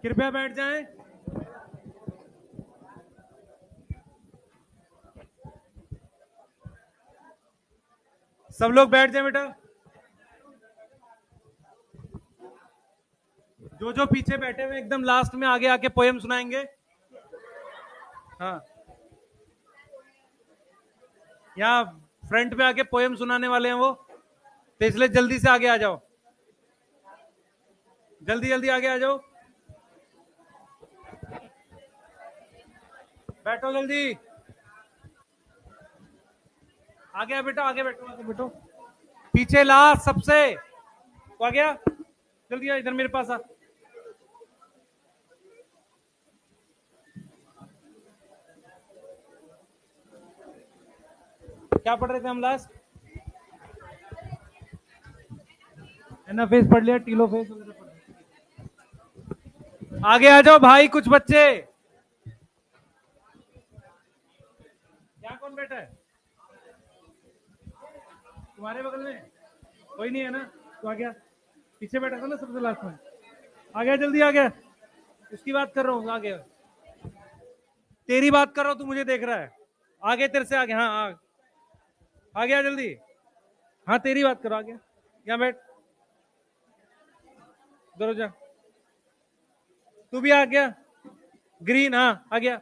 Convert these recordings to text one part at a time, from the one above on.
कृपया बैठ जाएं। सब लोग बैठ जाएं बेटा। जो जो पीछे बैठे हुए एकदम लास्ट में आगे आके पोएम सुनाएंगे। हाँ, यहाँ फ्रंट पे आके पोएम सुनाने वाले हैं वो, तो इसलिए जल्दी से आगे आ जाओ, जल्दी जल्दी आगे आ जाओ, बैठो जल्दी। आगे आ बेटा, आगे बैठो, आगे बैठो। पीछे लास्ट सबसे, तो आ गया, जल्दी आ इधर मेरे पास आ। क्या पढ़ रहे थे हम लास्ट? एनाफेज पढ़ लिया, टीलोफेज वगैरह पढ़ लिया। आगे आ जाओ भाई कुछ बच्चे। यहाँ कौन बैठा है तुम्हारे बगल में? कोई नहीं है ना, तो आ गया। पीछे बैठा था ना सबसे लास्ट में, आ गया, जल्दी आ गया। उसकी बात कर रहा हूँ, आ गया। तेरी बात कर रहा हूँ, तू मुझे देख रहा है। आगे तेरे से आगे, हाँ आ गया जल्दी। हाँ तेरी बात करो, आ गया। यहाँ बैठ, इधर जा। तू भी आ गया, ग्रीन, हाँ आ गया।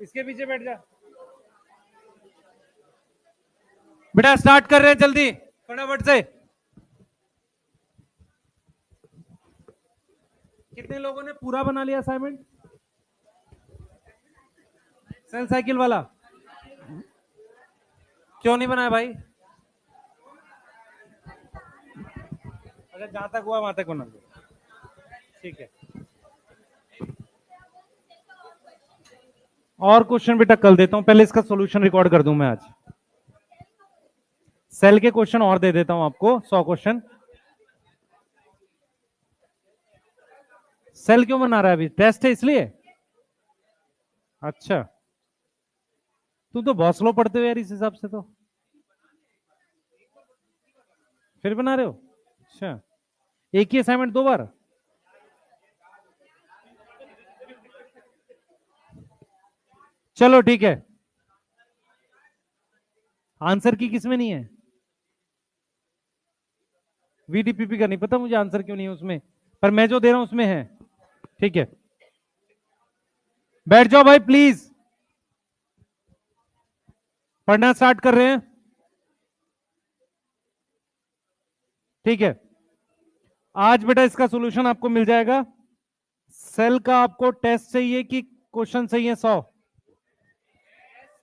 इसके पीछे बैठ जा बेटा। स्टार्ट कर रहे हैं जल्दी, फटाफट से। कितने लोगों ने पूरा बना लिया असाइनमेंट? सेल साइकिल वाला क्यों नहीं बनाया भाई? अच्छा, जहां तक हुआ वहां तक बना दो, ठीक है। और क्वेश्चन बेटा कल देता हूं, पहले इसका सॉल्यूशन रिकॉर्ड कर दूं मैं आज। सेल के क्वेश्चन और दे देता हूं आपको, 100 क्वेश्चन। सेल क्यों बना रहा है? अभी टेस्ट है इसलिए? अच्छा, तुम तो बहुत स्लो पढ़ते हो यार इस हिसाब से तो। फिर बना रहे हो? अच्छा, एक ही असाइनमेंट 2 बार? चलो ठीक है। आंसर की किसमें नहीं है? वीडीपीपी का नहीं पता मुझे आंसर क्यों नहीं है उसमें, पर मैं जो दे रहा हूं उसमें है। ठीक है, बैठ जाओ भाई प्लीज, पढ़ना स्टार्ट कर रहे हैं। ठीक है, आज बेटा इसका सॉल्यूशन आपको मिल जाएगा। सेल का आपको टेस्ट चाहिए कि क्वेश्चन चाहिए? 100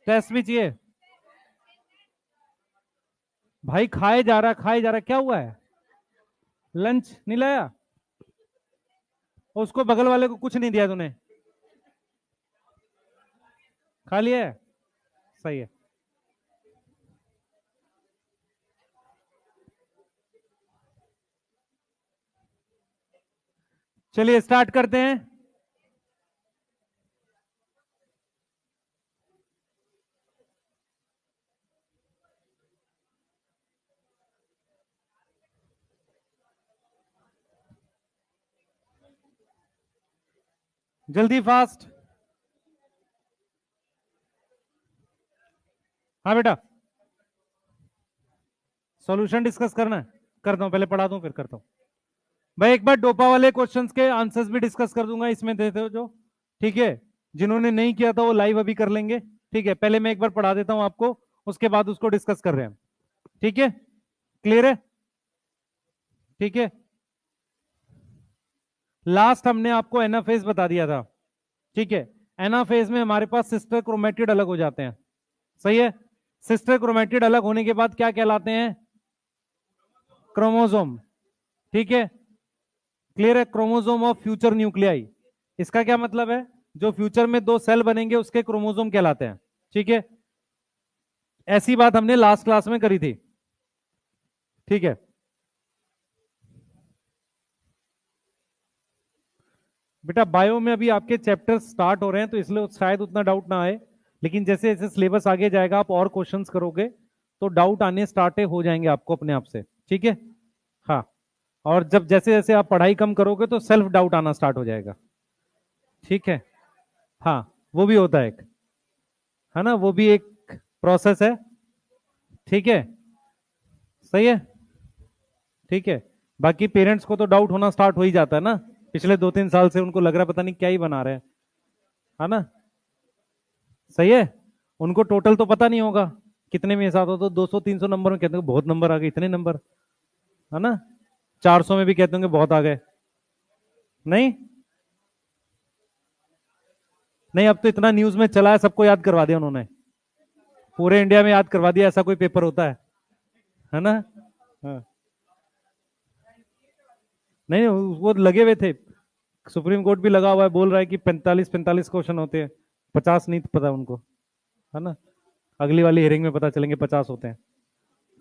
टेस्ट भी चाहिए भाई। खाए जा रहा, खाए जा रहा, क्या हुआ है? लंच नहीं लाया? उसको बगल वाले को कुछ नहीं दिया तूने? खा लिया है, सही है। चलिए स्टार्ट करते हैं। जल्दी फास्ट। हाँ बेटा, सॉल्यूशन डिस्कस करना है? करता हूं, पहले पढ़ा दूं फिर करता हूं। भाई एक बार डोपा वाले क्वेश्चंस के आंसर्स भी डिस्कस कर दूंगा इसमें देते हो जो, ठीक है। जिन्होंने नहीं किया था वो लाइव अभी कर लेंगे, ठीक है। पहले मैं एक बार पढ़ा देता हूं आपको, उसके बाद उसको डिस्कस कर रहे हैं, ठीक है। क्लियर है? ठीक है, लास्ट हमने आपको एनाफेज बता दिया था, ठीक है। एनाफेज में हमारे पास सिस्टर क्रोमेटिड अलग हो जाते हैं, सही है। सिस्टर क्रोमेटिड अलग होने के बाद क्या कहलाते हैं? क्रोमोसोम, ठीक है। क्लियर है? Chromosome of future nuclei. इसका क्या मतलब है? जो फ्यूचर में 2 सेल बनेंगे उसके क्रोमोसोम कहलाते हैं, ठीक है। ऐसी बात हमने लास्ट क्लास में करी थी, ठीक है। बेटा बायो में अभी आपके चैप्टर स्टार्ट हो रहे हैं तो इसलिए शायद उतना डाउट ना आए, लेकिन जैसे जैसे सिलेबस आगे जाएगा आप और क्वेश्चंस करोगे तो डाउट आने स्टार्ट हो जाएंगे आपको अपने आप से, ठीक है। हाँ, और जब जैसे जैसे आप पढ़ाई कम करोगे तो सेल्फ डाउट आना स्टार्ट हो जाएगा। ठीक है। हाँ, वो भी होता है एक, है ना, वो भी एक प्रोसेस है। ठीक है, सही है। ठीक है। बाकी पेरेंट्स को तो डाउट होना स्टार्ट हो ही जाता है ना, पिछले 2-3 साल से उनको लग रहा है पता नहीं क्या ही बना रहे हैं, है ना। सही है। उनको टोटल तो पता नहीं होगा कितने में हिसाब हो, तो 200-300 नंबर में कहते हैं बहुत नंबर आ गए, इतने नंबर, है ना। 400 में भी कहते होंगे बहुत आ गए। नहीं, नहीं, अब तो इतना न्यूज में चला है, सबको याद करवा दिया उन्होंने, पूरे इंडिया में याद करवा दिया, ऐसा कोई पेपर होता है ना। हाँ। नहीं, वो लगे हुए थे, सुप्रीम कोर्ट भी लगा हुआ है, बोल रहा है कि 45-45 क्वेश्चन होते हैं, 50 नहीं पता उनको, है ना। अगली वाली हियरिंग में पता चलेंगे 50 होते हैं।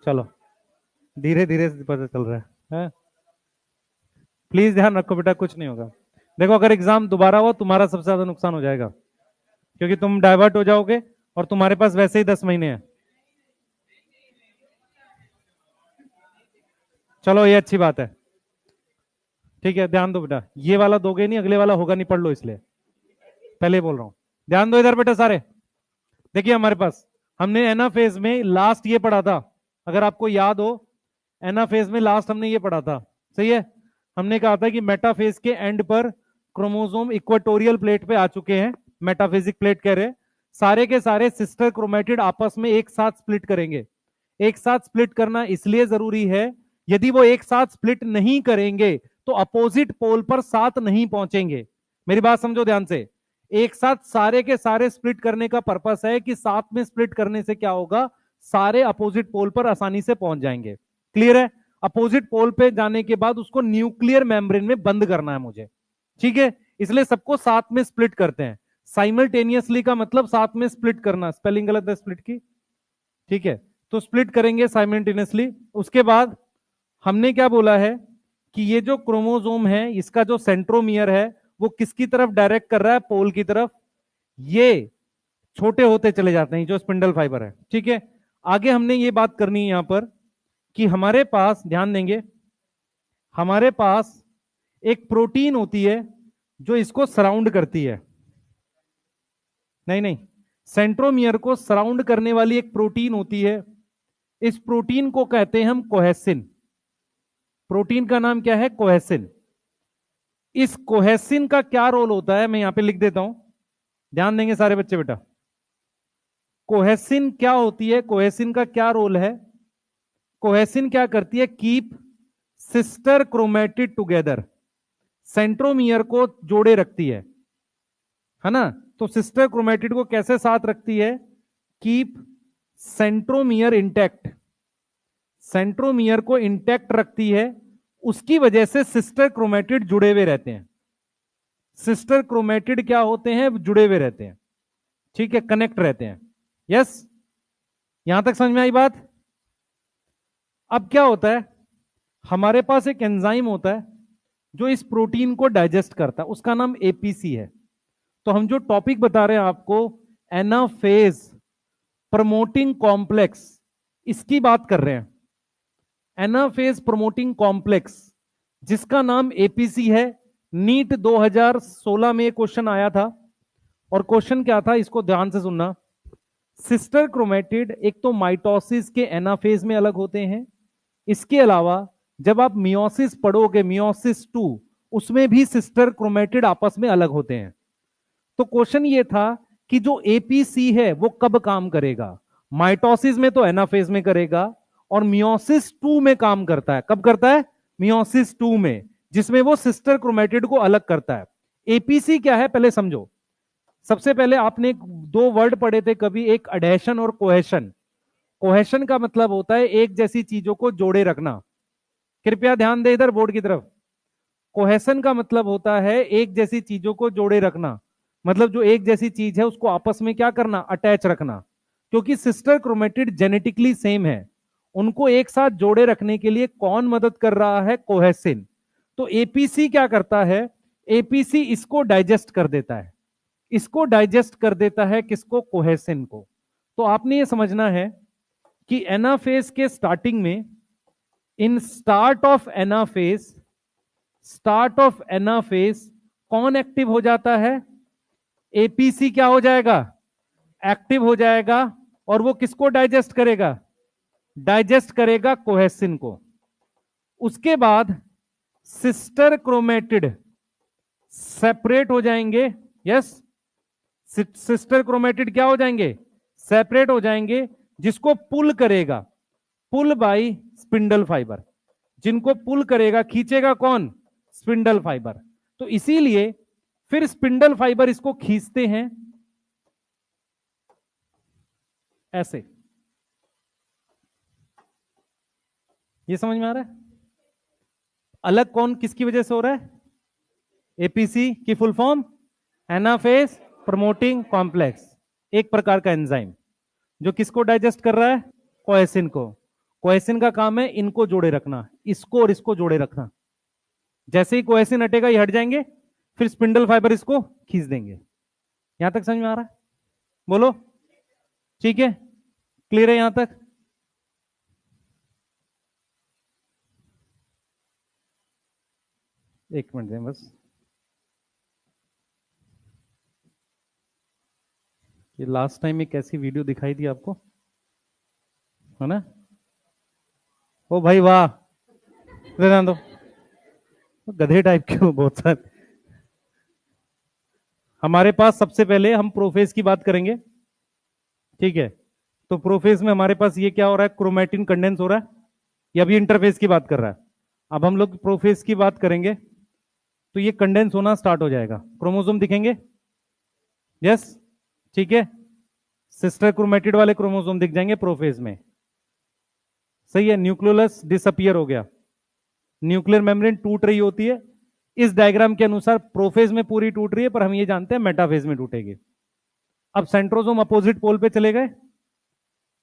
चलो, धीरे धीरे पता चल रहा है। प्लीज ध्यान रखो बेटा, कुछ नहीं होगा। देखो, अगर एग्जाम दोबारा हुआ तुम्हारा सबसे ज्यादा नुकसान हो जाएगा, क्योंकि तुम डाइवर्ट हो जाओगे और तुम्हारे पास वैसे ही 10 महीने हैं। चलो, ये अच्छी बात है। ठीक है, ध्यान दो बेटा, ये वाला दोगे नहीं, अगले वाला होगा नहीं, पढ़ लो, इसलिए पहले ही बोल रहा हूं। ध्यान दो इधर बेटा सारे। देखिए, हमारे पास हमने एनाफेज में लास्ट ये पढ़ा था, अगर आपको याद हो, एनाफेज में लास्ट हमने ये पढ़ा था, सही है। हमने कहा था कि मेटाफेज के एंड पर क्रोमोसोम इक्वेटोरियल प्लेट पे आ चुके हैं, मेटाफेजिक प्लेट कह रहे हैं, सारे के सारे सिस्टर क्रोमेटिड आपस में एक साथ स्प्लिट करेंगे। एक साथ स्प्लिट करना इसलिए जरूरी है, यदि वो एक साथ स्प्लिट नहीं करेंगे तो अपोजिट पोल पर साथ नहीं पहुंचेंगे। मेरी बात समझो ध्यान से। एक साथ सारे के सारे स्प्लिट करने का पर्पस है कि साथ में स्प्लिट करने से क्या होगा, सारे अपोजिट पोल पर आसानी से पहुंच जाएंगे। क्लियर है। अपोजिट पोल पे जाने के बाद उसको न्यूक्लियर मेम्ब्रेन में बंद करना है मुझे। ठीक है, इसलिए सबको साथ में स्प्लिट करते हैं। साइमल्टेनियसली का मतलब साथ में स्प्लिट करना, स्पेलिंग गलत है स्प्लिट की। ठीक है, तो स्प्लिट करेंगे साइमल्टेनियसली। उसके बाद हमने क्या बोला है कि ये जो क्रोमोसोम है, इसका जो सेंट्रोमियर है वो किसकी तरफ डायरेक्ट कर रहा है, पोल की तरफ। ये छोटे होते चले जाते हैं जो स्पिंडल फाइबर है। ठीक है, आगे हमने ये बात करनी है यहां पर कि हमारे पास, ध्यान देंगे, हमारे पास एक प्रोटीन होती है जो इसको सराउंड करती है। नहीं नहीं, सेंट्रोमियर को सराउंड करने वाली एक प्रोटीन होती है, इस प्रोटीन को कहते हैं हम कोहेसिन। प्रोटीन का नाम क्या है, कोहेसिन। इस कोहेसिन का क्या रोल होता है, मैं यहां पे लिख देता हूं, ध्यान देंगे सारे बच्चे बेटा। कोहेसिन क्या होती है, कोहेसिन का क्या रोल है। कोहेसिन क्या करती है, keep sister chromatid together, centromere को जोड़े रखती है ना। तो सिस्टर क्रोमेटिड को कैसे साथ रखती है, कीप सेंट्रोमियर इंटैक्ट, सेंट्रोमियर को इंटैक्ट रखती है, उसकी वजह से सिस्टर क्रोमेटिड जुड़े हुए रहते हैं। सिस्टर क्रोमेटिड क्या होते हैं, जुड़े हुए रहते हैं। ठीक है, कनेक्ट रहते हैं। यस, यहां तक समझ में आई बात। अब क्या होता है, हमारे पास एक एंजाइम होता है जो इस प्रोटीन को डाइजेस्ट करता है, उसका नाम एपीसी है। तो हम जो टॉपिक बता रहे हैं आपको, एनाफेज प्रमोटिंग कॉम्प्लेक्स, इसकी बात कर रहे हैं। एनाफेज प्रमोटिंग कॉम्प्लेक्स, जिसका नाम एपीसी है। नीट 2016 में क्वेश्चन आया था, और क्वेश्चन क्या था, इसको ध्यान से सुनना। सिस्टर क्रोमेटिड एक तो माइटोसिस के एनाफेज में अलग होते हैं, इसके अलावा जब आप मियोसिस पढ़ोगे, मियोसिस 2, उसमें भी सिस्टर क्रोमेटिड आपस में अलग होते हैं। तो क्वेश्चन ये था कि जो एपीसी है वो कब काम करेगा, माइटोसिस में तो एनाफेज में करेगा, और मियोसिस 2 में काम करता है। कब करता है, मियोसिस 2 में, जिसमें वो सिस्टर क्रोमेटिड को अलग करता है। एपीसी क्या है पहले समझो। सबसे पहले आपने दो वर्ड पढ़े थे कभी, एक अडेशन और कोहेशन। कोहेशन का मतलब होता है एक जैसी चीजों को जोड़े रखना। कृपया ध्यान दे इधर बोर्ड की तरफ। कोहेशन का मतलब होता है एक जैसी चीजों को जोड़े रखना, मतलब जो एक जैसी चीज है उसको आपस में क्या करना, अटैच रखना। क्योंकि सिस्टर क्रोमेटिड जेनेटिकली सेम है, उनको एक साथ जोड़े रखने के लिए कौन मदद कर रहा है, कोहेसिन। तो एपीसी क्या करता है, एपीसी इसको डाइजेस्ट कर देता है, इसको डाइजेस्ट कर देता है, किसको, कोहेसिन को। तो आपने ये समझना है कि एनाफेज के स्टार्टिंग में in start of anaphase, start of anaphase कौन एक्टिव हो जाता है? एपीसी क्या हो जाएगा? एक्टिव हो जाएगा। और वो किसको डाइजेस्ट करेगा? डाइजेस्ट करेगा कोहेसिन को। उसके बाद सिस्टर क्रोमेटिड सेपरेट हो जाएंगे। यस, सिस्टर क्रोमेटिड क्या हो जाएंगे? सेपरेट हो जाएंगे, जिसको पुल करेगा, पुल बाय स्पिंडल फाइबर। जिनको पुल करेगा, खींचेगा कौन? Spindle fibre. तो इसीलिए फिर स्पिंडल फाइबर इसको खींचते हैं ऐसे। ये समझ में आ रहा है? अलग कौन किसकी वजह से हो रहा है? एपीसी की full form anaphase promoting complex, एक प्रकार का एंजाइम जो किसको डाइजेस्ट कर रहा है? कोएसिन को। कोएसिन का काम है इनको जोड़े रखना, इसको और इसको जोड़े रखना। जैसे ही कोएसिन हटेगा ये हट जाएंगे, फिर स्पिंडल फाइबर इसको खींच देंगे। यहां तक समझ में आ रहा है? बोलो, ठीक है, क्लियर है यहां तक? एक मिनट दें बस। ये लास्ट टाइम एक ऐसी वीडियो दिखाई थी आपको, है ना? ओ भाई वाह, रहने दो, गधे टाइप के हो बहुत सारे। हमारे पास सबसे पहले हम प्रोफेज की बात करेंगे, ठीक है? तो प्रोफेज में हमारे पास ये क्या हो रहा है? क्रोमेटिन कंडेंस हो रहा है। ये अभी इंटरफेस की बात कर रहा है। अब हम लोग प्रोफेज की बात करेंगे, तो ये कंडेंस होना स्टार्ट हो जाएगा, क्रोमोसोम दिखेंगे। यस, ठीक है, सिस्टर क्रोमेटिड वाले क्रोमोसोम दिख जाएंगे प्रोफेज में। सही है, न्यूक्लियोलस डिसअपियर हो गया, न्यूक्लियर मेम्ब्रेन टूट रही होती है। इस डायग्राम के अनुसार प्रोफेज में पूरी टूट रही है, पर हम ये जानते हैं मेटाफेज में टूटेगी। अब सेंट्रोसोम अपोजिट पोल पे चले गए,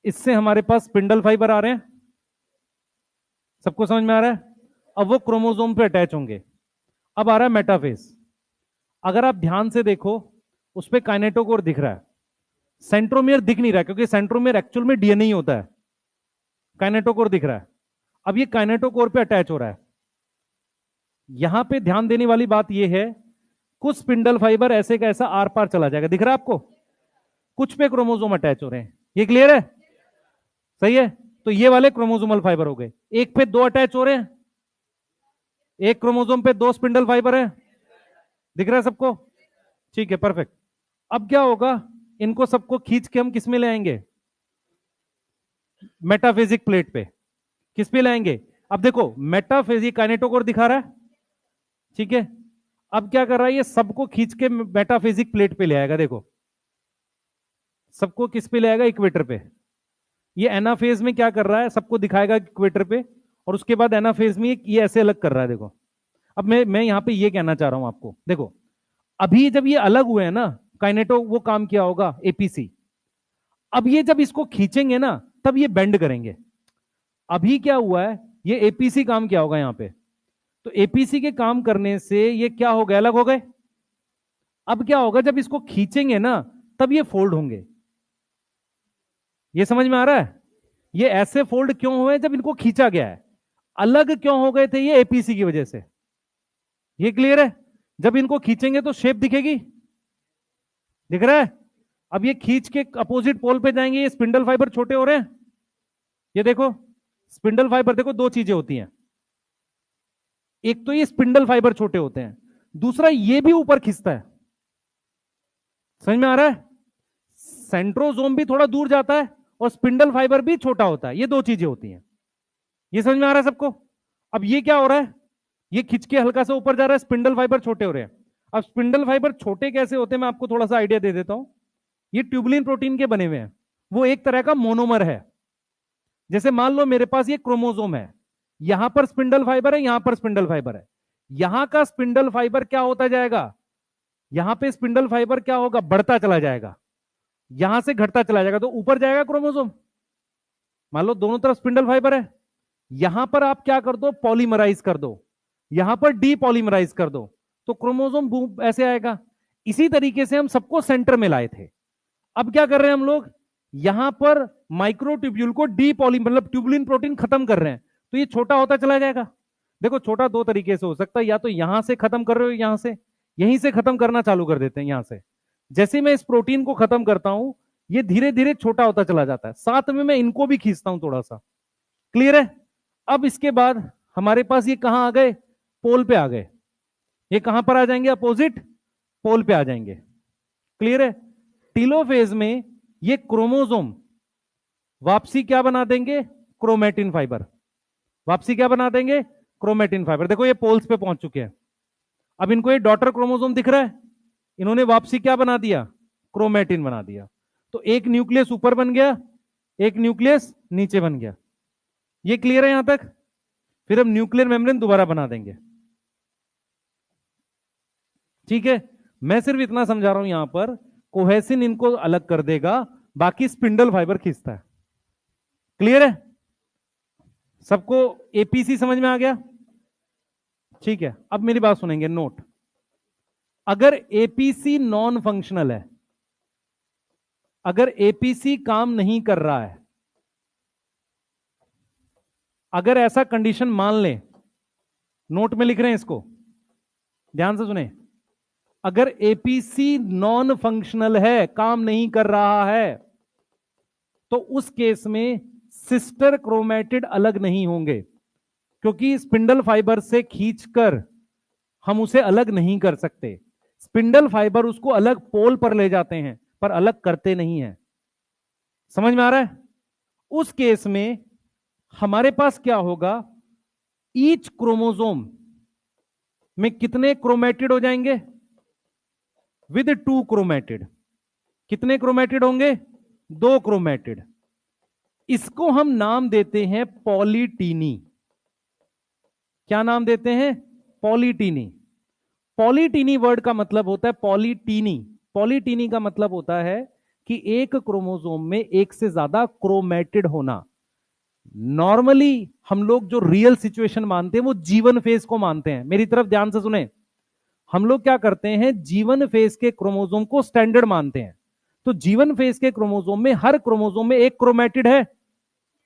इससे हमारे पास स्पिंडल फाइबर आ रहे हैं। सबको समझ में आ रहा है? अब वो क्रोमोसोम पे अटैच होंगे। अब आ रहा है मेटाफेज। अगर आप ध्यान से देखो, उस पर काइनेटोकोर दिख रहा है, सेंट्रोमियर दिख नहीं रहा, क्योंकि सेंट्रोमियर एक्चुअल में डीएनए ही होता है। काइनेटोकोर दिख रहा है। अब ये काइनेटोकोर पे अटैच हो रहा है। यहां पे ध्यान देने वाली बात यह है, कुछ स्पिंडल फाइबर ऐसे का ऐसा आर पार चला जाएगा, दिख रहा है आपको? कुछ पे क्रोमोसोम अटैच हो रहे हैं। ये क्लियर है? सही है, तो ये वाले क्रोमोसोमल फाइबर हो गए। एक पे दो अटैच हो रहे हैं, एक क्रोमोसोम पे दो स्पिंडल फाइबर है। दिख रहा है सबको? ठीक है, परफेक्ट। अब क्या होगा? इनको सबको खींच के हम किस में ले आएंगे? मेटाफेजिक प्लेट पे। किस पे लाएंगे? अब देखो, मेटाफेजिक काइनेटोकोर दिखा रहा है, ठीक है? अब क्या कर रहा है? ये सबको खींच के मेटाफेजिक प्लेट पे ले आएगा। देखो, सबको किस पे ले आएगा? इक्वेटर पे। ये एनाफेज में क्या कर रहा है? सबको दिखाएगा इक्वेटर पे, और उसके बाद एनाफेज में ये ऐसे अलग कर रहा है। देखो, अब मैं यहां पे ये कहना चाह रहा हूं आपको, देखो, अभी जब ये अलग हुए हैं ना, काइनेटो वो काम किया होगा एपीसी। अब ये जब इसको खींचेंगे ना, तब ये बेंड करेंगे। अभी क्या हुआ है? ये एपीसी काम किया होगा यहां पे, तो एपीसी के काम करने से ये क्या हो गए? अलग हो गए। अब क्या होगा? जब इसको खींचेंगे ना, तब ये फोल्ड होंगे। ये समझ में आ रहा है? ये ऐसे फोल्ड क्यों हुए? जब इनको खींचा गया है। अलग क्यों हो गए थे? ये एपीसी की वजह से। ये क्लियर है? जब इनको खींचेंगे तो शेप दिखेगी, दिख रहा है? अब ये खींच के अपोजिट पोल पे जाएंगे, ये स्पिंडल फाइबर छोटे हो रहे हैं। ये देखो, स्पिंडल फाइबर, देखो दो चीजें होती हैं, एक तो ये स्पिंडल फाइबर छोटे होते हैं, दूसरा ये भी ऊपर खींचता है। समझ में आ रहा है? सेंट्रोसोम भी थोड़ा दूर जाता है और स्पिंडल फाइबर भी छोटा होता है, ये दो चीजें होती हैं। ये समझ में आ रहा है सबको? अब ये क्या हो रहा है? ये खिंच के हल्का सा ऊपर जा रहा है, स्पिंडल फाइबर छोटे हो रहे हैं। अब स्पिंडल फाइबर छोटे कैसे होते हैं, मैं आपको थोड़ा सा आइडिया दे देता हूं। ये ट्यूबुलिन प्रोटीन के बने हुए हैं, वो एक तरह का मोनोमर है। जैसे मान लो मेरे पास ये क्रोमोसोम है, यहां पर स्पिंडल फाइबर है, यहां पर स्पिंडल फाइबर है। यहां का स्पिंडल फाइबर क्या होता जाएगा? यहां पे स्पिंडल फाइबर क्या होगा? बढ़ता चला जाएगा, यहां से घटता चला जाएगा, तो ऊपर जाएगा क्रोमोसोम। मान लो दोनों तरफ स्पिंडल फाइबर है, यहां पर आप क्या कर दो? पॉलीमराइज कर दो, यहां पर डीपॉलीमराइज कर दो, तो क्रोमोसोम ऐसे आएगा। इसी तरीके से हम सबको सेंटर में लाए थे। अब क्या कर रहे हैं हम लोग? यहां पर माइक्रोट्यूब्यूल को डीपॉली मतलब ट्यूबुलिन प्रोटीन खत्म कर रहे हैं, तो ये छोटा होता चला जाएगा। देखो छोटा दो तरीके से हो सकता है, या तो यहां से खत्म कर रहे हो, यहां से, यहीं से खत्म करना चालू कर देते हैं यहां से। जैसे मैं इस प्रोटीन को खत्म करता हूं, ये धीरे धीरे छोटा होता चला जाता है, साथ में मैं इनको भी खींचता हूं थोड़ा सा। क्लियर है? अब इसके बाद हमारे पास ये कहां आ गए? पोल पे आ गए। ये कहां पर आ जाएंगे? अपोजिट पोल पे आ जाएंगे। क्लियर है? टीलोफेज में ये क्रोमोसोम वापसी क्या बना देंगे? Chromatin fibre. वापसी क्या बना देंगे? Chromatin fibre. देखो ये पोल्स पे पहुंच चुके हैं। अब इनको ये डॉटर क्रोमोसोम दिख रहा है, इन्होंने वापसी क्या बना दिया? क्रोमेटिन बना दिया। तो एक न्यूक्लियस ऊपर बन गया, एक न्यूक्लियस नीचे बन गया। ये क्लियर है यहां तक? फिर हम न्यूक्लियर मेम्ब्रेन दोबारा बना देंगे। ठीक है, मैं सिर्फ इतना समझा रहा हूं यहां पर, कोहेसिन इनको अलग कर देगा, बाकी स्पिंडल फाइबर खींचता है। क्लियर है? सबको एपीसी समझ में आ गया? ठीक है, अब मेरी बात सुनेंगे। नोट, अगर एपीसी नॉन फंक्शनल है, अगर एपीसी काम नहीं कर रहा है, अगर ऐसा कंडीशन मान लें, नोट में लिख रहे हैं इसको, ध्यान से सुने, अगर एपीसी नॉन फंक्शनल है, काम नहीं कर रहा है, तो उस केस में सिस्टर क्रोमेटिड अलग नहीं होंगे, क्योंकि स्पिंडल फाइबर से खींचकर हम उसे अलग नहीं कर सकते। स्पिंडल फाइबर उसको अलग पोल पर ले जाते हैं, पर अलग करते नहीं हैं। समझ में आ रहा है? उस केस में हमारे पास क्या होगा? ईच क्रोमोसोम में कितने क्रोमेटिड हो जाएंगे? With 2 chromatid. कितने क्रोमेटिड होंगे? 2 क्रोमेटिड। इसको हम नाम देते हैं पॉलीटीनी। क्या नाम देते हैं? पॉलीटीनी। पॉलीटीनी वर्ड का मतलब होता है पॉलीटीनी। पॉलीटीनी का मतलब होता है कि एक क्रोमोसोम में एक से ज्यादा क्रोमेटिड होना। नॉर्मली हम लोग जो रियल सिचुएशन मानते हैं वो जीवन फेज को मानते हैं। मेरी तरफ ध्यान से सुने, हम लोग क्या करते हैं, जीवन फेज के क्रोमोसोम को स्टैंडर्ड मानते हैं। तो जीवन फेज के क्रोमोसोम में हर क्रोमोसोम में एक क्रोमेटिड है,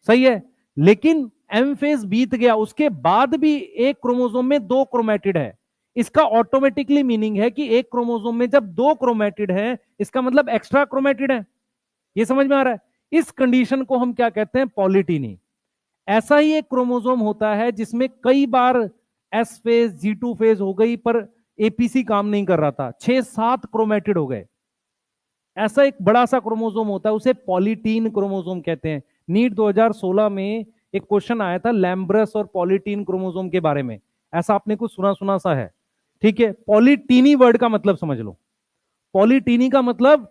सही है। लेकिन एम फेज बीत गया, उसके बाद भी एक क्रोमोसोम में 2 क्रोमेटिड है। इसका ऑटोमेटिकली मीनिंग है कि एक क्रोमोसोम में जब 2 क्रोमेटिड है, इसका मतलब एक्स्ट्रा क्रोमेटिड है। ये समझ में आ रहा है? इस कंडीशन को हम क्या कहते हैं? पॉलीटीनी। ऐसा ही एक क्रोमोसोम होता है जिसमें कई बार एस फेज, G2 फेज हो गई, पर एपीसी काम नहीं कर रहा था, 6-7 क्रोमेटिड हो गए। ऐसा एक बड़ा सा क्रोमोसोम होता है, उसे पॉलीटीन क्रोमोसोम कहते हैं। नीट 2016 में एक क्वेश्चन आया था लैम्ब्रस और पॉलीटीन क्रोमोसोम के बारे में, ऐसा आपने कुछ सुना सुना सा है। ठीक है, पॉलीटीनी वर्ड का मतलब समझ लो। पॉलीटीनी का मतलब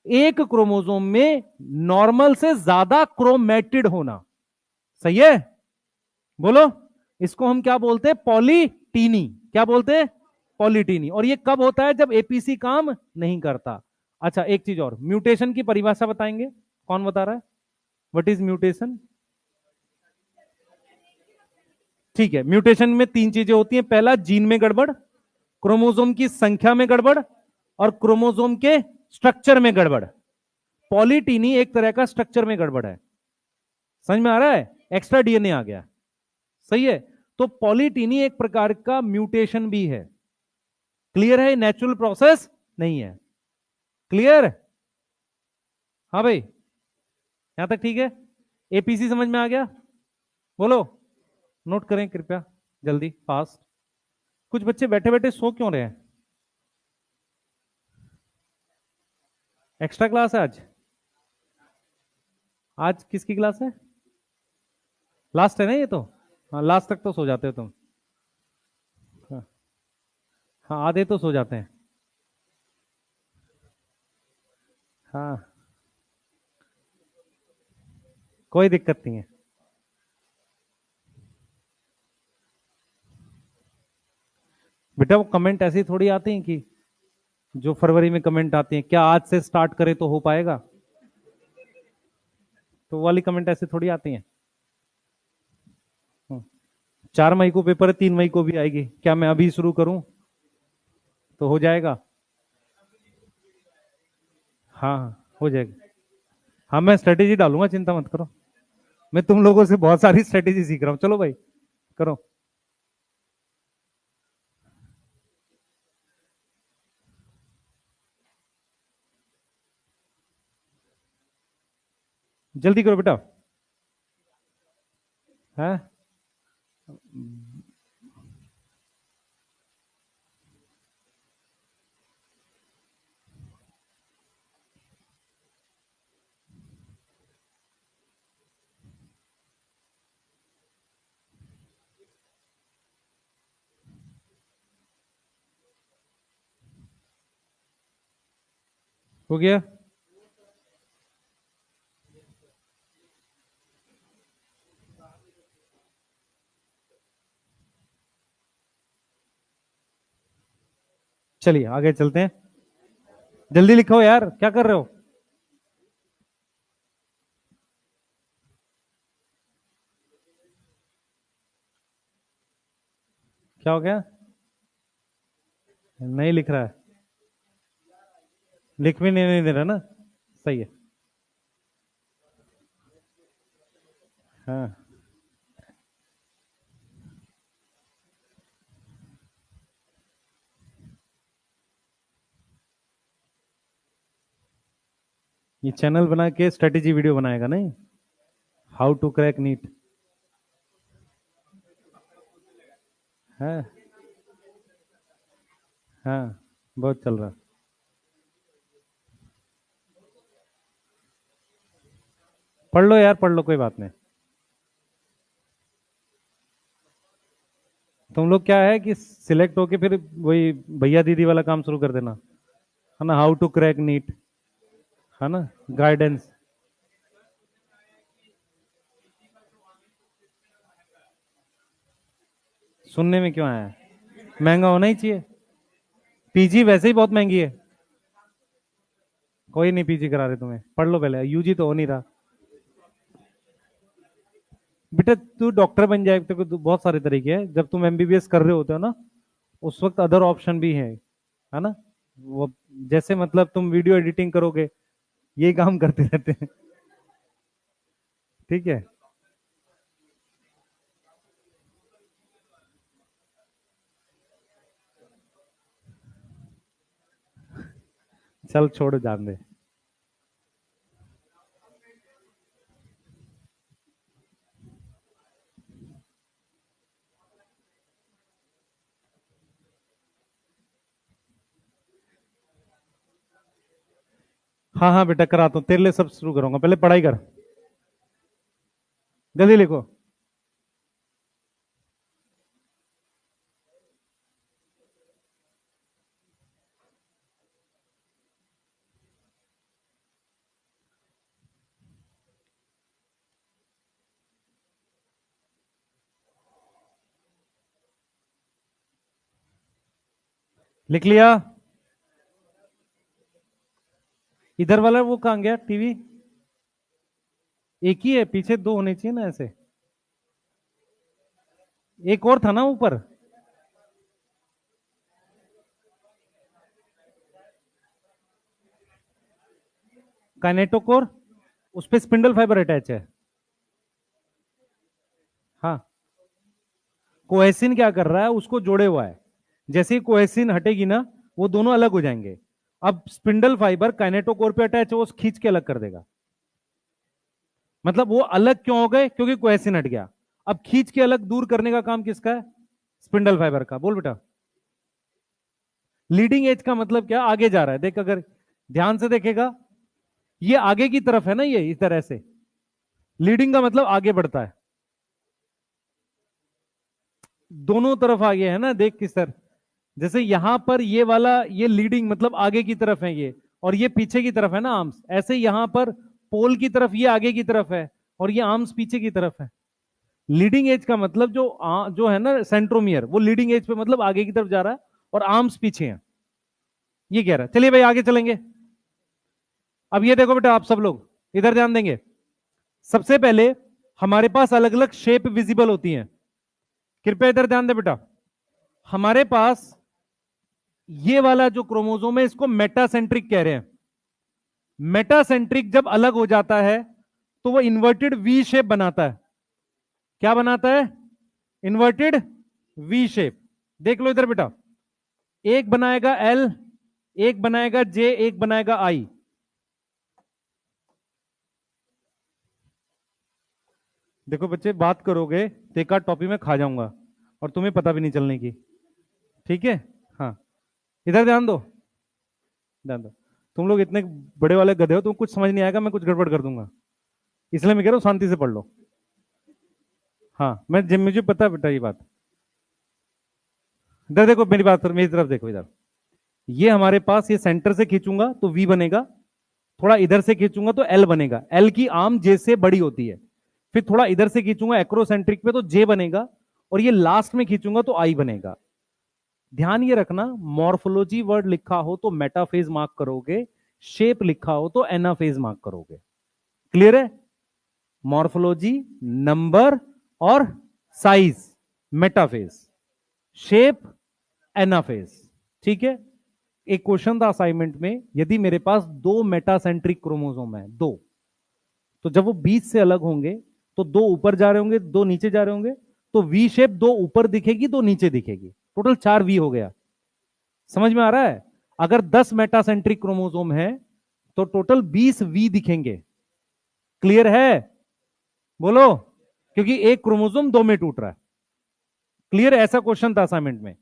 एक क्रोमोसोम में नॉर्मल से ज्यादा क्रोमेटिड होना। सही है? बोलो, इसको हम क्या बोलते हैं? पॉलीटीनी। क्या बोलते हैं? पॉलीटीनी। और ये कब होता है? जब एपीसी काम नहीं करता। अच्छा, एक चीज और, म्यूटेशन की परिभाषा बताएंगे? कौन बता रहा है? What is mutation? ठीक है, म्यूटेशन में 3 चीजें होती हैं। पहला, जीन में गड़बड़, क्रोमोसोम की संख्या में गड़बड़, और क्रोमोसोम के स्ट्रक्चर में गड़बड़। पॉलीटीनी एक तरह का स्ट्रक्चर में गड़बड़ है। समझ में आ रहा है? एक्स्ट्रा डीएनए आ गया। सही है? तो पॉलीटीनी एक प्रकार का म्यूटेशन भी है। क्लियर है? नेचुरल प्रोसेस नहीं है। क्लियर? हाँ भाई, यहां तक ठीक है? एपीसी समझ में आ गया? बोलो, नोट करें कृपया, जल्दी, फास्ट। कुछ बच्चे बैठे बैठे सो क्यों रहे हैं? एक्स्ट्रा क्लास है आज? आज किसकी क्लास है? लास्ट है ना ये तो? हाँ, लास्ट तक तो सो जाते हो तुम। हाँ, हाँ, आधे तो सो जाते हैं। हाँ, कोई दिक्कत नहीं है। बेटा वो कमेंट ऐसे ही थोड़ी आते हैं कि जो फरवरी में कमेंट आते हैं, क्या आज से स्टार्ट करें तो हो पाएगा? तो वो वाली कमेंट ऐसे थोड़ी आती हैं। 4 मई को पेपर है, 3 मई को भी आएगी, क्या मैं अभी शुरू करूं तो हो जाएगा? हाँ, हो जाएगा। हाँ, मैं स्ट्रेटेजी डालूंगा, चिंता मत करो। मैं तुम लोगों से बहुत सारी स्ट्रेटेजी सीख रहा हूं, चलो भाई करो। जल्दी करो बेटा। है हो गया। चलिए आगे चलते हैं। जल्दी लिखो यार, क्या कर रहे हो? क्या हो गया? नहीं लिख रहा है? लिख भी नहीं दे रहा ना? सही है। हाँ, ये चैनल बना के स्ट्रेटेजी वीडियो बनाएगा नहीं? हाउ टू क्रैक नीट है। हाँ, बहुत चल रहा। पढ़ लो यार, पढ़ लो, कोई बात नहीं। तुम लोग क्या है कि सिलेक्ट होके फिर वही भैया दीदी वाला काम शुरू कर देना, है ना? हाउ टू क्रैक नीट, है ना? गाइडेंस। सुनने में क्यों आया? महंगा होना ही चाहिए। पीजी वैसे ही बहुत महंगी है। कोई नहीं पीजी करा रहे तुम्हें, पढ़ लो पहले, यूजी तो हो नहीं रहा। बेटा तू डॉक्टर बन जाए तो बहुत सारे तरीके हैं, जब तुम एमबीबीएस कर रहे होते हो ना, उस वक्त अदर ऑप्शन भी है ना? वो जैसे मतलब तुम वीडियो एडिटिंग करोगे, यही काम करते रहते हैं। ठीक है। चल छोड़, जान दे। हाँ हाँ बेटा, कराता हूँ तेरे लिए, सब शुरू करूंगा, पहले पढ़ाई कर। जल्दी लिखो। लिख लिया? इधर वाला वो कहाँ गया टीवी? एक ही है, पीछे दो होने चाहिए ना ऐसे। एक और था ना ऊपर। काइनेटोकोर, उस पे स्पिंडल फाइबर अटैच है। हाँ। कोहेसिन क्या कर रहा है, उसको जोड़े हुआ है। जैसे ही कोहेसिन हटेगी ना, वो दोनों अलग हो जाएंगे। अब स्पिंडल फाइबर काइनेटोकोर पे अटैच है, वो खींच के अलग कर देगा। मतलब वो अलग क्यों हो गए? क्योंकि कोहेसिन हट गया। अब खींच के अलग दूर करने का काम किसका है? स्पिंडल फाइबर का। बोल बेटा। लीडिंग एज का मतलब क्या? आगे जा रहा है, देख अगर ध्यान से देखेगा, ये आगे की तरफ है ना, ये इस तरह से। लीडिंग का मतलब आगे बढ़ता है, दोनों तरफ आगे है ना, देख किस तरह। जैसे यहां पर ये वाला, ये लीडिंग मतलब आगे की तरफ है ये, और ये पीछे की तरफ है ना आर्म्स, ऐसे यहां पर पोल की तरफ ये आगे की तरफ है, और ये आर्म्स पीछे की तरफ है। लीडिंग एज का मतलब जो है ना सेंट्रोमियर, वो लीडिंग एज पे मतलब आगे की तरफ जा रहा है, और आर्म्स पीछे हैं, ये कह रहा है। चलिए भाई आगे चलेंगे। अब ये देखो बेटा, आप सब लोग इधर ध्यान देंगे। सबसे पहले हमारे पास अलग अलग शेप विजिबल होती हैं, कृपया इधर ध्यान दे बेटा। हमारे पास ये वाला जो क्रोमोसोम है, इसको मेटासेंट्रिक कह रहे हैं। मेटासेंट्रिक जब अलग हो जाता है, तो वो इन्वर्टेड वी शेप बनाता है। क्या बनाता है? Inverted V shape. देख लो इधर बेटा, एक बनाएगा एल, एक बनाएगा जे, एक बनाएगा आई। देखो बच्चे, बात करोगे तो एक आध टॉपिक में खा जाऊंगा और तुम्हें पता भी नहीं चलने की। ठीक है? हाँ, इधर ध्यान दो, ध्यान दो। तुम लोग इतने बड़े वाले गधे हो, तुम कुछ समझ नहीं आएगा, मैं कुछ गड़बड़ कर दूंगा, इसलिए मैं कह रहा हूं शांति से पढ़ लो। हाँ, मुझे पता है बेटा ये बात। इधर देखो, मेरी बात मेरी तरफ देखो इधर। ये हमारे पास, ये सेंटर से खींचूंगा तो वी बनेगा, थोड़ा इधर से खींचूंगा तो एल बनेगा। एल की आर्म जे से बड़ी होती है। फिर थोड़ा इधर से खींचूंगा एक्रोसेंट्रिक पे तो जे बनेगा, और ये लास्ट में खींचूंगा तो आई बनेगा। ध्यान ये रखना, मॉर्फोलॉजी वर्ड लिखा हो तो मेटाफेज मार्क करोगे, शेप लिखा हो तो एनाफेज मार्क करोगे। क्लियर है? मॉर्फोलॉजी, नंबर और साइज मेटाफेज, शेप एनाफेज। ठीक है? एक क्वेश्चन था असाइनमेंट में, यदि मेरे पास दो मेटासेंट्रिक क्रोमोसोम है, दो, तो जब वो बीच से अलग होंगे तो दो ऊपर जा रहे होंगे, दो नीचे जा रहे होंगे, तो वी शेप दो ऊपर दिखेगी, दो नीचे दिखेगी, टोटल 4 वी हो गया। समझ में आ रहा है? अगर 10 मेटासेंट्रिक क्रोमोसोम है तो टोटल 20 वी दिखेंगे। क्लियर है? बोलो, क्योंकि एक क्रोमोसोम दो में टूट रहा है। क्लियर है? ऐसा क्वेश्चन था असाइनमेंट में।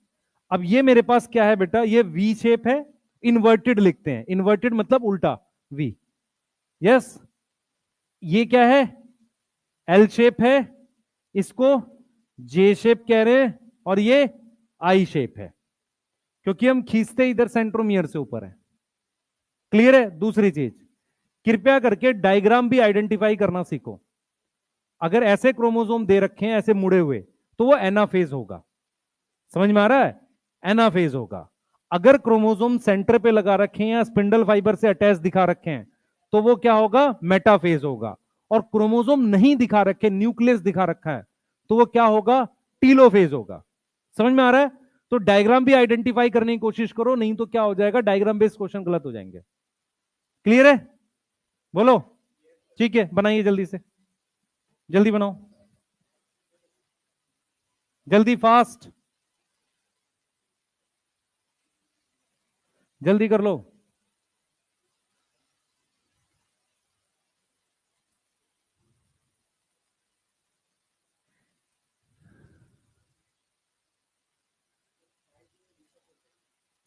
अब ये मेरे पास क्या है बेटा? ये वी शेप है, इन्वर्टेड लिखते हैं, इन्वर्टेड मतलब उल्टा वी। यस। ये क्या है? एल शेप है, इसको जे शेप कह रहे हैं, और ये आई शेप है, क्योंकि हम खींचते इधर सेंट्रोमियर से ऊपर है। क्लियर है? दूसरी चीज, कृपया करके डायग्राम भी आइडेंटिफाई करना सीखो। अगर ऐसे क्रोमोसोम दे रखे हैं ऐसे मुड़े हुए, तो वो एनाफेज होगा। समझ में आ रहा है? एनाफेज होगा। अगर क्रोमोसोम सेंटर पे लगा रखे हैं या स्पिंडल फाइबर से अटैच दिखा रखे हैं, तो वो क्या होगा? मेटाफेज होगा। और क्रोमोसोम नहीं दिखा रखे, न्यूक्लियस दिखा रखा है, तो वो क्या होगा? टीलोफेज होगा। समझ में आ रहा है? तो डायग्राम भी आइडेंटिफाई करने की कोशिश करो, नहीं तो क्या हो जाएगा, डायग्राम बेस्ड क्वेश्चन गलत हो जाएंगे। क्लियर है? बोलो। ठीक है, बनाइए जल्दी से, जल्दी बनाओ, जल्दी, फास्ट, जल्दी कर लो।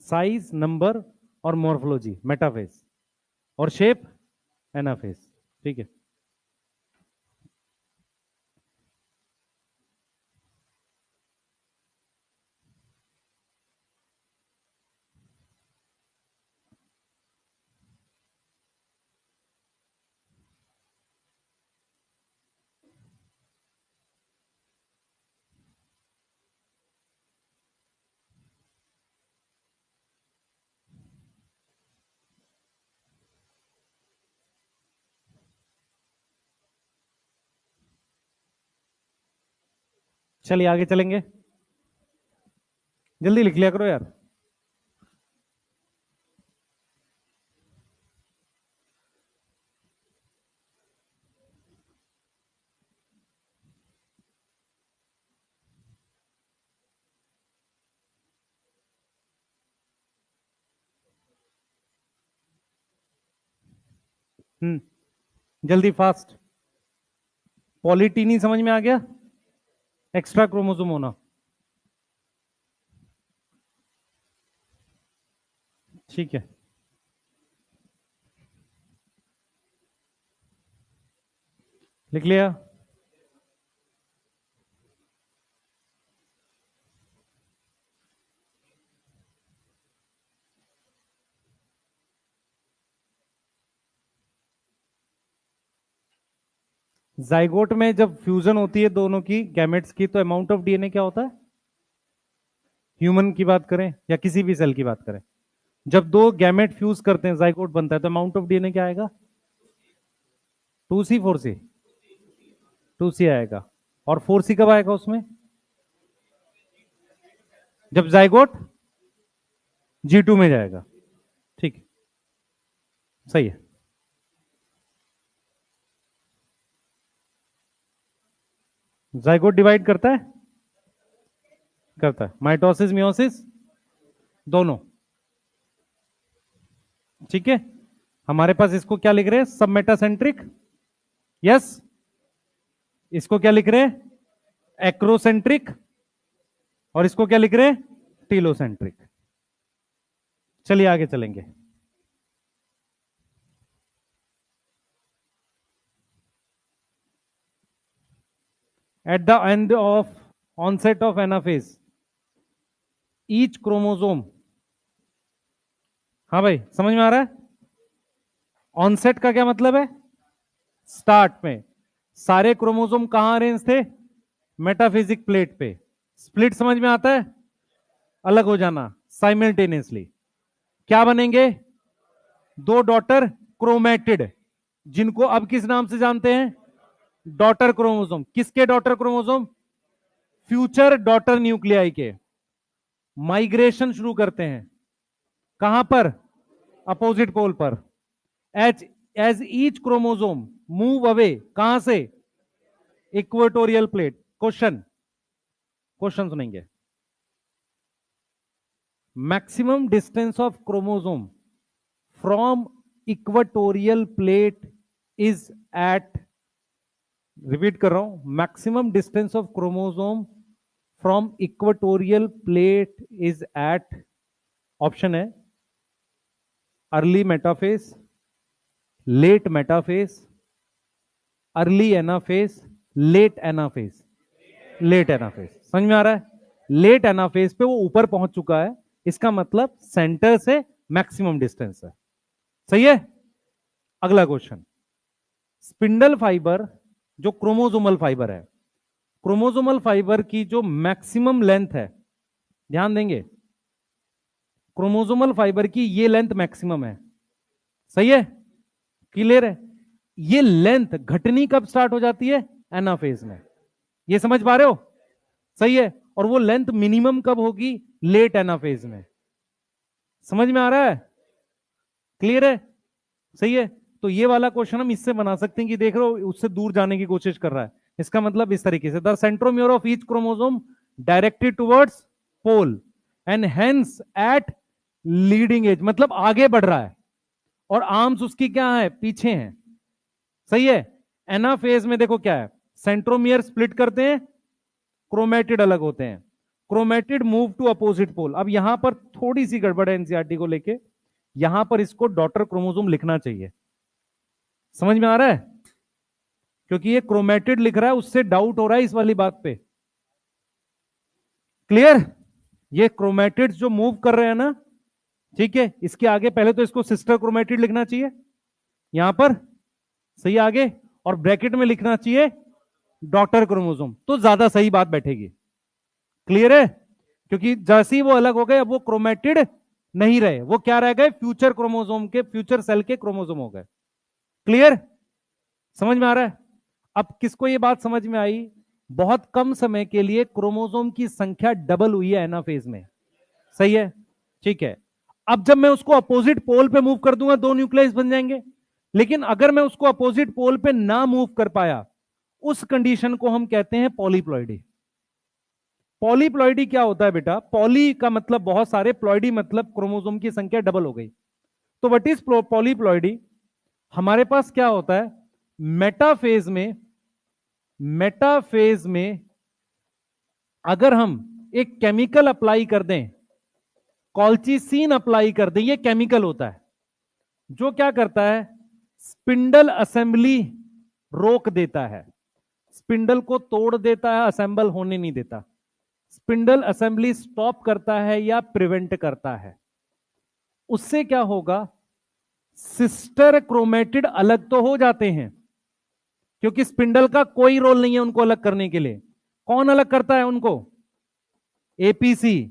साइज, नंबर और मॉर्फोलॉजी मेटाफेज, और शेप एनाफेज। ठीक है? चलिए आगे चलेंगे, जल्दी लिख लिया करो यार। जल्दी, फास्ट। पॉलीटीनी समझ में आ गया? एक्स्ट्रा क्रोमोसोम होना। ठीक है, लिख लिया। जाइगोट में जब फ्यूजन होती है दोनों की गैमेट्स की, तो अमाउंट ऑफ डीएनए क्या होता है? ह्यूमन की बात करें या किसी भी सेल की बात करें, जब दो गैमेट फ्यूज करते हैं, जाइगोट बनता है, तो अमाउंट ऑफ डीएनए क्या आएगा? 2C 4C? 2C आएगा। और 4C कब आएगा उसमें? जब जाइगोट G2 में जाएगा। ठीक है, सही है। जाइगोट डिवाइड करता है, करता है, माइटोसिस मियोसिस दोनों। ठीक है, हमारे पास इसको क्या लिख रहे हैं, सब मेटासेंट्रिक, यस। इसको क्या लिख रहे हैं, एक्रोसेंट्रिक, और इसको क्या लिख रहे हैं, टीलोसेंट्रिक। चलिए आगे चलेंगे। At the end of onset of anaphase, each chromosome, हाँ भाई समझ में आ रहा है, ऑनसेट का क्या मतलब है, स्टार्ट में सारे क्रोमोसोम कहां अरेंज थे, मेटाफिजिक प्लेट पे। स्प्लिट समझ में आता है, अलग हो जाना, साइमल्टेनियसली क्या बनेंगे, दो डॉटर क्रोमेटिड, जिनको अब किस नाम से जानते हैं, डॉटर क्रोमोसोम। किसके daughter chromosome, future daughter nuclei के। माइग्रेशन शुरू करते हैं कहां पर, अपोजिट पोल पर। As each chromosome move away, कहां से, इक्वेटोरियल प्लेट। क्वेश्चन सुनेंगे। Maximum distance of chromosome from equatorial plate is at, repeat कर रहा हूं, maximum distance of chromosome from equatorial plate is at, option है early metaphase, late metaphase, early anaphase, late anaphase. Late anaphase समझ में आ रहा है, लेट एनाफेज पे वो ऊपर पहुंच चुका है, इसका मतलब सेंटर से मैक्सिमम डिस्टेंस है। सही है। अगला क्वेश्चन, स्पिंडल फाइबर जो क्रोमोसोमल फाइबर है, क्रोमोसोमल फाइबर की जो मैक्सिमम लेंथ है, ध्यान देंगे, क्रोमोसोमल फाइबर की ये लेंथ मैक्सिमम है। सही है, क्लियर है। ये लेंथ घटनी कब स्टार्ट हो जाती है, एनाफेज में। ये समझ पा रहे हो, सही है। और वो लेंथ मिनिमम कब होगी, लेट एनाफेज में। समझ में आ रहा है, क्लियर है, सही है। तो ये वाला क्वेश्चन हम इससे बना सकते हैं कि देख रहे हो उससे दूर जाने की कोशिश कर रहा है, इसका मतलब इस तरीके से, the centromere of each chromosome directed towards pole and hence at leading edge, मतलब आगे बढ़ रहा है, और आर्म्स उसकी क्या है, पीछे हैं। सही है। एनाफेज में देखो क्या है, सेंट्रोमियर स्प्लिट करते हैं, क्रोमेटिड अलग होते हैं, chromatid move to opposite pole. अब यहां पर थोड़ी सी गड़बड़ है एनसीईआरटी को लेके, यहां पर इसको डॉटर क्रोमोसोम लिखना चाहिए। समझ में आ रहा है, क्योंकि ये क्रोमेटिड लिख रहा है, उससे डाउट हो रहा है इस वाली बात पे। क्लियर, ये क्रोमेटिड जो मूव कर रहे हैं ना, ठीक है, इसके आगे पहले तो इसको सिस्टर क्रोमेटिड लिखना चाहिए यहां पर, सही आगे, और ब्रैकेट में लिखना चाहिए डॉटर क्रोमोसोम, तो ज्यादा सही बात बैठेगी। क्लियर है, क्योंकि जैसे ही वो अलग हो गए, अब वो क्रोमेटिड नहीं रहे, वो क्या रह गए, फ्यूचर क्रोमोसोम के, फ्यूचर सेल के क्रोमोसोम हो गए। क्लियर, समझ में आ रहा है। अब किसको ये बात समझ में आई, बहुत कम समय के लिए क्रोमोसोम की संख्या डबल हुई है एनाफेज में। सही है, ठीक है। अब जब मैं उसको अपोजिट पोल पे मूव कर दूंगा, दो न्यूक्लियस बन जाएंगे, लेकिन अगर मैं उसको अपोजिट पोल पे ना मूव कर पाया, उस कंडीशन को हम कहते हैं पॉलीप्लॉइडी। पॉलीप्लॉइडी क्या होता है बेटा, पॉली का मतलब बहुत सारे, प्लॉइडी मतलब क्रोमोसोम की संख्या डबल हो गई। तो व्हाट इज पॉलीप्लॉइडी, हमारे पास क्या होता है, मेटाफेज में, मेटाफेज में अगर हम एक केमिकल अप्लाई कर दें, कॉल्चिसिन अप्लाई कर दें, ये केमिकल होता है जो क्या करता है, स्पिंडल असेंबली रोक देता है, स्पिंडल को तोड़ देता है, असेंबल होने नहीं देता, स्पिंडल असेंबली स्टॉप करता है या प्रिवेंट करता है। उससे क्या होगा, सिस्टर क्रोमेटिड अलग तो हो जाते हैं, क्योंकि स्पिंडल का कोई रोल नहीं है उनको अलग करने के लिए। कौन अलग करता है उनको, एपीसी।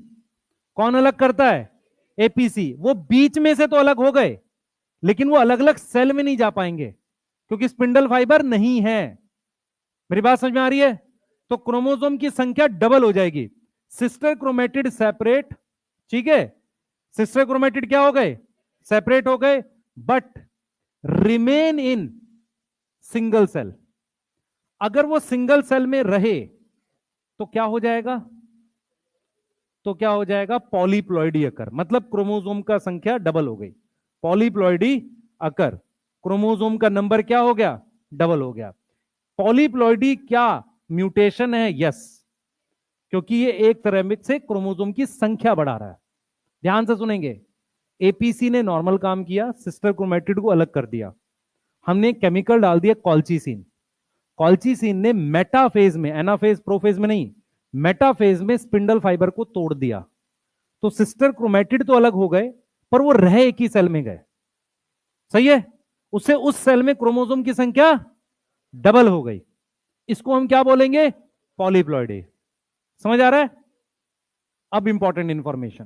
कौन अलग करता है, एपीसी। वो बीच में से तो अलग हो गए, लेकिन वो अलग अलग सेल में नहीं जा पाएंगे, क्योंकि स्पिंडल फाइबर नहीं है। मेरी बात समझ में आ रही है। तो क्रोमोसोम की संख्या डबल हो जाएगी, सिस्टर क्रोमेटिड सेपरेट, ठीक है, सिस्टर क्रोमेटिड क्या हो गए, सेपरेट हो गए, but remain in single cell. अगर वो सिंगल सेल में रहे तो क्या हो जाएगा? तो क्या हो जाएगा? पॉलीप्लॉइडी अकर, मतलब क्रोमोसोम का संख्या डबल हो गई। पॉलीप्लॉइडी अकर, क्रोमोसोम का नंबर क्या हो गया? डबल हो गया। पॉलीप्लॉइडी क्या म्यूटेशन है? यस, क्योंकि ये एक तरह से क्रोमोसोम की संख्या बढ़ा रहा है। ध्यान से सुनेंगे। एपीसी ने नॉर्मल काम किया, सिस्टर क्रोमेटिड को अलग कर दिया, हमने केमिकल डाल दिया कॉल्चिसिन। कॉल्चिसिन ने मेटाफेज में, एनाफेज प्रोफेज में नहीं, मेटाफेज में स्पिंडल फाइबर को तोड़ दिया। तो सिस्टर क्रोमेटिड तो अलग हो गए, पर वो रह एक ही सेल में गए। सही है? उससे उस सेल में क्रोमोसोम की संख्या डबल हो गई। इसको हम क्या बोलेंगे? पॉलीप्लॉइडी। समझ आ रहा है? अब इंपॉर्टेंट इंफॉर्मेशन,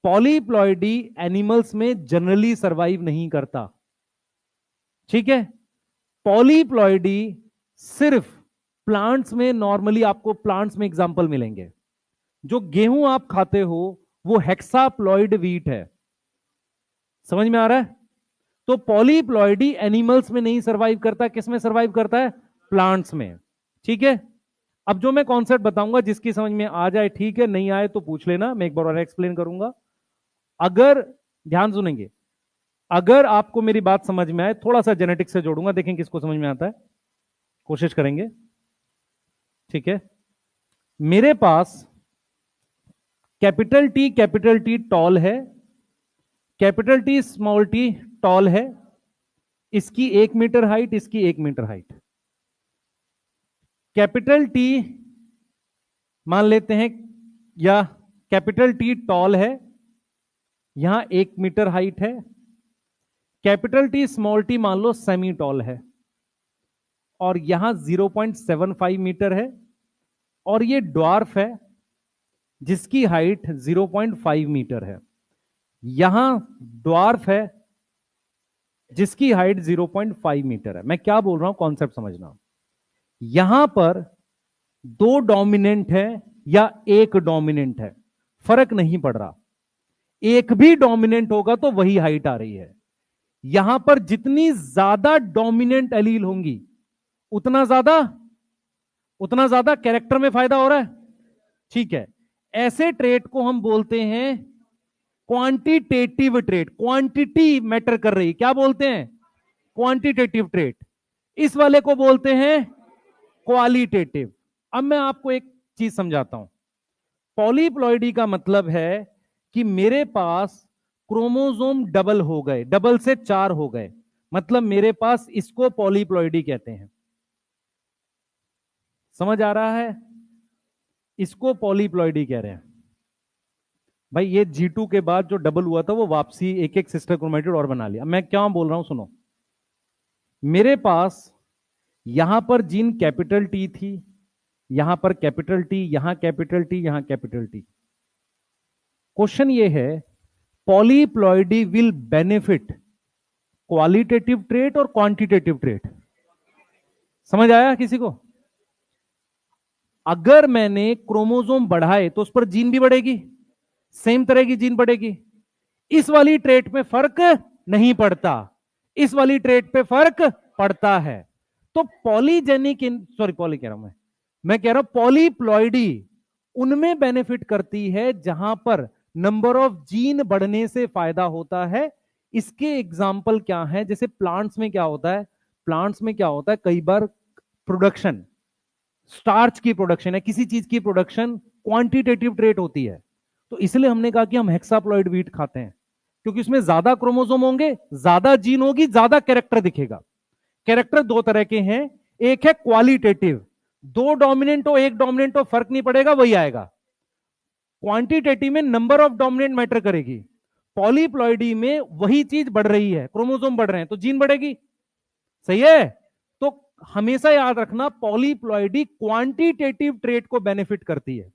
पॉलीप्लॉइडी एनिमल्स में जनरली सरवाइव नहीं करता। ठीक है? पॉलीप्लॉइडी सिर्फ प्लांट्स में, नॉर्मली आपको प्लांट्स में एग्जांपल मिलेंगे। जो गेहूं आप खाते हो वो हेक्साप्लॉइड वीट है। समझ में आ रहा है? तो पॉलीप्लॉइडी एनिमल्स में नहीं सरवाइव करता, किस में सरवाइव करता है? प्लांट्स में। ठीक है? अब जो मैं कॉन्सेप्ट बताऊंगा, जिसकी समझ में आ जाए ठीक है, नहीं आए तो पूछ लेना, मैं एक बार और एक्सप्लेन करूंगा। अगर ध्यान सुनेंगे, अगर आपको मेरी बात समझ में आए, थोड़ा सा जेनेटिक्स से जोड़ूंगा, देखें किसको समझ में आता है, कोशिश करेंगे। ठीक है? मेरे पास कैपिटल टी टॉल है, capital T small T tall है, इसकी 1 मीटर हाइट, इसकी 1 मीटर हाइट। कैपिटल टी मान लेते हैं, या कैपिटल टी टॉल है, यहां 1 मीटर हाइट है। कैपिटल टी स्मॉल टी मान लो सेमी टॉल है, और यहां 0.75 मीटर है। और ये ड्वार्फ है जिसकी हाइट 0.5 मीटर है। यहां ड्वार्फ है जिसकी हाइट 0.5 मीटर है। मैं क्या बोल रहा हूं, कॉन्सेप्ट समझना। यहां पर 2 डोमिनेंट है या 1 डोमिनेंट है, फर्क नहीं पड़ रहा। एक भी डोमिनेंट होगा तो वही हाइट आ रही है। यहां पर जितनी ज्यादा डोमिनेंट एलील होंगी, उतना ज्यादा कैरेक्टर में फायदा हो रहा है। ठीक है? ऐसे ट्रेट को हम बोलते हैं क्वांटिटेटिव ट्रेट। क्वांटिटी मैटर कर रही, क्या बोलते हैं? Quantitative trait. इस वाले को बोलते हैं क्वालिटेटिव। अब मैं आपको एक चीज समझाता हूं। पॉलीप्लॉइडी का मतलब है कि मेरे पास क्रोमोसोम डबल हो गए, डबल से 4 हो गए, मतलब मेरे पास, इसको पॉलीप्लॉइडी कहते हैं। समझ आ रहा है? इसको पॉलीप्लॉइडी कह रहे हैं। भाई ये G2 के बाद जो डबल हुआ था वो वापसी एक एक सिस्टर क्रोमेटिड और बना लिया। मैं क्या बोल रहा हूं सुनो। मेरे पास यहां पर जीन कैपिटल टी थी, यहां पर कैपिटल टी, यहां कैपिटल टी, यहां कैपिटल टी। क्वेश्चन ये है, polyploidy will benefit qualitative trait और क्वांटिटेटिव ट्रेट? समझ आया किसी को? अगर मैंने क्रोमोसोम बढ़ाए तो उस पर जीन भी बढ़ेगी, सेम तरह की जीन बढ़ेगी। इस वाली ट्रेट में फर्क नहीं पड़ता, इस वाली ट्रेट पे फर्क पड़ता है। तो पॉलीजेनिक सॉरी पॉली कह रहा हूं मैं कह रहा हूं पॉलीप्लॉइडी उनमें बेनिफिट करती है जहां पर नंबर ऑफ जीन बढ़ने से फायदा होता है। इसके एग्जाम्पल क्या है? जैसे प्लांट्स में क्या होता है, प्लांट्स में क्या होता है, कई बार प्रोडक्शन, स्टार्च की प्रोडक्शन है, किसी चीज की प्रोडक्शन क्वांटिटेटिव ट्रेट होती है। तो इसलिए हमने कहा कि हम हेक्साप्लॉइड व्हीट खाते हैं, क्योंकि उसमें ज्यादा क्रोमोसोम होंगे, ज्यादा जीन होगी, ज्यादा कैरेक्टर दिखेगा। कैरेक्टर 2 तरह के हैं, एक है क्वालिटेटिव, 2 डोमिनेंट हो 1 डोमिनेंट हो फर्क नहीं पड़ेगा, वही आएगा। क्वांटिटेटिव में नंबर ऑफ डोमिनेंट मैटर करेगी। पॉलीप्लॉइडी में वही चीज बढ़ रही है, क्रोमोसोम बढ़ रहे हैं तो जीन बढ़ेगी। सही है? तो हमेशा याद रखना, पॉलीप्लॉइडी क्वांटिटेटिव ट्रेट को बेनिफिट करती है।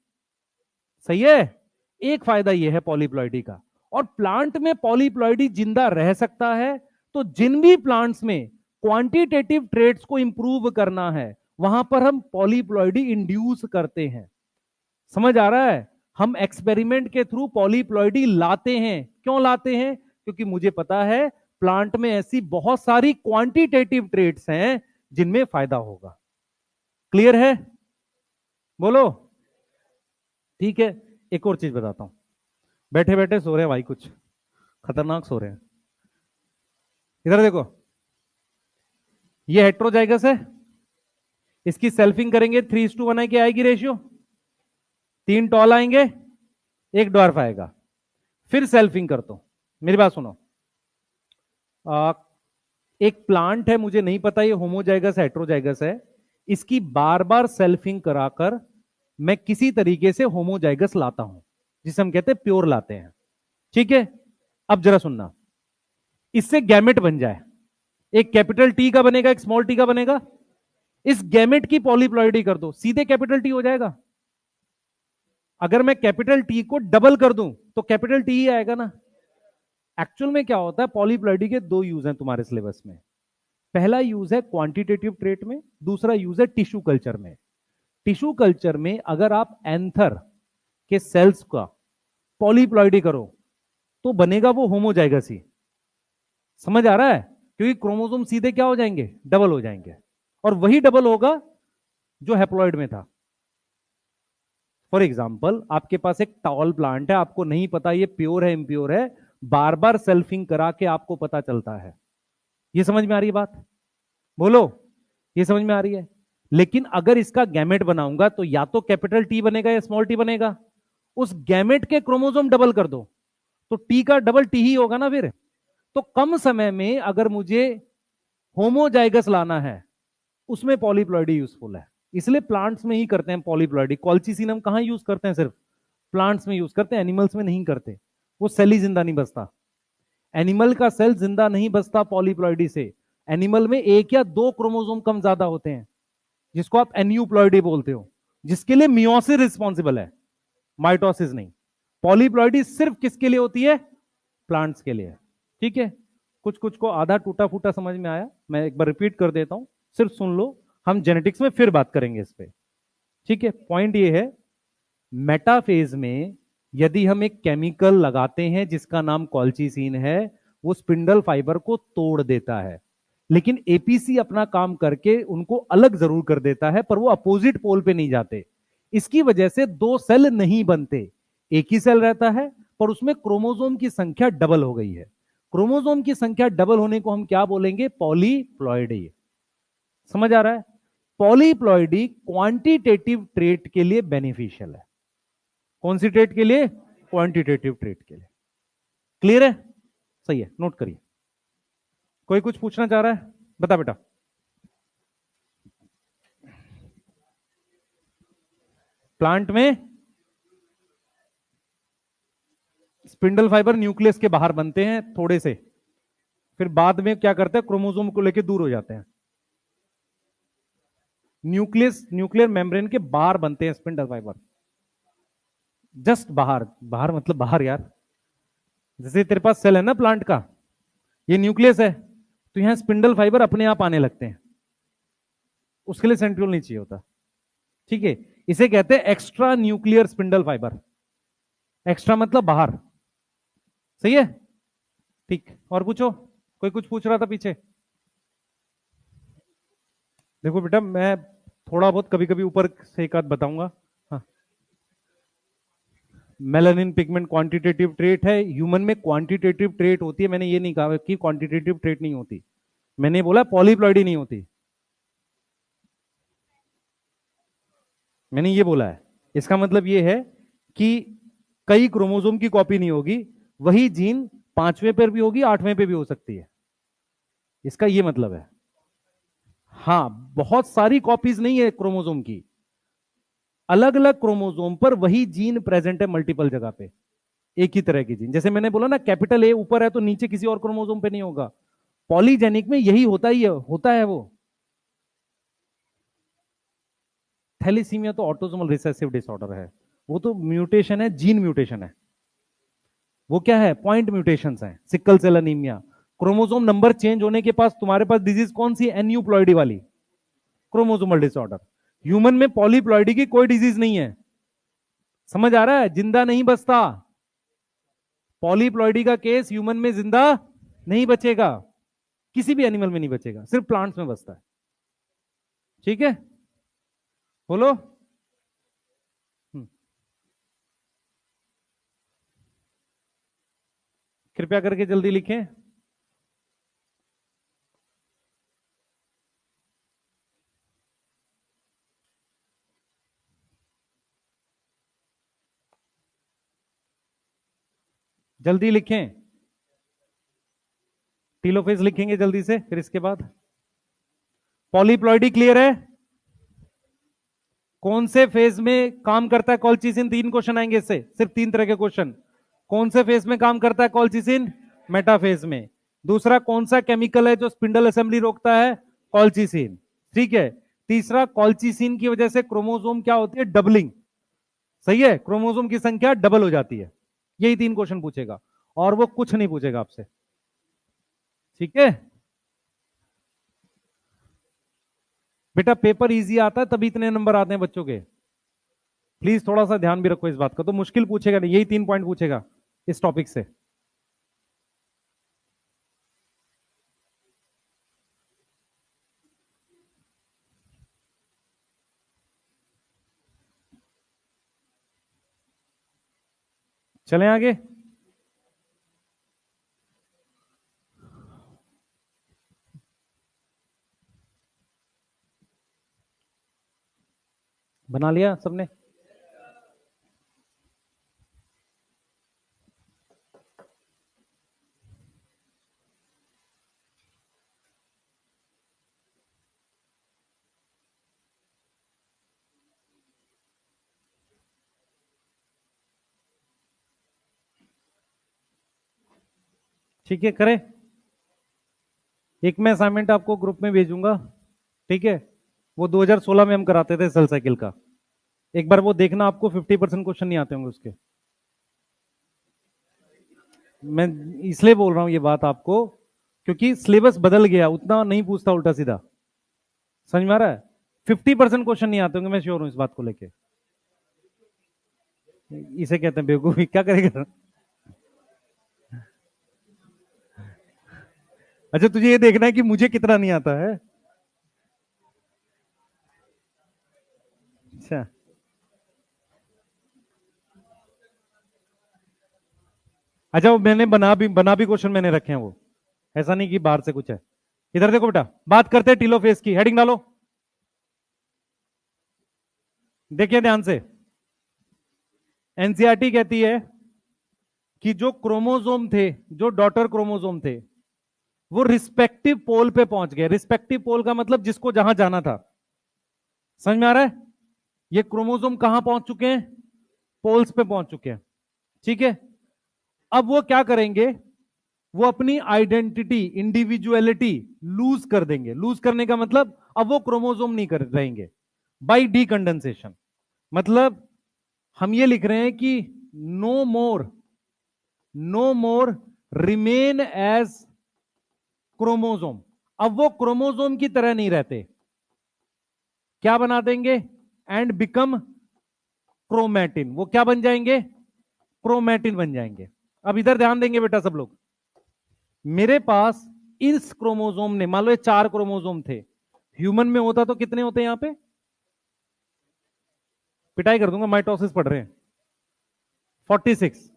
सही है? एक फायदा यह है पॉलीप्लॉइडी का। और प्लांट में पॉलीप्लॉइडी जिंदा रह सकता है, तो जिन भी प्लांट्स में क्वांटिटेटिव ट्रेट्स को इंप्रूव करना है, वहां पर हम पॉलीप्लॉइडी इंड्यूस करते हैं। समझ आ रहा है? हम एक्सपेरिमेंट के थ्रू पॉलीप्लॉइडी लाते हैं। क्यों लाते हैं? क्योंकि मुझे पता है प्लांट में ऐसी बहुत सारी क्वांटिटेटिव ट्रेट्स हैं जिनमें फायदा होगा। क्लियर है? बोलो। ठीक है, एक और चीज बताता हूं। बैठे बैठे सो रहे हैं भाई, कुछ खतरनाक सो रहे हैं। इधर देखो, ये हेट्रोजाइगस है, इसकी सेल्फिंग करेंगे 3:1 की आएगी रेशियो। 3 टॉल आएंगे, 1 डॉर्फ आएगा। फिर सेल्फिंग कर दो। मेरी बात सुनो, एक प्लांट है, मुझे नहीं पता ये होमोजाइगस है हेट्रोजाइगस है, इसकी बार बार सेल्फिंग कराकर मैं किसी तरीके से होमोजाइगस लाता हूं, जिसे हम कहते हैं प्योर लाते हैं। ठीक है, अब जरा सुनना, इससे गैमेट बन जाए, एक कैपिटल टी का बनेगा, एक स्मॉल टी का बनेगा। इस गैमेट की पॉलीप्लॉइडी कर दो, सीधे कैपिटल टी हो जाएगा। अगर मैं कैपिटल टी को डबल कर दूं तो कैपिटल टी ही आएगा ना। एक्चुअल में क्या होता है, पॉलीप्लॉइडी के 2 यूज हैं तुम्हारे सिलेबस में। पहला यूज है क्वांटिटेटिव ट्रेट में, दूसरा यूज है टिश्यू कल्चर में। टिश्यू कल्चर में अगर आप एंथर के सेल्स का पॉलीप्लॉइडी करो तो बनेगा वो होमोजाइगस ही। समझ आ रहा है? क्योंकि क्रोमोसोम सीधे क्या हो जाएंगे, डबल हो जाएंगे, और वही डबल होगा जो हैप्लॉइड में था। फॉर एग्जाम्पल, आपके पास एक टॉल प्लांट है, आपको नहीं पता ये प्योर है इम्प्योर है, बार बार सेल्फिंग करा के आपको पता चलता है। ये समझ में आ रही है बात? बोलो, ये समझ में आ रही है? लेकिन अगर इसका गैमेट बनाऊंगा तो या तो कैपिटल टी बनेगा या स्मॉल टी बनेगा। उस गैमेट के क्रोमोसोम डबल कर दो तो टी का डबल टी ही होगा ना फिर। तो कम समय में अगर मुझे होमोजाइगस लाना है, उसमें पॉलीप्लॉइडी यूजफुल है। इसलिए प्लांट्स में ही करते हैं पॉलीप्लॉइडी। कॉल्चिसिनम कहां यूज करते हैं? सिर्फ प्लांट्स में यूज करते हैं, एनिमल्स में नहीं करते। वो सेल ही जिंदा नहीं बचता, एनिमल का सेल जिंदा नहीं बचता पॉलीप्लॉइडी से। एनिमल में 1 या 2 क्रोमोसोम कम ज्यादा होते हैं, जिसको आप एन्यूप्लॉइडी बोलते हो, जिसके लिए मियोसिस रिस्पॉन्सिबल है, माइटोसिस नहीं। पॉलीप्लॉइडी सिर्फ किसके लिए होती है? प्लांट्स के लिए। ठीक है, कुछ कुछ को आधा टूटा फूटा समझ में आया, मैं एक बार रिपीट कर देता हूं, सिर्फ सुन लो। हम जेनेटिक्स में फिर बात करेंगे इस पे। ठीक है, पॉइंट ये है, मेटाफेज में यदि हम एक केमिकल लगाते हैं जिसका नाम कॉल्चिसिन है, वो स्पिंडल फाइबर को तोड़ देता है, लेकिन एपीसी अपना काम करके उनको अलग जरूर कर देता है, पर वो अपोजिट पोल पे नहीं जाते। इसकी वजह से 2 सेल नहीं बनते, एक ही सेल रहता है, पर उसमें क्रोमोसोम की संख्या डबल हो गई है। क्रोमोसोम की संख्या डबल होने को हम क्या बोलेंगे? पॉलीप्लॉइडी। समझ आ रहा है? पॉलीप्लॉइडी क्वांटिटेटिव ट्रेट के लिए बेनिफिशियल है। कौन सी ट्रेट के लिए? क्वांटिटेटिव ट्रेट के लिए। क्लियर है? सही है, नोट करिए। कोई कुछ पूछना चाह रहा है? बता बेटा। प्लांट में स्पिंडल फाइबर न्यूक्लियस के बाहर बनते हैं थोड़े से, फिर बाद में क्या करते हैं, क्रोमोसोम को लेकर दूर हो जाते हैं। न्यूक्लियर मेम्ब्रेन के बाहर बनते हैं स्पिंडल फाइबर, जस्ट बाहर। बाहर मतलब बाहर यार, जैसे तेरे पास सेल है ना प्लांट का, ये न्यूक्लियस है, तो यहां स्पिंडल फाइबर अपने आप आने लगते हैं, उसके लिए सेंट्रियोल नहीं चाहिए होता। ठीक है, इसे कहते हैं extra nuclear spindle fibre. Extra मतलब बाहर। सही है? ठीक, और पूछो। कोई कुछ पूछ रहा था पीछे? देखो बेटा, मैं थोड़ा बहुत कभी कभी ऊपर से एक आध बताऊंगा। हाँ, मेलानिन पिगमेंट क्वांटिटेटिव ट्रेट है, ह्यूमन में क्वांटिटेटिव ट्रेट होती है। मैंने ये नहीं कहा कि क्वांटिटेटिव ट्रेट नहीं होती, मैंने बोला पॉलीप्लॉइडी नहीं होती, मैंने ये बोला है। इसका मतलब ये है कि कई क्रोमोसोम की कॉपी नहीं होगी, वही जीन 5वें पर भी होगी, 8वें पे भी हो सकती है, इसका ये मतलब है। हाँ, बहुत सारी कॉपीज नहीं है क्रोमोसोम की, अलग अलग क्रोमोसोम पर वही जीन प्रेजेंट है मल्टीपल जगह पे, एक ही तरह की जीन। जैसे मैंने बोला ना, कैपिटल ए ऊपर है तो नीचे किसी और क्रोमोसोम पे नहीं होगा। पॉलीजेनिक में यही होता है वो। थैलीसीमिया तो ऑटोसोमल रिसेसिव डिसऑर्डर है, वो तो म्यूटेशन है, जीन म्यूटेशन है। वो क्या है? पॉइंट म्यूटेशन है। Sickle cell anaemia, chromosome number change होने के पास तुम्हारे पास डिजीज कौन सी? एन्यूप्लॉइडी वाली, क्रोमोसोमल डिसऑर्डर। ह्यूमन में पॉलीप्लॉइडी की कोई डिजीज नहीं है। समझ आ रहा है? जिंदा नहीं बचता। पॉलीप्लॉइडी का केस ह्यूमन में जिंदा नहीं बचेगा, किसी भी एनिमल में नहीं बचेगा, सिर्फ प्लांट्स में बचता है। ठीक है? बोलो। कृपया करके जल्दी लिखें। जल्दी लिखें। टीलोफेज लिखेंगे जल्दी से, फिर इसके बाद पॉलीप्लॉइडी क्लियर है। कौन से फेज में काम करता है कॉलचिसिन? 3 क्वेश्चन आएंगे इससे, सिर्फ 3 तरह के क्वेश्चन। कौन से फेज में काम करता है कॉलचिसिन? मेटाफेज में। दूसरा, कौन सा केमिकल है जो स्पिंडल असेंबली रोकता है? कॉलचिसिन। ठीक है। तीसरा, कॉलचिसिन की वजह से क्रोमोसोम क्या होती है? डबलिंग। सही है, क्रोमोसोम की संख्या डबल हो जाती है। यही 3 क्वेश्चन पूछेगा और वो कुछ नहीं पूछेगा आपसे। ठीक है बेटा, पेपर इजी आता है तभी इतने नंबर आते हैं बच्चों के। प्लीज थोड़ा सा ध्यान भी रखो इस बात का। तो मुश्किल पूछेगा नहीं, यही 3 पॉइंट पूछेगा इस टॉपिक से। चलें आगे। बना लिया सबने? ठीक है, करें। एक मैं असाइनमेंट आपको ग्रुप में भेजूंगा, ठीक है? वो 2016 में हम कराते थे सेल साइकिल का। एक बार वो देखना, आपको 50% क्वेश्चन नहीं आते होंगे उसके। मैं इसलिए बोल रहा हूं ये बात आपको, क्योंकि सिलेबस बदल गया, उतना नहीं पूछता उल्टा सीधा। समझ में आ रहा है? 50% क्वेश्चन नहीं आते होंगे, मैं श्योर हूं इस बात को लेके। इसे कहते हैं बेवकूफी, क्या करेगा? अच्छा, तुझे ये देखना है कि मुझे कितना नहीं आता है। अच्छा, अच्छा, वो मैंने बना भी क्वेश्चन मैंने रखे हैं वो, ऐसा नहीं कि बाहर से कुछ है। इधर देखो बेटा, बात करते हैं टीलोफेज की। हेडिंग डालो, देखिए ध्यान से। एनसीईआरटी कहती है कि जो क्रोमोसोम थे, जो डॉटर क्रोमोसोम थे, वो रिस्पेक्टिव पोल पे पहुंच गए। रिस्पेक्टिव पोल का मतलब जिसको जहां जाना था। समझ में आ रहा है? ये क्रोमोसोम कहां पहुंच चुके हैं? पोल्स पे पहुंच चुके हैं। ठीक है। अब वो क्या करेंगे? वो अपनी आइडेंटिटी, इंडिविजुअलिटी लूज कर देंगे। लूज करने का मतलब, अब वो क्रोमोसोम नहीं कर रहेंगे। बाई डीकंडेंसेशन, मतलब हम ये लिख रहे हैं कि नो मोर, नो मोर रिमेन एज क्रोमोसोम। अब वो क्रोमोसोम की तरह नहीं रहते, क्या बना देंगे? And become chromatin. वो क्या बन जाएंगे? क्रोमैटिन बन जाएंगे। अब इधर ध्यान देंगे बेटा सब लोग। मेरे पास इस क्रोमोसोम ने, मान लो ये 4 क्रोमोसोम थे, ह्यूमन में होता तो कितने होते हैं? यहां पे पिटाई कर दूंगा, माइटोसिस पढ़ रहे हैं। 46।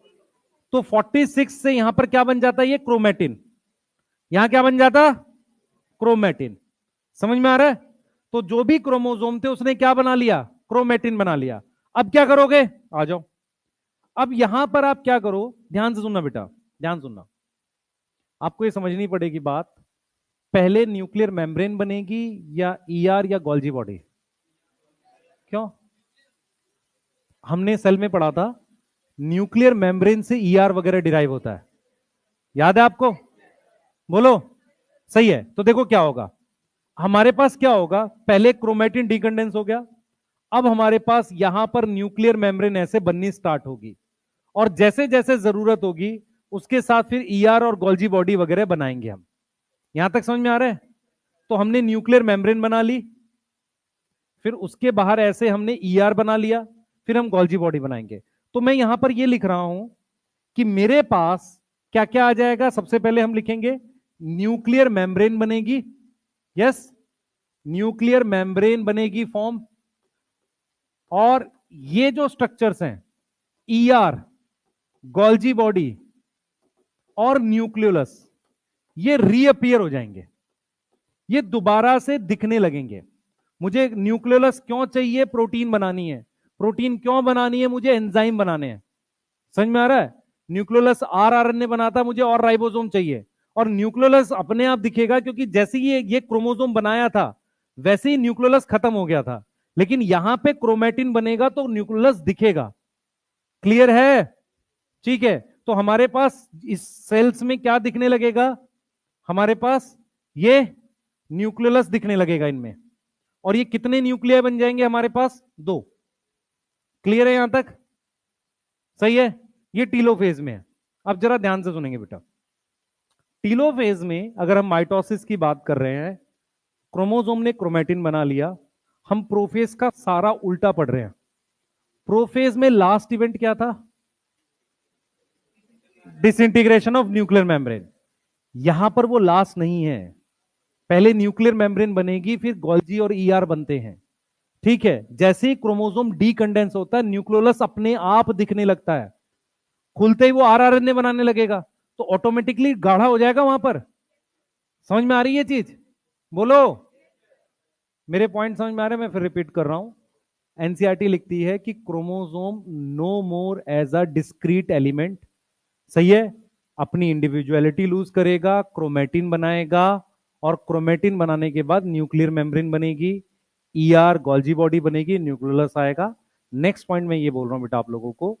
तो 46 से यहां पर क्या बन जाता है? ये क्रोमैटिन। यहां क्या बन जाता? क्रोमैटिन। समझ में आ रहा है? तो जो भी क्रोमोसोम थे उसने क्या बना लिया? क्रोमैटिन बना लिया। अब क्या करोगे? आ जाओ। अब यहां पर आप क्या करो, ध्यान से सुनना बेटा, ध्यान सुनना। आपको ये समझनी पड़ेगी बात, पहले न्यूक्लियर मेम्ब्रेन बनेगी या ईआर या गोल्जी बॉडी? क्यों? हमने सेल में पढ़ा था, न्यूक्लियर मेम्ब्रेन से ईआर वगैरह डिराइव होता है, याद है आपको? बोलो। सही है। तो देखो क्या होगा, हमारे पास क्या होगा, पहले क्रोमैटिन डिकंडेंस हो गया, अब हमारे पास यहां पर न्यूक्लियर मेम्ब्रेन ऐसे बननी स्टार्ट होगी, और जैसे जैसे जरूरत होगी उसके साथ फिर ईआर और गोल्जी बॉडी वगैरह बनाएंगे हम। यहां तक समझ में आ रहा है? तो हमने न्यूक्लियर मेम्ब्रेन बना ली, फिर उसके बाहर ऐसे हमने ईआर बना लिया, फिर हम गोल्जी बॉडी बनाएंगे। तो मैं यहां पर यह लिख रहा हूं कि मेरे पास क्या क्या आ जाएगा। सबसे पहले हम लिखेंगे न्यूक्लियर मेम्ब्रेन बनेगी। यस, न्यूक्लियर मेम्ब्रेन बनेगी फॉर्म। और ये जो स्ट्रक्चर्स हैं ईआर, गोल्जी बॉडी और न्यूक्लियोलस, ये रीअपियर हो जाएंगे, ये दोबारा से दिखने लगेंगे। मुझे न्यूक्लियोलस क्यों चाहिए? प्रोटीन बनानी है। प्रोटीन क्यों बनानी है? मुझे एंजाइम बनाने हैं। समझ में आ रहा है? न्यूक्लियोलस आरएनए बनाता, मुझे और राइबोसोम चाहिए। और न्यूक्लियोलस अपने आप दिखेगा क्योंकि जैसे ही ये क्रोमोसोम बनाया था वैसे ही न्यूक्लियोलस खत्म हो गया था, लेकिन यहां पे क्रोमेटिन बनेगा तो न्यूक्लियोलस दिखेगा। क्लियर है? ठीक है, तो हमारे पास इस सेल्स में क्या दिखने लगेगा? हमारे पास ये न्यूक्लियोलस दिखने लगेगा इनमें। और ये कितने न्यूक्लियाई बन जाएंगे हमारे पास? दो। क्लियर है यहां तक? सही है। ये टीलोफेज में है। अब जरा ध्यान से सुनेंगे बेटा। टीलोफेज में अगर हम माइटोसिस की बात कर रहे हैं, क्रोमोसोम ने क्रोमेटिन बना लिया, हम प्रोफेज का सारा उल्टा पढ़ रहे हैं। प्रोफेज में लास्ट इवेंट क्या था? Disintegration of nuclear membrane. यहां पर वो लास्ट नहीं है, पहले न्यूक्लियर मेम्ब्रेन बनेगी, फिर गोल्जी और ईआर बनते हैं। ठीक है, जैसे ही क्रोमोसोम डीकंडेंस होता है न्यूक्लियोलस अपने आप दिखने लगता है, खुलते ही वो आरएनए बनाने लगेगा, तो ऑटोमेटिकली गाढ़ा हो जाएगा वहां पर। समझ में आ रही है चीज? बोलो। मेरे पॉइंट समझ में आ रहे हैं? मैं फिर रिपीट कर रहा हूं। एनसीईआरटी लिखती है कि chromosome no more as a discrete element. सही है, अपनी इंडिविजुअलिटी लूज करेगा, क्रोमेटिन बनाएगा, और क्रोमेटिन बनाने के बाद न्यूक्लियर मेम्ब्रेन बनेगी, ईआर गोल्जी बॉडी बनेगी, न्यूक्लियोलस आएगा। नेक्स्ट पॉइंट मैं ये बोल रहा हूं बेटा आप लोगों को,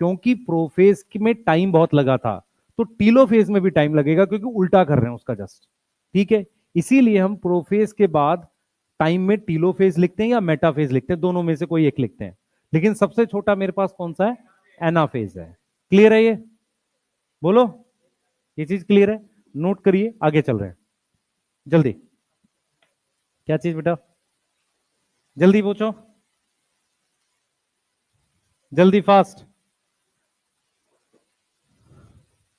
क्योंकि प्रोफेज में टाइम बहुत लगा था, तो टीलोफेज में भी टाइम लगेगा, क्योंकि उल्टा कर रहे हैं उसका जस्ट। ठीक है, इसीलिए हम प्रोफेज के बाद टाइम में टीलोफेज लिखते हैं या मेटाफेज लिखते हैं, दोनों में से कोई एक लिखते हैं। लेकिन सबसे छोटा मेरे पास कौन सा है? एनाफेज है। क्लियर है ये? बोलो। ये चीज क्लियर है? नोट करिए, आगे चल रहे हैं जल्दी। क्या चीज बेटा? जल्दी पूछो, जल्दी फास्ट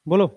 बोलो।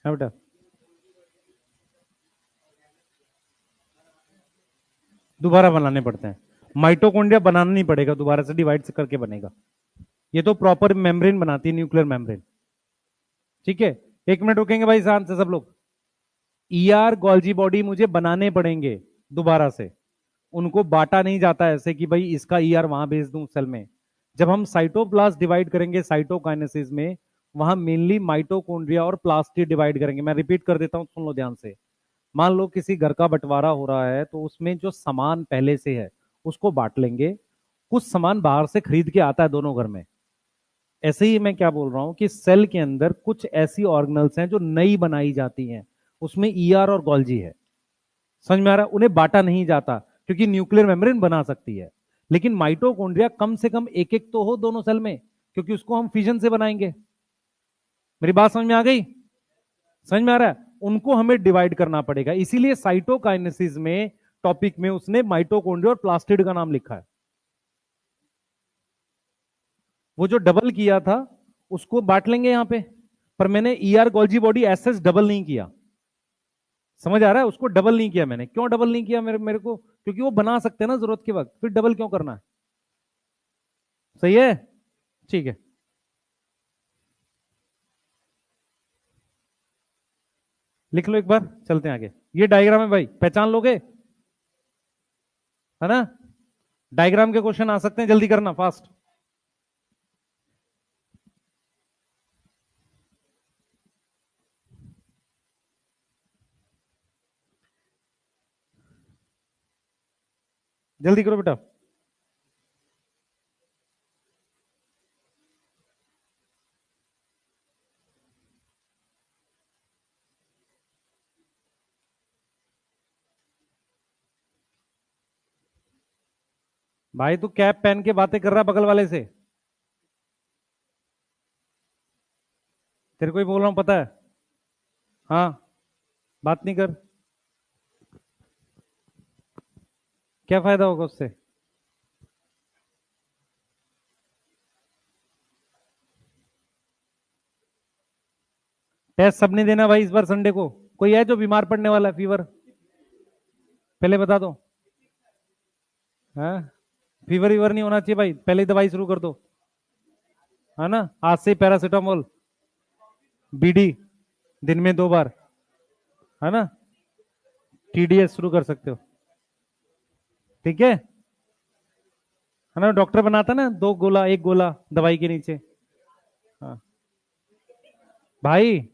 हाँ बेटा, दोबारा बनाने पड़ते हैं। माइटोकॉन्ड्रिया बनाना नहीं पड़ेगा, दोबारा से डिवाइड से करके बनेगा। ये तो प्रॉपर मेम्ब्रेन बनाती है, न्यूक्लियर मेम्ब्रेन। ठीक है, एक मिनट रुकेंगे भाई, शांत से सब लोग। ईआर गोल्जी बॉडी मुझे बनाने पड़ेंगे दोबारा से, उनको बांटा नहीं जाता ऐसे कि भाई इसका ईआर वहां भेज दूं सेल में। जब हम साइटोप्लाज्म डिवाइड करेंगे साइटोकाइनेसिस में, वहां मेनली माइटोकॉन्ड्रिया और प्लास्टिड डिवाइड करेंगे। मैं रिपीट कर देता हूं, सुन लो ध्यान से। मान लो किसी घर का बंटवारा हो रहा है, तो उसमें जो सामान पहले से है उसको बांट लेंगे, कुछ सामान बाहर से खरीद के आता है दोनों घर में। ऐसे ही मैं क्या बोल रहा हूं कि सेल के अंदर कुछ ऐसी ऑर्गेनल्स हैं जो नई बनाई जाती हैं, उसमें ईआर और गोल्जी है। समझ में आ रहा है? उन्हें बांटा नहीं जाता क्योंकि न्यूक्लियर मेम्ब्रेन बना सकती है। लेकिन माइटोकॉन्ड्रिया कम से कम एक एक तो हो दोनों सेल में, क्योंकि उसको हम फिजन से बनाएंगे। मेरी बात समझ में आ गई? समझ में आ रहा है? उनको हमें डिवाइड करना पड़ेगा, इसीलिए साइटोकाइनेसिस में टॉपिक में उसने माइटोकॉन्ड्रिया और प्लास्टिड का नाम लिखा है। वो जो डबल किया था उसको बांट लेंगे यहां पे, पर मैंने ER Golgi body SS double नहीं किया। समझ आ रहा है? उसको डबल नहीं किया मैंने। क्यों डबल नहीं किया मेरे मेरे को? क्योंकि वो बना सकते हैं ना जरूरत के वक्त, फिर डबल क्यों करना है? सही है? ठीक है, लिख लो एक बार, चलते हैं आगे। ये डायग्राम है भाई, पहचान लोगे? है ना? डायग्राम के क्वेश्चन आ सकते हैं, जल्दी करना फास्ट। जल्दी करो बेटा। भाई तू कैप पहन के बातें कर रहा बगल वाले से, तेरे को ही बोल रहा हूं पता है। हाँ, बात नहीं कर, क्या फायदा होगा उससे? टेस्ट सबने देना भाई इस बार संडे को। कोई है जो बीमार पड़ने वाला है, फीवर? पहले बता दो। हाँ, फीवर वीवर नहीं होना चाहिए भाई, पहले ही दवाई शुरू कर दो, है ना? आज से पैरासीटामोल, बीडी दिन में 2 बार, है ना? टीडीएस शुरू कर सकते हो, ठीक है ना? डॉक्टर बनाता ना 2 गोला, 1 गोला दवाई के नीचे। हाँ भाई,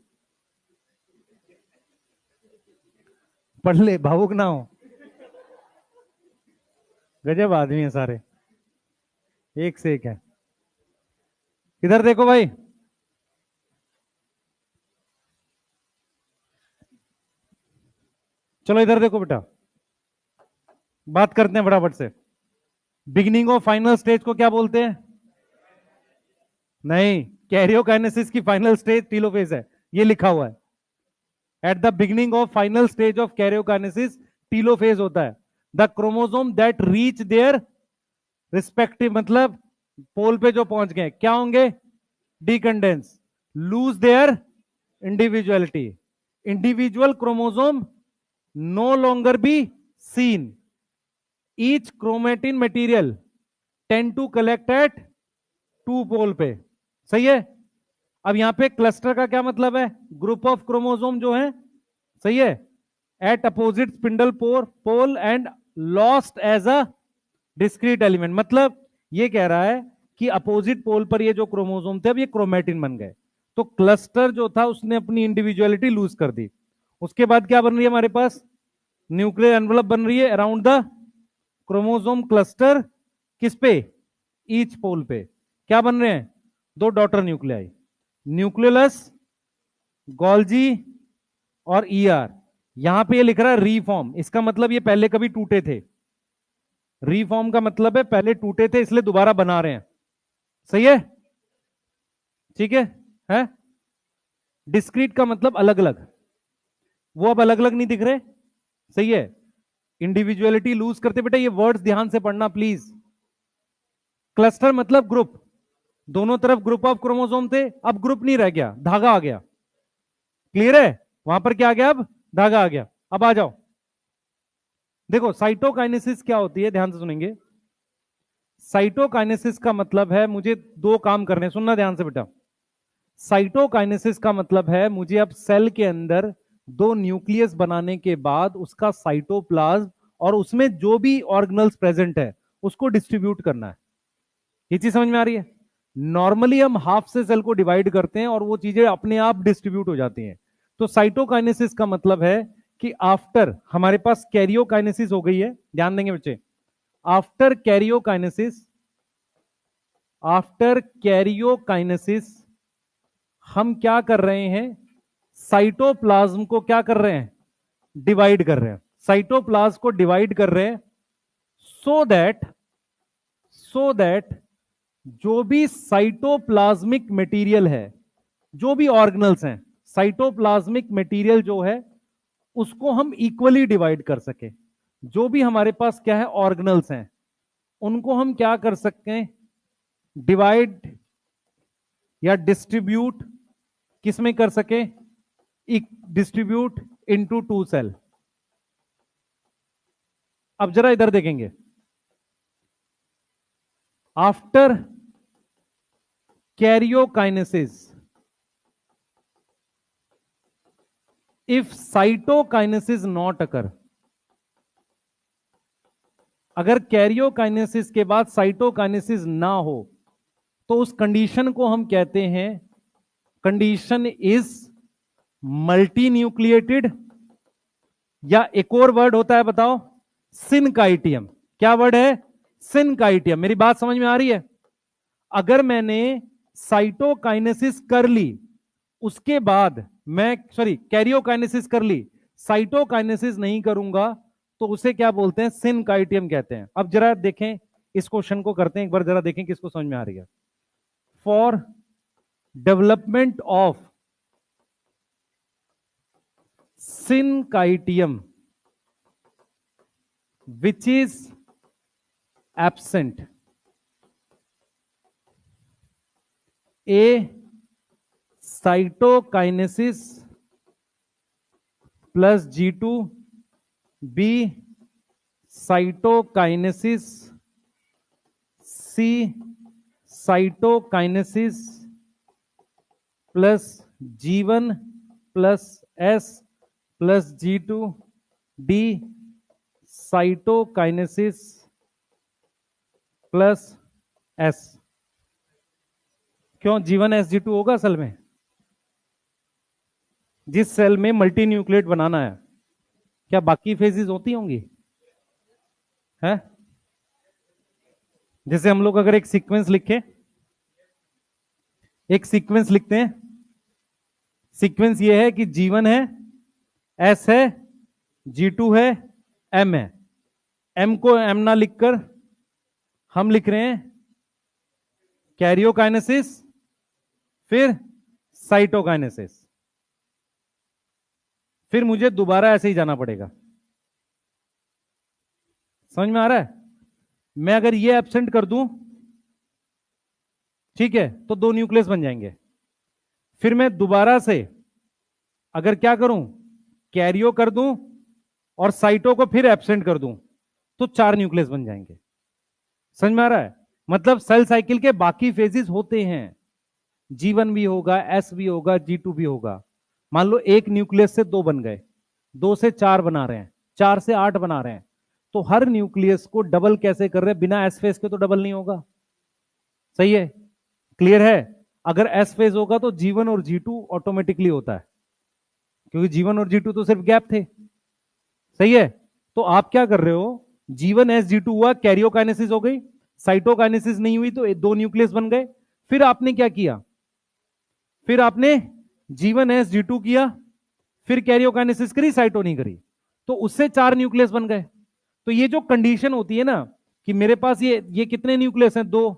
पढ़ ले, भावुक ना हो। गजब आदमी है सारे, एक से एक है। इधर देखो भाई, चलो इधर देखो बेटा, बात करते हैं फटाफट से। बिगिनिंग ऑफ फाइनल स्टेज को क्या बोलते हैं? नहीं, कैरियोकाइनेसिस की फाइनल स्टेज टीलोफेज है, ये लिखा हुआ है। At the beginning of final stage of karyokinesis telophase होता है। The chromosome that reach their respective, मतलब पोल पे जो पहुंच गए क्या होंगे? Decondense, lose their individuality, individual chromosome no longer be seen, each chromatin material tend to collect at 2 pole पे। सही है? अब यहां पे क्लस्टर का क्या मतलब है? ग्रुप ऑफ क्रोमोसोम जो है, सही है, at opposite spindle pole and lost as a discrete element. मतलब ये कह रहा है कि अपोजिट पोल पर ये जो क्रोमोसोम थे अब ये क्रोमेटिन बन गए, तो क्लस्टर जो था उसने अपनी इंडिविजुअलिटी लूज कर दी। उसके बाद क्या बन रही है हमारे पास? न्यूक्लियर एनवलप बन रही है अराउंड द क्रोमोसोम क्लस्टर, किस पे? ईच पोल पे। क्या बन रहे हैं? 2 डॉटर न्यूक्लियाई, न्यूक्लियोलस, गोल्जी और ईआर। यहां पे ये लिख रहा है रीफॉर्म, इसका मतलब ये पहले कभी टूटे थे। रीफॉर्म का मतलब है पहले टूटे थे इसलिए दोबारा बना रहे हैं। सही है? ठीक है? डिस्क्रीट का मतलब अलग अलग, वो अब अलग अलग नहीं दिख रहे। सही है? इंडिविजुअलिटी लूज करते, बेटा ये वर्ड्स ध्यान से पढ़ना प्लीज। क्लस्टर मतलब ग्रुप, दोनों तरफ ग्रुप ऑफ क्रोमोसोम थे, अब ग्रुप नहीं रह गया, धागा आ गया। क्लियर है? वहां पर क्या आ गया? अब धागा आ गया। अब आ जाओ, देखो साइटोकाइनेसिस क्या होती है, ध्यान से सुनेंगे। साइटोकाइनेसिस का मतलब है मुझे 2 काम करने, सुनना ध्यान से बेटा। साइटोकाइनेसिस का मतलब है मुझे अब सेल के अंदर 2 न्यूक्लियस बनाने के बाद उसका साइटोप्लाज्म और उसमें जो भी ऑर्गेनल्स प्रेजेंट है उसको डिस्ट्रीब्यूट करना है। ये चीज समझ में आ रही है? नॉर्मली हम हाफ से सेल को डिवाइड करते हैं और वो चीजें अपने आप डिस्ट्रीब्यूट हो जाती हैं। तो साइटोकाइनेसिस का मतलब है कि आफ्टर हमारे पास कैरियोकाइनेसिस हो गई है, ध्यान देंगे बच्चे, आफ्टर कैरियोकाइनेसिस, आफ्टर कैरियोकाइनेसिस हम क्या कर रहे हैं? साइटोप्लाज्म को क्या कर रहे हैं? डिवाइड कर रहे हैं। साइटोप्लाज्म को डिवाइड कर रहे हैं सो दैट जो भी साइटोप्लाज्मिक मटेरियल है, जो भी ऑर्गेनल्स हैं, साइटोप्लाज्मिक मटेरियल जो है उसको हम इक्वली डिवाइड कर सके। जो भी हमारे पास क्या है ऑर्गेनल्स हैं उनको हम क्या कर सकते हैं? डिवाइड या डिस्ट्रीब्यूट किस में कर सके? Distribute into 2 cell. अब जरा इधर देखेंगे, after karyokinesis if cytokinesis not occur, अगर कैरियोकाइनेसिस के बाद साइटोकाइनेसिस ना हो तो उस कंडीशन को हम कहते हैं कंडीशन इज मल्टी न्यूक्लिएटेड, या एक और वर्ड होता है बताओ, सिनकाइटियम। क्या वर्ड है? सिनकाइटियम। मेरी बात समझ में आ रही है? अगर मैंने साइटोकाइनेसिस कर ली उसके बाद मैं कैरियोकाइनेसिस कर ली, साइटोकाइनेसिस नहीं करूंगा तो उसे क्या बोलते हैं? सिनकाइटियम कहते हैं। अब जरा देखें इस क्वेश्चन को करते हैं एक बार, जरा देखें किसको समझ में आ रही है। For development of syncytium which is absent, A cytokinesis plus G2, B cytokinesis, C cytokinesis plus G1 plus S plus G2, D cytokinesis plus S। क्यों G1 SG2 होगा असल में? जिस सेल में मल्टी न्यूक्लिएट बनाना है, क्या बाकी फेजेस होती होंगी? है? जैसे हम लोग अगर एक सीक्वेंस लिखे, एक सीक्वेंस लिखते हैं, सीक्वेंस ये है कि G1 है, S है, G2 है, M है। M को M ना लिखकर हम लिख रहे हैं कैरियोकाइनेसिस, फिर साइटोकाइनेसिस, फिर मुझे दोबारा ऐसे ही जाना पड़ेगा। समझ में आ रहा है? मैं अगर ये एब्सेंट कर दूं, ठीक है, तो 2 न्यूक्लियस बन जाएंगे। फिर मैं दोबारा से अगर क्या करूं, कैरियो कर दूं और साइटो को फिर एब्सेंट कर दूं, तो 4 न्यूक्लियस बन जाएंगे। समझ में आ रहा है? मतलब सेल साइकिल के बाकी फेजेस होते हैं, G1 भी होगा, S भी होगा, G2 भी होगा। मान लो एक न्यूक्लियस से 2 बन गए, 2 से 4 बना रहे हैं, 4 से 8 बना रहे हैं, तो हर न्यूक्लियस को डबल कैसे कर रहे हैं? बिना S फेज के तो डबल नहीं होगा। सही है? क्लियर है? अगर S फेज होगा तो G1 और G2 ऑटोमेटिकली होता है, क्योंकि G1 और G2 तो सिर्फ गैप थे। सही है? तो आप क्या कर रहे हो, G1 SG2 हुआ, कैरियोकाइनेसिस हो गई, साइटोकाइनेसिस नहीं हुई तो 2 न्यूक्लियस बन गए। फिर आपने क्या किया, फिर आपने G1 SG2 किया, फिर कैरियोकाइनेसिस करी, साइटो नहीं करी, तो उससे 4 न्यूक्लियस बन गए। तो ये जो कंडीशन होती है ना कि मेरे पास ये कितने न्यूक्लियस हैं? 2,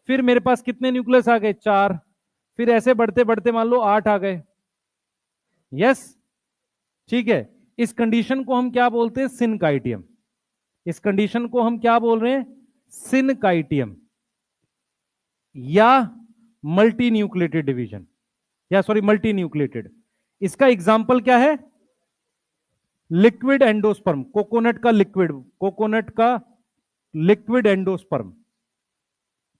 फिर मेरे पास कितने न्यूक्लियस आ गए? 4, फिर ऐसे बढ़ते बढ़ते मान लो 8 आ गए। यस, ठीक है। इस कंडीशन को हम क्या बोलते हैं? सिनकाइटियम। इस कंडीशन को हम क्या बोल रहे हैं? सिनकाइटियम या मल्टी न्यूक्लिएटेड डिवीजन, या सॉरी मल्टी न्यूक्लिएटेड। इसका एग्जांपल क्या है? लिक्विड एंडोस्पर्म, कोकोनट का लिक्विड, कोकोनट का लिक्विड एंडोस्पर्म।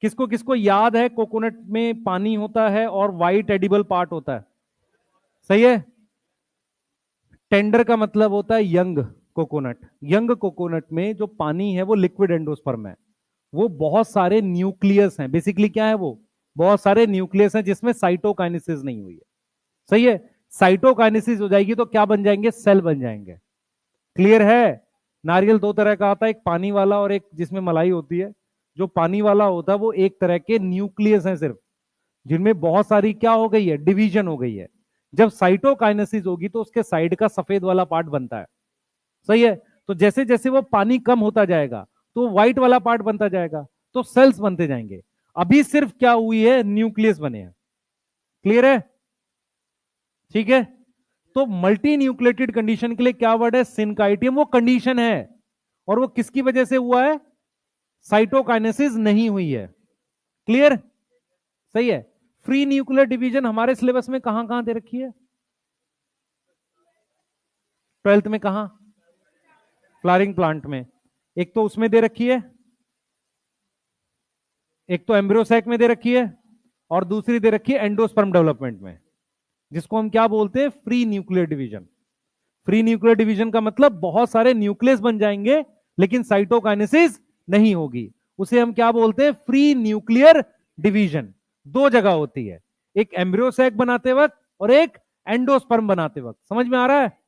किसको किसको याद है कोकोनट में पानी होता है और व्हाइट एडिबल पार्ट होता है? सही है? टेंडर का मतलब होता है यंग कोकोनट। यंग कोकोनट में जो पानी है वो लिक्विड एंडोस्पर्म है। वो बहुत सारे न्यूक्लियस हैं, बेसिकली क्या है वो? बहुत सारे न्यूक्लियस हैं जिसमें साइटोकाइनेसिस नहीं हुई है। सही है? साइटोकाइनेसिस हो जाएगी तो क्या बन जाएंगे? सेल बन जाएंगे। क्लियर है? नारियल 2 तरह का आता है, एक पानी वाला और एक जिसमें मलाई होती है। जो पानी वाला होता है वो एक तरह के न्यूक्लियस हैं सिर्फ, जिनमें बहुत सारी क्या हो गई है? डिवीजन हो गई है। जब साइटोकाइनेसिस होगी तो उसके साइड का सफेद वाला पार्ट बनता है। सही है? तो जैसे जैसे वो पानी कम होता जाएगा तो व्हाइट वाला पार्ट बनता जाएगा, तो सेल्स बनते जाएंगे। अभी सिर्फ क्या हुई है? न्यूक्लियस बने हैं। क्लियर है? ठीक है। तो मल्टी न्यूक्लिएटेड कंडीशन के लिए क्या वर्ड है? सिनकाइटियम। वो कंडीशन है, और वो किसकी वजह से हुआ है? साइटोकाइनेसिस नहीं हुई है। क्लियर? सही है। फ्री न्यूक्लियर डिवीजन हमारे सिलेबस में कहां कहां दे रखी है? 12th में कहां? फ्लावरिंग प्लांट में। एक तो उसमें दे रखी है, एक तो एम्ब्रियोसैक में दे रखी है, और दूसरी दे रखी है एंडोस्पर्म डेवलपमेंट में, जिसको हम क्या बोलते हैं? Free nuclear division. Free nuclear division का मतलब बहुत सारे न्यूक्लियस बन जाएंगे लेकिन साइटोकाइनेसिस नहीं होगी। उसे हम क्या बोलते हैं? Free nuclear division. 2 जगह होती है, एक एम्ब्रियोसैक बनाते वक्त और एक एंडोस्पर्म बनाते वक्त। समझ में आ रहा है?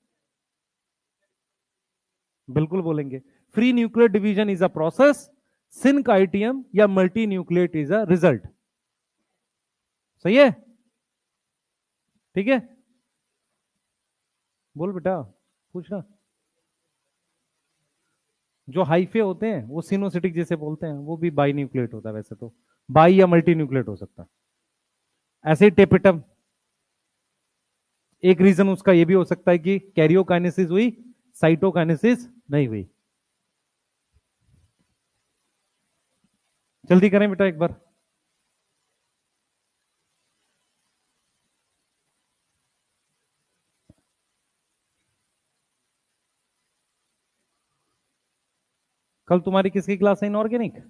बिल्कुल बोलेंगे। Free nuclear division is a process, syncytium या multi nucleate is a result. सही है? ठीक है, बोल बेटा, पूछना। जो हाइफे होते हैं वो सिनोसिटिक जैसे बोलते हैं, वो भी बाई न्यूक्लिएट होता है वैसे तो, बाई या मल्टी न्यूक्लिएट हो सकता है। ऐसे ही टेपिटम, एक रीजन उसका ये भी हो सकता है कि कैरियोकाइनेसिस हुई, साइटोकाइनेसिस नहीं हुई। जल्दी करें बेटा एक बार। कल तुम्हारी किसकी क्लास है इनऑर्गेनिक?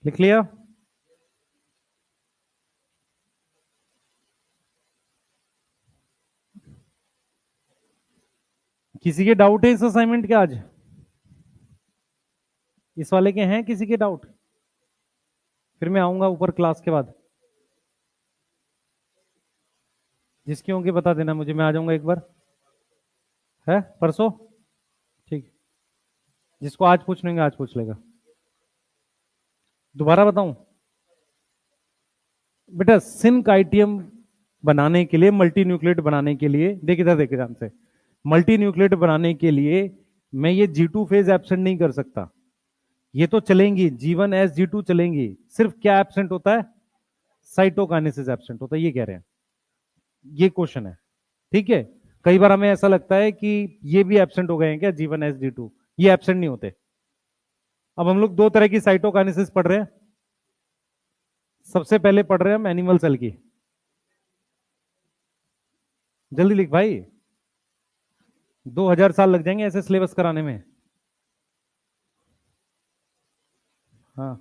लिख लिया? किसी के डाउट है इस असाइनमेंट के आज? इस वाले के हैं किसी के डाउट? फिर मैं आऊंगा ऊपर क्लास के बाद। जिसके होंगे बता देना मुझे, मैं आ जाऊंगा एक बार। है परसों? ठीक। जिसको आज पूछ लेंगे आज पूछ लेगा। दोबारा बताऊं बेटा, सिंक आइटियम बनाने के लिए, मल्टी न्यूक्लिएट बनाने के लिए, देख इधर देख ध्यान से, मल्टी न्यूक्लिएट बनाने के लिए मैं ये G2 फेज एब्सेंट नहीं कर सकता। ये तो चलेंगी G1S G2 चलेंगी, सिर्फ क्या एब्सेंट होता है? साइटोकाइनेसिस एब्सेंट होता है, ये कह रहे हैं। ये क्वेश्चन है, ठीक है। कई बार हमें ऐसा लगता है कि ये भी एब्सेंट हो गए हैं क्या G1S G2, ये एब्सेंट नहीं होते। अब हम लोग दो तरह की साइटोकाइनेसिस पढ़ रहे हैं। सबसे पहले पढ़ रहे हैं हम एनिमल सेल की। जल्दी लिख भाई, 2000 साल लग जाएंगे ऐसे सिलेबस कराने में। हाँ,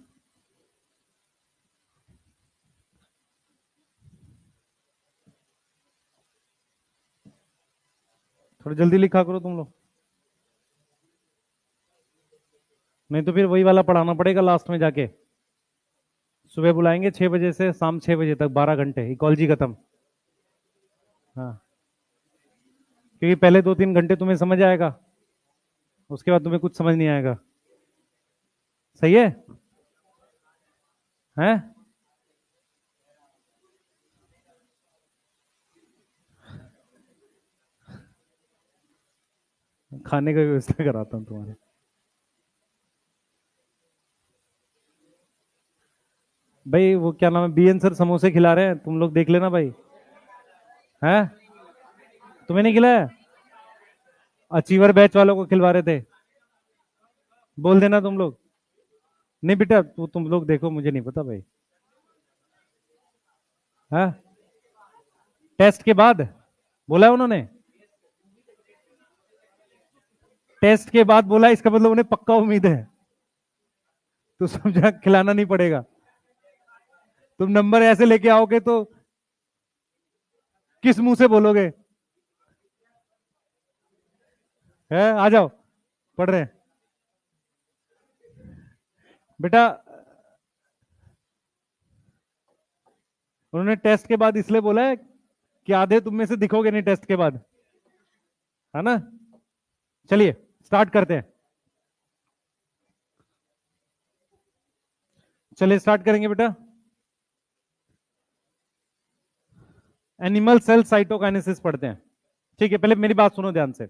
थोड़ा जल्दी लिखा करो तुम लोग, नहीं तो फिर वही वाला पढ़ाना पड़ेगा लास्ट में जाके। सुबह बुलाएंगे 6 बजे से शाम 6 बजे तक, 12 घंटे इकोलॉजी खत्म। हाँ, क्योंकि पहले 2-3 घंटे तुम्हें समझ आएगा, उसके बाद तुम्हें कुछ समझ नहीं आएगा। सही है? हैं? खाने का व्यवस्था कराता हूँ तुम्हारे। भाई वो क्या नाम है, BN सर समोसे खिला रहे हैं, तुम लोग देख लेना भाई। हैं? तुम्हें नहीं खिलाया? अचीवर बैच वालों को खिलवा रहे थे, बोल देना तुम लोग। नहीं बेटा, तुम लोग देखो, मुझे नहीं पता भाई। हाँ, टेस्ट के बाद बोला है उन्होंने, टेस्ट के बाद बोला, इसका मतलब उन्हें पक्का उम्मीद है, तो समझा खिलाना नहीं पड़ेगा। तुम नंबर ऐसे लेके आओगे तो किस मुंह से बोलोगे? है, आ जाओ, पढ़ रहे हैं बेटा। उन्होंने टेस्ट के बाद इसलिए बोला है कि आधे तुम में से दिखोगे नहीं टेस्ट के बाद, है ना। चलिए स्टार्ट करते हैं, चलिए स्टार्ट करेंगे बेटा। एनिमल सेल साइटोकाइनेसिस पढ़ते हैं, ठीक है। पहले मेरी बात सुनो ध्यान से।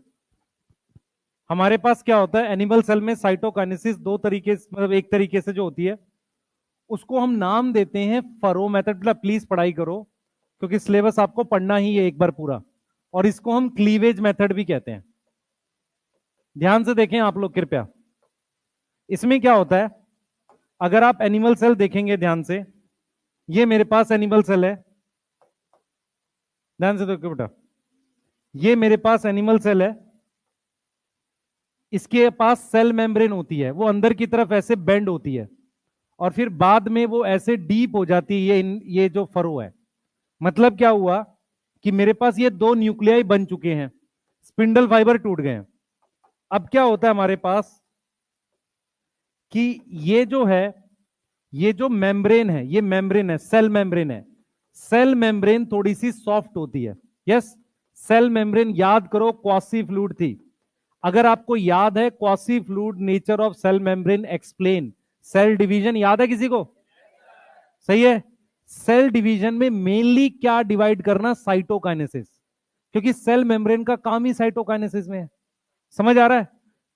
हमारे पास क्या होता है एनिमल सेल में, साइटोकाइनेसिस दो तरीके, मतलब एक तरीके से जो होती है उसको हम नाम देते हैं फरो मेथड। प्लीज पढ़ाई करो, क्योंकि सिलेबस आपको पढ़ना ही है एक बार पूरा। और इसको हम क्लीवेज मेथड भी कहते हैं। ध्यान से देखें आप लोग कृपया। इसमें क्या होता है, अगर आप एनिमल सेल देखेंगे ध्यान से, ये मेरे पास एनिमल सेल है, ध्यान से देखो बेटा, ये मेरे पास एनिमल सेल है। इसके पास सेल मेम्ब्रेन होती है, वो अंदर की तरफ ऐसे बेंड होती है, और फिर बाद में वो ऐसे डीप हो जाती है। ये जो फरो है, मतलब क्या हुआ कि मेरे पास ये दो न्यूक्लियाई बन चुके हैं, स्पिंडल फाइबर टूट गए हैं। अब क्या होता है हमारे पास कि ये जो है ये जो मेम्ब्रेन है, ये मेम्ब्रेन है, सेल मेम्ब्रेन है। सेल मेम्ब्रेन थोड़ी सी सॉफ्ट होती है। यस, सेल मेम्ब्रेन याद करो क्वासी फ्लूइड थी। अगर आपको याद है quasi fluid nature of cell membrane explain cell division, याद है किसी को? सही है। सेल डिवीजन में मेनली क्या डिवाइड करना? साइटोकाइनेसिस, क्योंकि सेल मेम्ब्रेन का काम ही साइटोकाइनेसिस में है। समझ आ रहा है?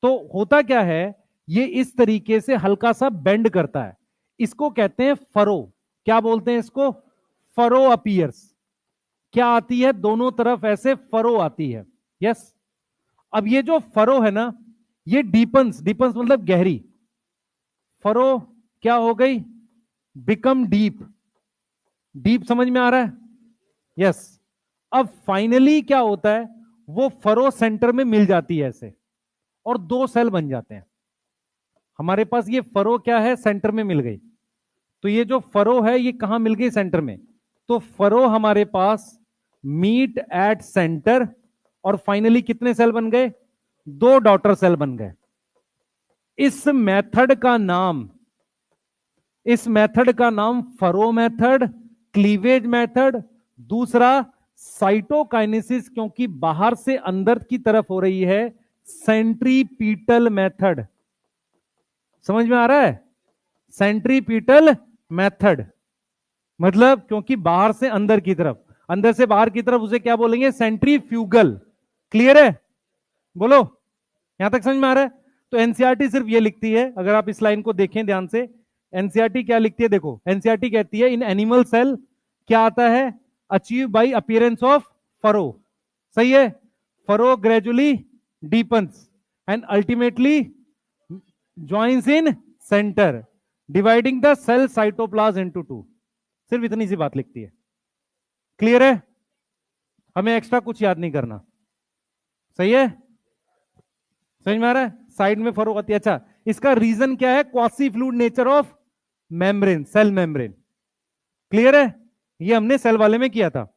तो होता क्या है, ये इस तरीके से हल्का सा बेंड करता है, इसको कहते हैं फरो। क्या बोलते हैं इसको? Furrow appears. क्या आती है? दोनों तरफ ऐसे फरो आती है। यस। अब ये जो फरो है ना, ये डीपन्स, डीपन्स मतलब गहरी। फरो क्या हो गई? Become deep. डीप समझ में आ रहा है? यस। अब फाइनली क्या होता है, वो फरो सेंटर में मिल जाती है ऐसे, और दो सेल बन जाते हैं। हमारे पास ये फरो क्या है, सेंटर में मिल गई। तो ये जो फरो है ये कहां मिल गई? सेंटर में। तो फरो हमारे पास मीट एट सेंटर, और फाइनली कितने सेल बन गए? दो डॉटर सेल बन गए। इस मेथड का नाम, इस मेथड का नाम फरो मेथड, क्लीवेज मेथड, दूसरा साइटोकाइनेसिस, क्योंकि बाहर से अंदर की तरफ हो रही है, सेंट्रीपीटल मेथड। समझ में आ रहा है? सेंट्रीपीटल मेथड मतलब क्योंकि बाहर से अंदर की तरफ, अंदर से बाहर की तरफ, उसे क्या बोलेंगे? सेंट्रीफ्यूगल। क्लियर है? बोलो, यहां तक समझ में आ रहा है? तो एनसीईआरटी सिर्फ ये लिखती है, अगर आप इस लाइन को देखें ध्यान से, एनसीईआरटी क्या लिखती है देखो। एनसीईआरटी कहती है इन एनिमल सेल क्या आता है? Achieve by appearance of furrow. सही है। Furrow gradually deepens and ultimately joins in centre, dividing the cell cytoplasm into two. सिर्फ इतनी सी बात लिखती है। क्लियर है? हमें एक्स्ट्रा कुछ याद नहीं करना। सही है? समझ में आ रहा है? साइड में फरो आती है। अच्छा, इसका रीजन क्या है? Quasi fluid nature of membrane, cell membrane. Clear है? ये हमने सेल वाले में किया था।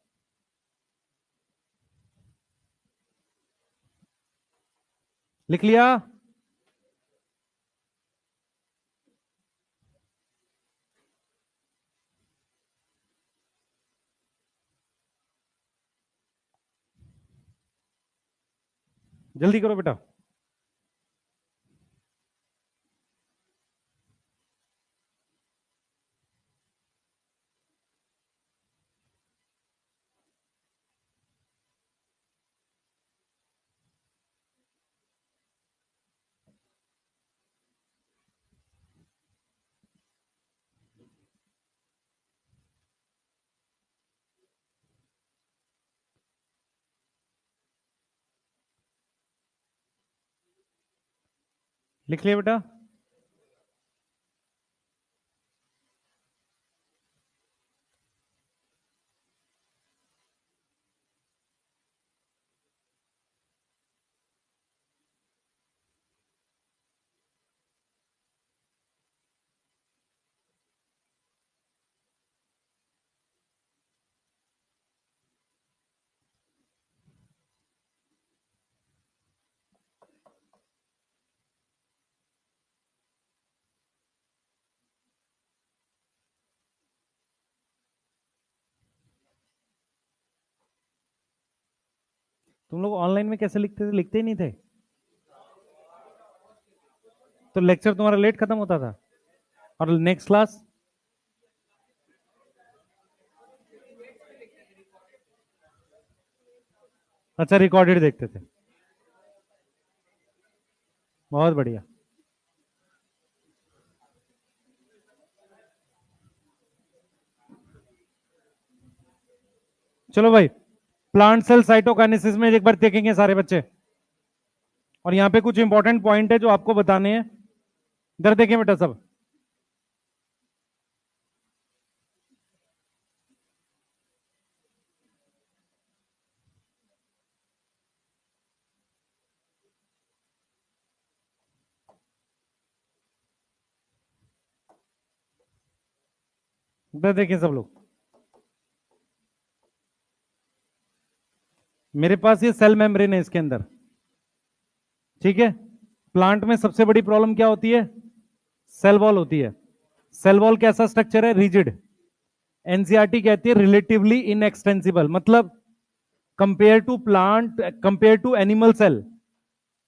लिख लिया? जल्दी करो बेटा। लिख लिया बेटा? तुम लोग ऑनलाइन में कैसे लिखते थे? लिखते ही नहीं थे? तो लेक्चर तुम्हारा लेट खत्म होता था, और नेक्स्ट क्लास? अच्छा, रिकॉर्डेड देखते थे। बहुत बढ़िया। चलो भाई, प्लांट सेल साइटोकाइनेसिस में एक बार देखेंगे सारे बच्चे, और यहां पे कुछ इंपॉर्टेंट पॉइंट है जो आपको बताने हैं। इधर देखें बेटा सब। इधर देखें सब लोग। मेरे पास ये सेल मेम्ब्रेन है इसके अंदर, ठीक है। प्लांट में सबसे बड़ी प्रॉब्लम क्या होती है? सेल वॉल होती है। सेल वॉल कैसा स्ट्रक्चर है? रिजिड। एनसीईआरटी कहती है रिलेटिवली इनएक्सटेंसिबल, मतलब compare to plant, compare to animal cell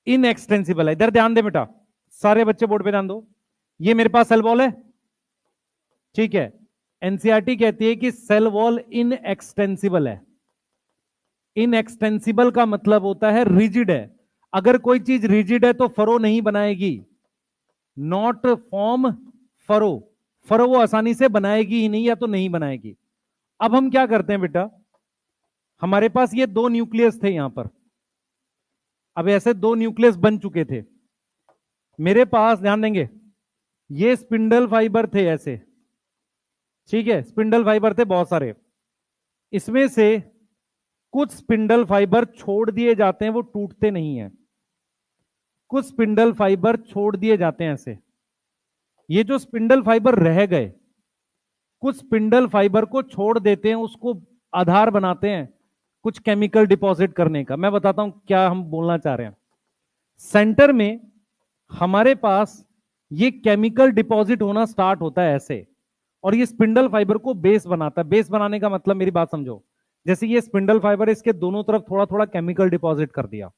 inextensible है। इधर ध्यान दे बेटा, सारे बच्चे बोर्ड पे ध्यान दो। ये मेरे पास सेल वॉल है, ठीक है। एनसीईआरटी कहती है कि सेल वॉल इनएक्सटेंसिबल है। इनएक्सटेंसिबल का मतलब होता है रिजिड है। अगर कोई चीज रिजिड है तो फरो नहीं बनाएगी, नॉट फॉर्म फरो। फरो वो आसानी से बनाएगी ही नहीं, या तो नहीं बनाएगी। अब हम क्या करते हैं बेटा, हमारे पास ये दो न्यूक्लियस थे यहां पर। अब ऐसे दो न्यूक्लियस बन चुके थे मेरे पास, ध्यान देंगे, ये स्पिंडल फाइबर थे ऐसे, ठीक है। स्पिंडल फाइबर थे बहुत सारे, इसमें से कुछ स्पिंडल फाइबर छोड़ दिए जाते हैं, वो टूटते नहीं है। कुछ स्पिंडल फाइबर छोड़ दिए जाते हैं ऐसे। ये जो स्पिंडल फाइबर रह गए, कुछ स्पिंडल फाइबर को छोड़ देते हैं, उसको आधार बनाते हैं कुछ केमिकल डिपॉजिट करने का। मैं बताता हूं क्या हम बोलना चाह रहे हैं। सेंटर में हमारे पास ये केमिकल डिपॉजिट होना स्टार्ट होता है ऐसे, और ये स्पिंडल फाइबर को बेस बनाता है। बेस बनाने का मतलब, मेरी बात समझो, जैसे ये स्पिंडल फाइबर, इसके दोनों तरफ थोड़ा थोड़ा केमिकल डिपॉजिट कर दिया।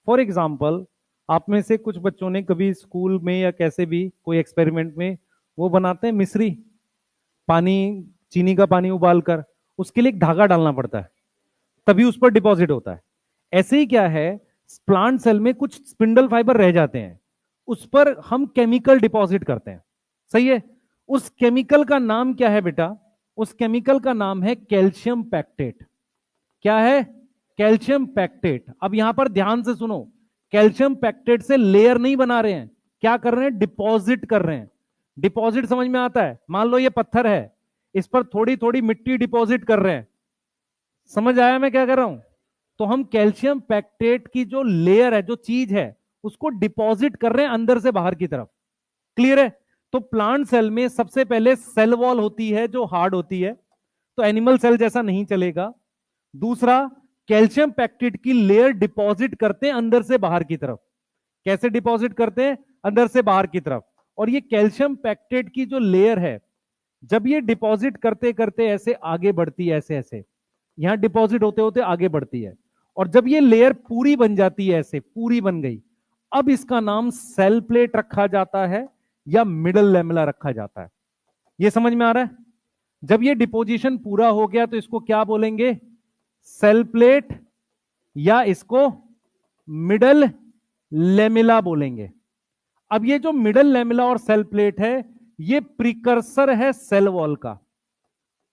फॉर एग्जाम्पल, आप में से कुछ बच्चों ने कभी स्कूल में या कैसे भी कोई एक्सपेरिमेंट में वो बनाते हैं मिश्री, पानी, चीनी का पानी उबालकर, उसके लिए एक धागा डालना पड़ता है, तभी उस पर डिपॉजिट होता है। ऐसे ही क्या है, प्लांट सेल में कुछ स्पिंडल फाइबर रह जाते हैं, उस पर हम केमिकल डिपॉजिट करते हैं, सही है। उस केमिकल का नाम क्या है बेटा? उस केमिकल का नाम है कैल्शियम पैक्टेट। क्या है? Calcium pectate. अब यहां पर ध्यान से सुनो, कैल्शियम पैक्टेट से लेयर नहीं बना रहे हैं, क्या कर रहे हैं? डिपॉजिट कर रहे हैं। डिपॉजिट समझ में आता है? मान लो ये पत्थर है, इस पर थोड़ी थोड़ी मिट्टी डिपॉजिट कर रहे हैं। समझ आया मैं क्या कर रहा हूं? तो हम कैल्शियम पैक्टेट की जो लेयर है, जो चीज है, उसको डिपॉजिट कर रहे हैं अंदर से बाहर की तरफ। क्लियर है? तो प्लांट सेल में सबसे पहले सेल वॉल होती है जो हार्ड होती है, तो एनिमल सेल जैसा नहीं चलेगा। दूसरा, कैल्शियम पैक्टेट की लेयर डिपॉजिट करते हैं अंदर से बाहर की तरफ। कैसे डिपॉजिट करते हैं? अंदर से बाहर की तरफ। और ये कैल्शियम पैक्टेट की जो लेयर है, जब ये डिपॉजिट करते करते ऐसे आगे बढ़ती है, ऐसे ऐसे यहां डिपॉजिट होते होते आगे बढ़ती है, और जब ये लेयर पूरी बन जाती है, ऐसे पूरी बन गई, अब इसका नाम सेल प्लेट रखा जाता है या मिडल लैमेला रखा जाता है। ये समझ में आ रहा है? जब ये डिपोजिशन पूरा हो गया तो इसको क्या बोलेंगे? सेल प्लेट, या इसको मिडल लैमेला बोलेंगे। अब ये जो मिडल लैमेला और सेल प्लेट है, ये प्रिकर्सर है सेल वॉल का।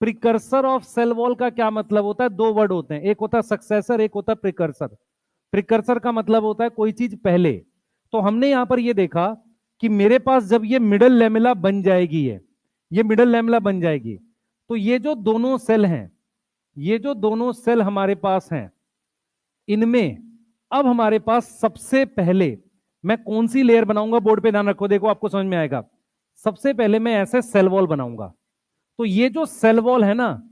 प्रिकर्सर ऑफ सेल वॉल का क्या मतलब होता है? दो वर्ड होते हैं, एक होता है सक्सेसर, एक होता है प्रिकर्सर। प्रिकर्सर का मतलब होता है कोई चीज पहले। तो हमने यहां पर ये देखा कि मेरे पास जब ये मिडल लैमेला बन जाएगी, ये मिडल लैमेला बन जाएगी, तो ये जो दोनों सेल हैं, ये जो दोनों सेल हमारे पास हैं, इनमें अब हमारे पास सबसे पहले मैं कौन सी लेयर बनाऊंगा? बोर्ड पे ध्यान रखो, देखो आपको समझ में आएगा। सबसे पहले मैं ऐसे सेल वॉल बनाऊंगा। तो ये जो सेल वॉल है ना,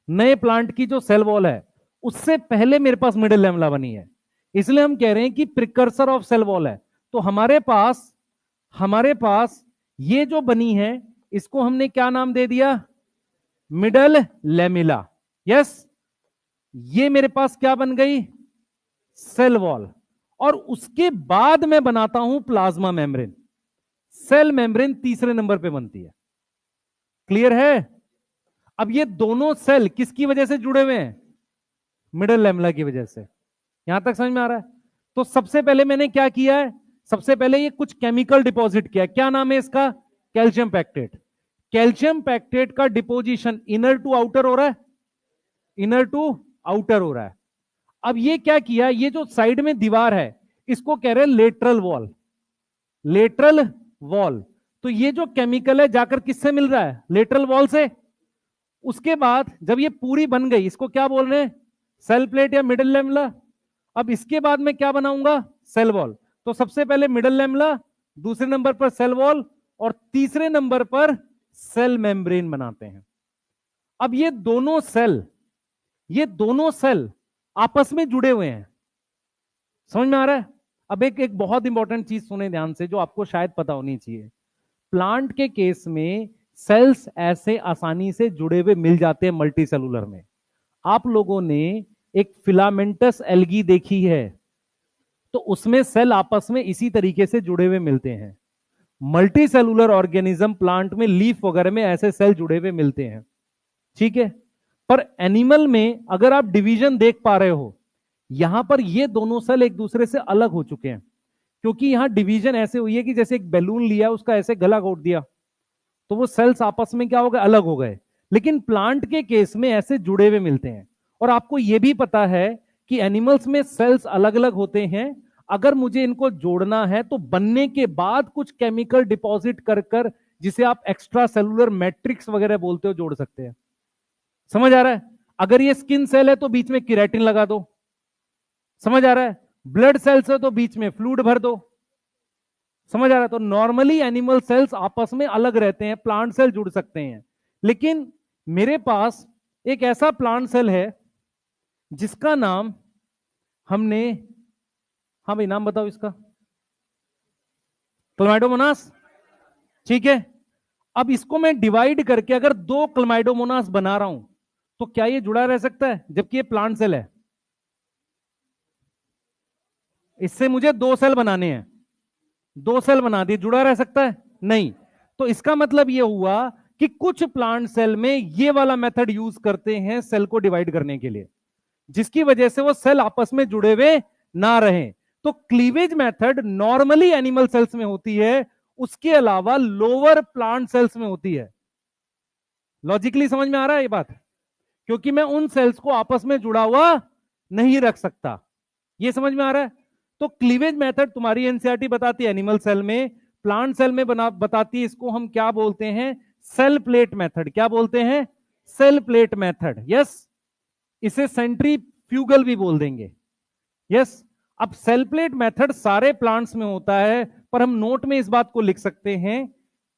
नए प्लांट की जो सेल वॉल है, उससे पहले मेरे पास मिडिल लैमेला बनी है, इसलिए हम कह रहे हैं कि प्रिकर्सर ऑफ सेल वॉल है। तो हमारे पास ये जो बनी है, इसको हमने क्या नाम दे दिया? Middle lamella. यस, ये मेरे पास क्या बन गई? Cell wall. और उसके बाद मैं बनाता हूं प्लाज्मा मेम्ब्रेन। सेल मेम्ब्रेन तीसरे नंबर पे बनती है। क्लियर है? अब ये दोनों सेल किसकी वजह से जुड़े हुए हैं? मिडल लैमेला की वजह से। यहां तक समझ में आ रहा है? तो सबसे पहले मैंने क्या किया है? सबसे पहले ये कुछ केमिकल डिपॉजिट किया। क्या नाम है इसका? Calcium pectate. कैल्शियम पैक्टेट का डिपोजिशन इनर टू आउटर हो रहा है, इनर टू आउटर हो रहा है। अब ये क्या किया? ये जो साइड में दीवार है, इसको कह रहे हैं लेटरल वॉल। Lateral wall. तो ये जो केमिकल है जाकर किससे मिल रहा है? लेटरल वॉल से। उसके बाद जब ये पूरी बन गई, इसको क्या बोल रहे हैं? सेल प्लेट या मिडल लैमेला। अब इसके बाद मैं क्या बनाऊंगा? Cell wall. तो सबसे पहले मिडल लैमेला, दूसरे नंबर पर सेल वॉल, और तीसरे नंबर पर सेल मेम्ब्रेन बनाते हैं। अब ये दोनों सेल आपस में जुड़े हुए हैं। समझ में आ रहा है? अब एक बहुत इंपॉर्टेंट चीज सुने ध्यान से, जो आपको शायद पता होनी चाहिए। प्लांट के केस में सेल्स ऐसे आसानी से जुड़े हुए मिल जाते हैं मल्टी सेलुलर में। आप लोगों ने एक फिलामेंटस एल्गी देखी है, तो उसमें सेल आपस में इसी तरीके से जुड़े हुए मिलते हैं। मल्टी सेलुलर ऑर्गेनिज्म प्लांट में लीफ वगैरह में ऐसे सेल जुड़े हुए मिलते हैं, ठीक है। पर एनिमल में अगर आप डिवीजन देख पा रहे हो, यहां पर ये दोनों सेल एक दूसरे से अलग हो चुके हैं, क्योंकि यहां डिवीजन ऐसे हुई है कि जैसे एक बैलून लिया, उसका ऐसे गला घोट दिया, तो वो सेल्स आपस में क्या हो गए, अलग हो गए। लेकिन प्लांट के केस में ऐसे जुड़े हुए मिलते हैं। और आपको यह भी पता है कि एनिमल्स में सेल्स अलग अलग होते हैं, अगर मुझे इनको जोड़ना है तो बनने के बाद कुछ केमिकल डिपॉजिट कर कर, जिसे आप एक्स्ट्रा सेलुलर मैट्रिक्स वगैरह बोलते हो, जोड़ सकते हैं। समझ आ रहा है? अगर ये स्किन सेल है तो बीच में केराटिन लगा दो। समझ आ रहा है? ब्लड सेल्स है तो बीच में फ्लूइड भर दो। समझ आ रहा है? तो नॉर्मली एनिमल सेल्स आपस में अलग रहते हैं, प्लांट सेल जुड़ सकते हैं। लेकिन मेरे पास एक ऐसा प्लांट सेल है जिसका नाम हमने, हाँ भाई नाम बताओ इसका, क्लैमाइडोमोनास, ठीक है। अब इसको मैं डिवाइड करके अगर दो क्लैमाइडोमोनास बना रहा हूं, तो क्या ये जुड़ा रह सकता है, जबकि ये प्लांट सेल है? इससे मुझे दो सेल बनाने हैं, दो सेल बना दिए, जुड़ा रह सकता है? नहीं। तो इसका मतलब यह हुआ कि कुछ प्लांट सेल में ये वाला मेथड यूज करते हैं सेल को डिवाइड करने के लिए, जिसकी वजह से वो सेल आपस में जुड़े हुए ना रहें। तो cleavage method normally animal cells में होती है, उसके अलावा लोअर प्लांट सेल्स में होती है। लॉजिकली समझ में आ रहा है ये बात? क्योंकि मैं उन सेल्स को आपस में जुड़ा हुआ नहीं रख सकता। ये समझ में आ रहा है? तो क्लीवेज मेथड तुम्हारी एनसीईआरटी बताती है एनिमल सेल में, प्लांट सेल में बना बताती है, इसको हम क्या बोलते हैं, सेल प्लेट मेथड। क्या बोलते हैं? Cell plate method. यस, इसे सेंट्रीफ्यूगल भी बोल देंगे। यस। अब सेल प्लेट मेथड सारे प्लांट्स में होता है, पर हम नोट में इस बात को लिख सकते हैं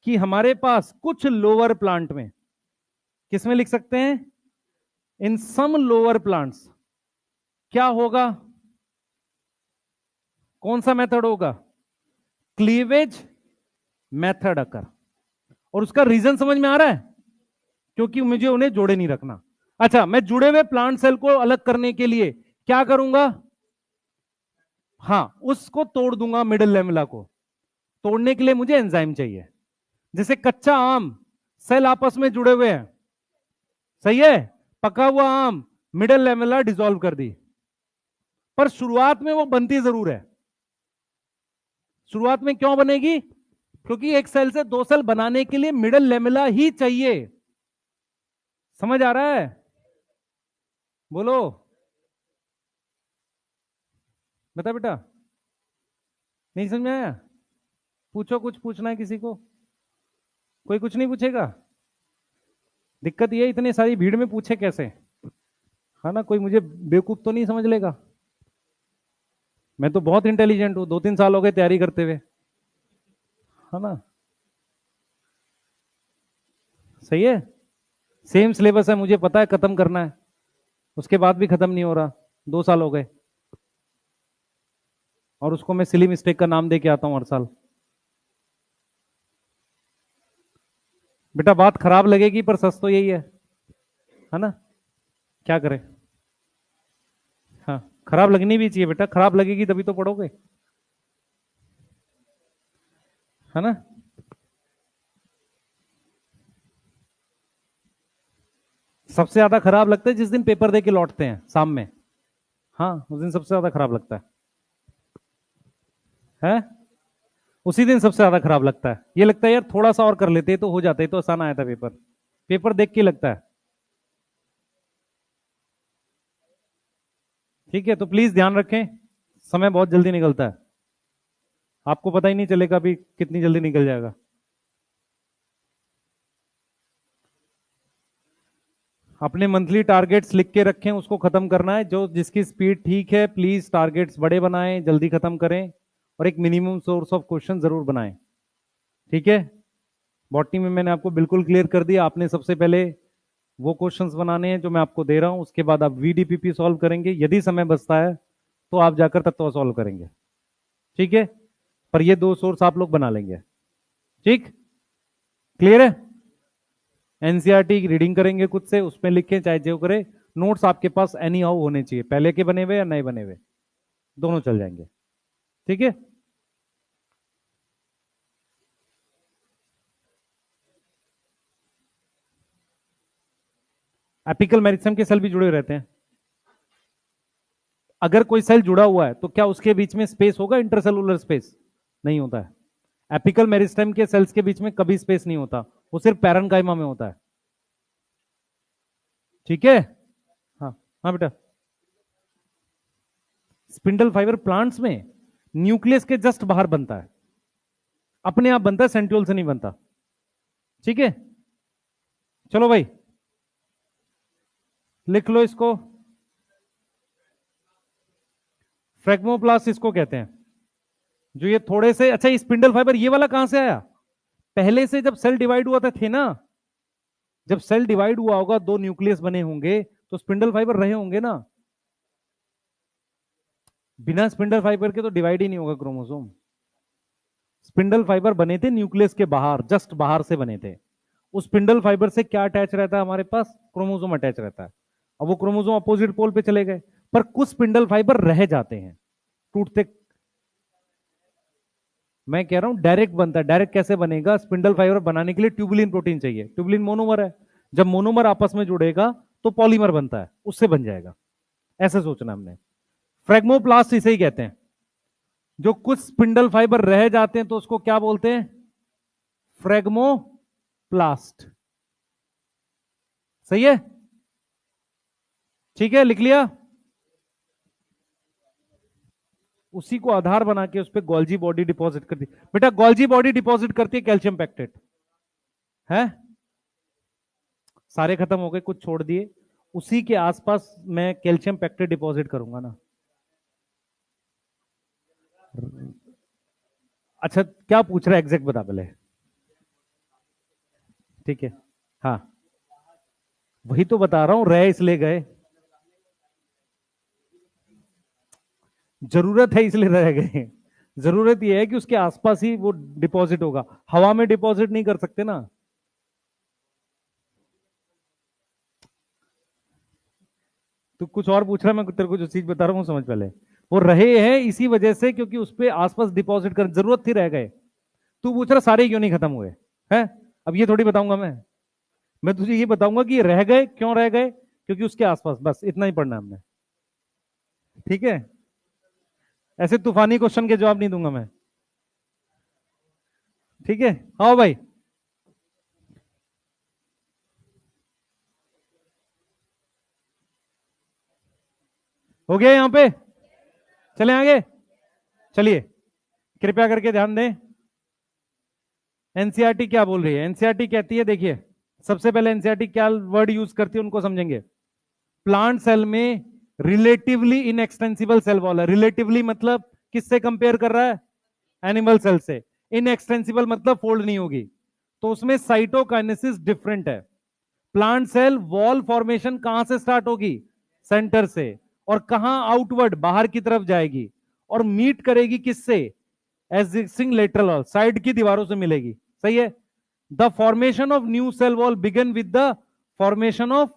कि हमारे पास कुछ लोअर प्लांट में, किसमें लिख सकते हैं, इन सम लोअर प्लांट्स, क्या होगा, कौन सा मेथड होगा, क्लीवेज मेथड अकर। और उसका रीजन समझ में आ रहा है? क्योंकि मुझे उन्हें जोड़े नहीं रखना। अच्छा, मैं जुड़े हुए प्लांट सेल को अलग करने के लिए क्या करूंगा, हां, उसको तोड़ दूंगा, मिडिल लेमेला को। तोड़ने के लिए मुझे एंजाइम चाहिए। जैसे कच्चा आम, सेल आपस में जुड़े हुए हैं, सही है, पका हुआ आम, मिडिल लेमेला डिसॉल्व कर दी, पर शुरुआत में वो बनती जरूर है। शुरुआत में क्यों बनेगी? क्योंकि एक सेल से दो सेल बनाने के लिए मिडिल लेमेला ही चाहिए। समझ आ रहा है? बोलो, बता बेटा, नहीं समझ में आया? पूछो, कुछ पूछना है किसी को? कोई कुछ नहीं पूछेगा? दिक्कत ये इतनी सारी भीड़ में पूछे कैसे, है ना? कोई मुझे बेवकूफ तो नहीं समझ लेगा? मैं तो बहुत इंटेलिजेंट हूं, 2-3 साल हो गए तैयारी करते हुए, है ना? सही है। सेम सिलेबस है, मुझे पता है खत्म करना है, उसके बाद भी खत्म नहीं हो रहा, 2 साल हो गए, और उसको मैं सिली मिस्टेक का नाम दे के आता हूं हर साल। बेटा बात खराब लगेगी, पर सच तो यही है ना? क्या करें? हाँ, खराब लगनी भी चाहिए बेटा, खराब लगेगी तभी तो पढ़ोगे, है ना? सबसे ज्यादा खराब लगता है जिस दिन पेपर दे के लौटते हैं शाम में, हाँ, उस दिन सबसे ज्यादा खराब लगता है? उसी दिन सबसे ज्यादा खराब लगता है। ये लगता है यार थोड़ा सा और कर लेते तो हो जाते, तो आसान आया था पेपर, पेपर देख के लगता है। ठीक है, तो प्लीज ध्यान रखें, समय बहुत जल्दी निकलता है, आपको पता ही नहीं चलेगा अभी कितनी जल्दी निकल जाएगा। अपने मंथली टारगेट्स लिख के रखें, उसको खत्म करना है। जो जिसकी स्पीड ठीक है, प्लीज टारगेट्स बड़े बनाएं, जल्दी खत्म करें, और एक मिनिमम सोर्स ऑफ क्वेश्चन जरूर बनाएं। ठीक है? बॉटनी में मैंने आपको बिल्कुल क्लियर कर दिया, आपने सबसे पहले वो क्वेश्चंस बनाने हैं जो मैं आपको दे रहा हूं, उसके बाद आप वीडीपीपी सॉल्व करेंगे, यदि समय बचता है तो आप जाकर तत्व सॉल्व करेंगे। ठीक है? पर ये दो सोर्स आप लोग बना लेंगे। ठीक? क्लियर है? एनसीईआरटी रीडिंग करेंगे खुद से, उसमें लिखें चाहे जो करे, नोट्स आपके पास एनी हाउ होने चाहिए, पहले के बने हुए या नए बने हुए, दोनों चल जाएंगे। ठीक है। एपिकल मेरिस्टेम के सेल भी जुड़े रहते हैं। अगर कोई सेल जुड़ा हुआ है तो क्या उसके बीच में स्पेस होगा, इंटरसेलुलर स्पेस? नहीं होता है। एपिकल मेरिस्टेम के सेल्स के बीच में कभी स्पेस नहीं होता, वो सिर्फ पैरेन्काइमा में होता है। ठीक है। हाँ हाँ बेटा। स्पिंडल फाइबर प्लांट्स में न्यूक्लियस के जस्ट बाहर बनता है, अपने आप बनता है, सेंट्रियोल से नहीं बनता। ठीक है, चलो भाई लिख लो इसको। फ्रेगमोप्लास्ट इसको कहते हैं, जो ये थोड़े से, अच्छा ये स्पिंडल फाइबर ये वाला कहां से आया? पहले से जब सेल डिवाइड हुआ था थे ना, जब सेल डिवाइड हुआ होगा, दो न्यूक्लियस बने होंगे, तो स्पिंडल फाइबर रहे होंगे ना। बिना स्पिंडल फाइबर के तो डिवाइड ही नहीं होगा क्रोमोसोम। स्पिंडल फाइबर बने थे न्यूक्लियस के बाहर, जस्ट बाहर से बने थे। उस स्पिंडल फाइबर से क्या अटैच रहता है हमारे पास? क्रोमोसोम अटैच रहता है। अब वो क्रोमोसोम अपोजिट पोल पे चले गए, पर कुछ स्पिंडल फाइबर रह जाते हैं टूटते। मैं कह रहा हूं डायरेक्ट बनता है। डायरेक्ट कैसे बनेगा? स्पिंडल फाइबर बनाने के लिए ट्यूबुलिन प्रोटीन चाहिए, ट्यूबुलिन मोनोमर है, जब मोनोमर आपस में जुड़ेगा तो पॉलीमर बनता है, उससे बन जाएगा। ऐसे सोचना हमने। फ्रेगमोप्लास्ट इसे ही कहते हैं। जो कुछ स्पिंडल फाइबर रह जाते हैं तो उसको क्या बोलते हैं? फ्रेगमोप्लास्ट। सही है, ठीक है, लिख लिया। उसी को आधार बना के उस पर गोल्जी बॉडी डिपॉजिट करती बेटा, गोल्जी बॉडी डिपॉजिट करती है कैल्शियम पैक्टेट है। सारे खत्म हो गए, कुछ छोड़ दिए, उसी के आसपास मैं कैल्शियम पैक्टेट डिपॉजिट करूंगा ना। अच्छा क्या पूछ रहा है एग्जैक्ट बता पहले। ठीक है, हाँ वही तो बता रहा हूं, रह इसलिए गए, जरूरत है इसलिए रह गए। जरूरत यह है कि उसके आसपास ही वो डिपॉजिट होगा, हवा में डिपॉजिट नहीं कर सकते ना। तो कुछ और पूछ रहा है, मैं तेरे को जो चीज बता रहा हूं समझ पहले। वो रहे हैं इसी वजह से क्योंकि उस पर आसपास डिपॉजिट कर जरूरत थी, रह गए। तू पूछ रहा सारे क्यों नहीं खत्म हुए हैं, अब ये थोड़ी बताऊंगा मैं तुझे ये बताऊंगा कि रह गए क्यों रह गए, क्योंकि उसके आसपास, बस इतना ही पढ़ना हमने। ठीक है, ऐसे तूफानी क्वेश्चन के जवाब नहीं दूंगा मैं। ठीक है, आओ भाई। हो गया यहां पे, चले आगे। चलिए कृपया करके ध्यान दें। एनसीईआरटी क्या बोल रही है? एनसीईआरटी कहती है, देखिए सबसे पहले एनसीईआरटी क्या वर्ड यूज करती है उनको समझेंगे। प्लांट सेल में रिलेटिवली इनएक्सटेंसिबल सेल वॉल है। रिलेटिवली मतलब किससे कंपेयर कर रहा है? एनिमल सेल से। इनएक्सटेंसिबल मतलब फोल्ड नहीं होगी, तो उसमें साइटोकाइनेसिस डिफरेंट है। प्लांट सेल वॉल फॉर्मेशन कहां से स्टार्ट होगी? सेंटर से। और कहां आउटवर्ड, बाहर की तरफ जाएगी, और मीट करेगी किससे? एग्जिस्टिंग लेटरल वॉल, साइड की दीवारों से मिलेगी। सही है। The formation of new cell wall begin with the formation of,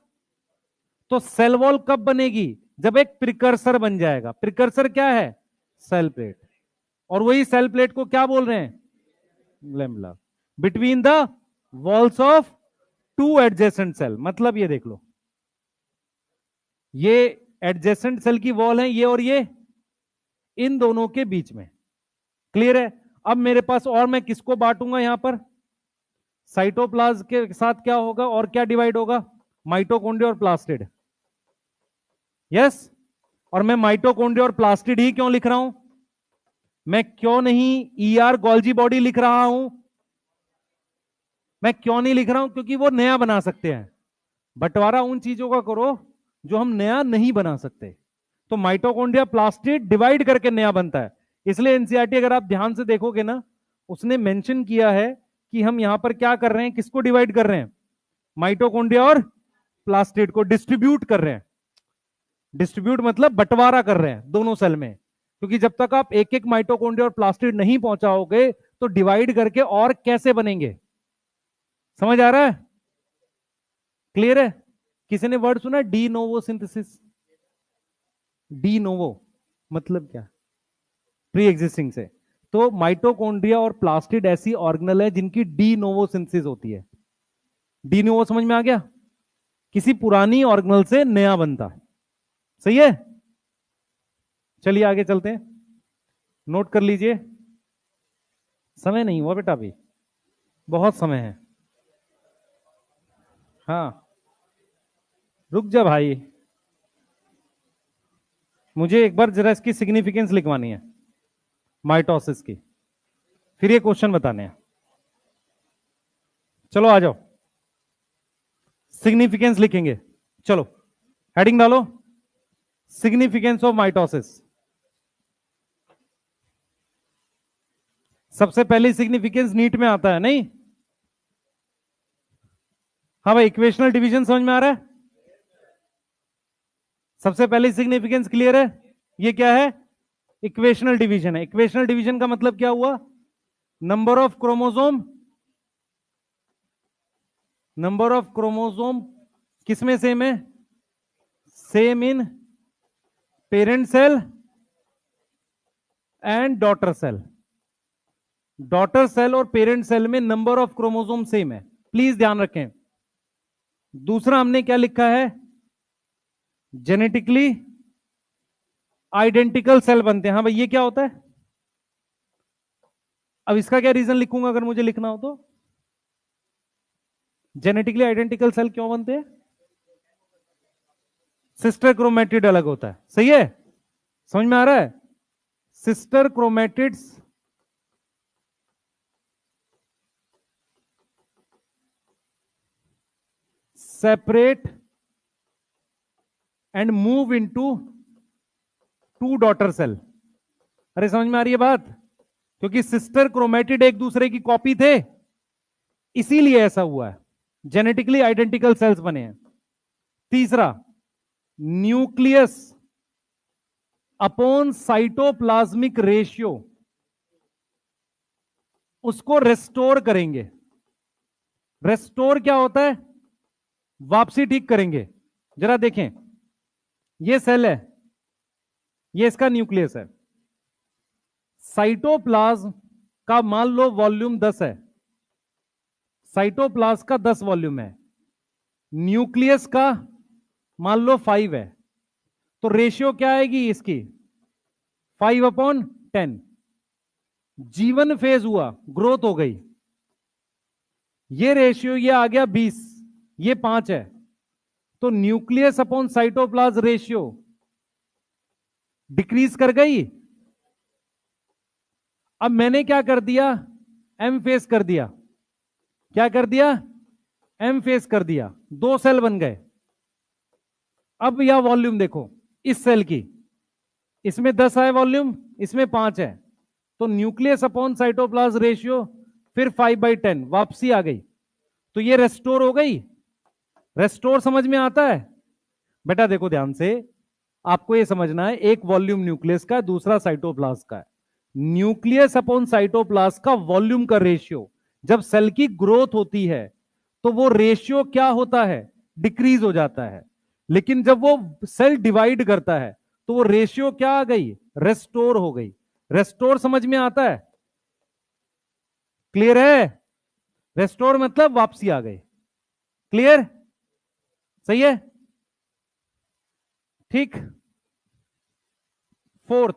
तो सेल वॉल कब बनेगी? जब एक प्रिकर्सर बन जाएगा। प्रिकर्सर क्या है? Cell plate. और वही सेल प्लेट को क्या बोल रहे हैं? Lamella. Between the walls of two adjacent cell, मतलब ये देख लो, ये एडजेसेंट सेल की वॉल है, ये और ये, इन दोनों के बीच में। क्लियर है। अब मेरे पास, और मैं किसको बांटूंगा यहां पर? साइटोप्लाज्म के साथ क्या होगा और क्या डिवाइड होगा? माइटोकॉन्ड्रिया और प्लास्टिड। यस। और मैं माइटोकॉन्ड्रिया और प्लास्टिड ही क्यों लिख रहा हूं? मैं क्यों नहीं ईआर गोल्जी बॉडी लिख रहा हूं? मैं क्यों नहीं लिख रहा हूं? क्योंकि वो नया बना सकते हैं। बंटवारा उन चीजों का करो जो हम नया नहीं बना सकते। तो माइटोकॉन्ड्रिया प्लास्टिड डिवाइड करके नया बनता है। इसलिए एनसीईआरटी अगर आप ध्यान से देखोगे ना, उसने मेंशन किया है कि हम यहां पर क्या कर रहे हैं, किसको डिवाइड कर रहे हैं? माइटोकॉन्ड्रिया और प्लास्टिड को डिस्ट्रीब्यूट कर रहे हैं। डिस्ट्रीब्यूट मतलब बंटवारा कर रहे हैं दोनों सेल में, क्योंकि जब तक आप एक एक माइटोकॉन्ड्रिया और प्लास्टिड नहीं पहुंचाओगे तो डिवाइड करके और कैसे बनेंगे? समझ आ रहा है? क्लियर है? किसी ने वर्ड सुना de novo synthesis? De novo मतलब क्या? प्री एग्जिस्टिंग से। तो माइटोकॉन्ड्रिया और प्लास्टिड ऐसी ऑर्गेनल है जिनकी डी नोवो सिंथेसिस होती है। डी नोवो समझ में आ गया? किसी पुरानी ऑर्गेनल से नया बनता है। सही है? चलिए आगे चलते हैं, नोट कर लीजिए। समय नहीं हुआ बेटा, अभी बहुत समय है। हाँ रुक जा भाई, मुझे एक बार जरा इसकी सिग्निफिकेंस लिखवानी है माइटोसिस की, फिर ये क्वेश्चन बताने हैं। चलो आ जाओ, सिग्निफिकेंस लिखेंगे। चलो हेडिंग डालो, सिग्निफिकेंस ऑफ माइटोसिस। सबसे पहली सिग्निफिकेंस नीट में आता है नहीं? हाँ भाई, इक्वेशनल डिवीजन समझ में आ रहा है? सबसे पहली सिग्निफिकेंस क्लियर है? ये क्या है? इक्वेशनल डिवीजन है। इक्वेशनल डिवीजन का मतलब क्या हुआ? Number of chromosome, number of chromosome किसमें सेम है? Same in parent cell and daughter cell. Daughter cell और पेरेंट सेल में नंबर ऑफ क्रोमोसोम सेम है, प्लीज ध्यान रखें। दूसरा हमने क्या लिखा है? जेनेटिकली आइडेंटिकल सेल बनते हैं। हाँ भाई, ये क्या होता है? अब इसका क्या रीजन लिखूंगा अगर मुझे लिखना हो तो? जेनेटिकली आइडेंटिकल सेल क्यों बनते हैं? सिस्टर क्रोमेटिड अलग होता है। सही है? समझ में आ रहा है? Sister chromatids separate and move into two daughter cell. अरे समझ में आ रही है बात? क्योंकि सिस्टर क्रोमेटिड एक दूसरे की कॉपी थे, इसीलिए ऐसा हुआ है, जेनेटिकली आइडेंटिकल सेल्स बने हैं। तीसरा, न्यूक्लियस अपॉन साइटोप्लाज्मिक रेशियो, उसको रेस्टोर करेंगे। रेस्टोर क्या होता है? वापसी ठीक करेंगे। जरा देखें, ये सेल है, ये इसका न्यूक्लियस है। साइटोप्लाज्म का मान लो वॉल्यूम 10 है, साइटोप्लाज्म का 10 वॉल्यूम है, न्यूक्लियस का मान लो 5 है, तो रेशियो क्या आएगी इसकी? 5/10। जीवन फेज हुआ, ग्रोथ हो गई, ये रेशियो ये आ गया 20, ये 5 है, तो nucleus upon cytoplasm ratio decrease कर गई। अब मैंने क्या कर दिया? एम फेस कर दिया। क्या कर दिया? एम फेस कर दिया, 2 सेल बन गए। अब यह वॉल्यूम देखो इस सेल की, इसमें 10 है वॉल्यूम, इसमें 5 है, तो न्यूक्लियस अपॉन साइटोप्लाज्म रेशियो फिर 5/10, वापसी आ गई, तो ये रेस्टोर हो गई। रेस्टोर समझ में आता है? बेटा देखो ध्यान से, आपको ये समझना है, एक वॉल्यूम न्यूक्लियस का, दूसरा साइटोप्लाज्म का है। न्यूक्लियस अपॉन साइटोप्लाज्म का वॉल्यूम का रेशियो, जब सेल की ग्रोथ होती है तो वो रेशियो क्या होता है? डिक्रीज हो जाता है। लेकिन जब वो सेल डिवाइड करता है तो वो रेशियो क्या आ गई? रेस्टोर हो गई। रेस्टोर समझ में आता है? क्लियर है? रेस्टोर मतलब वापसी आ गई। क्लियर? सही है? ठीक। फोर्थ,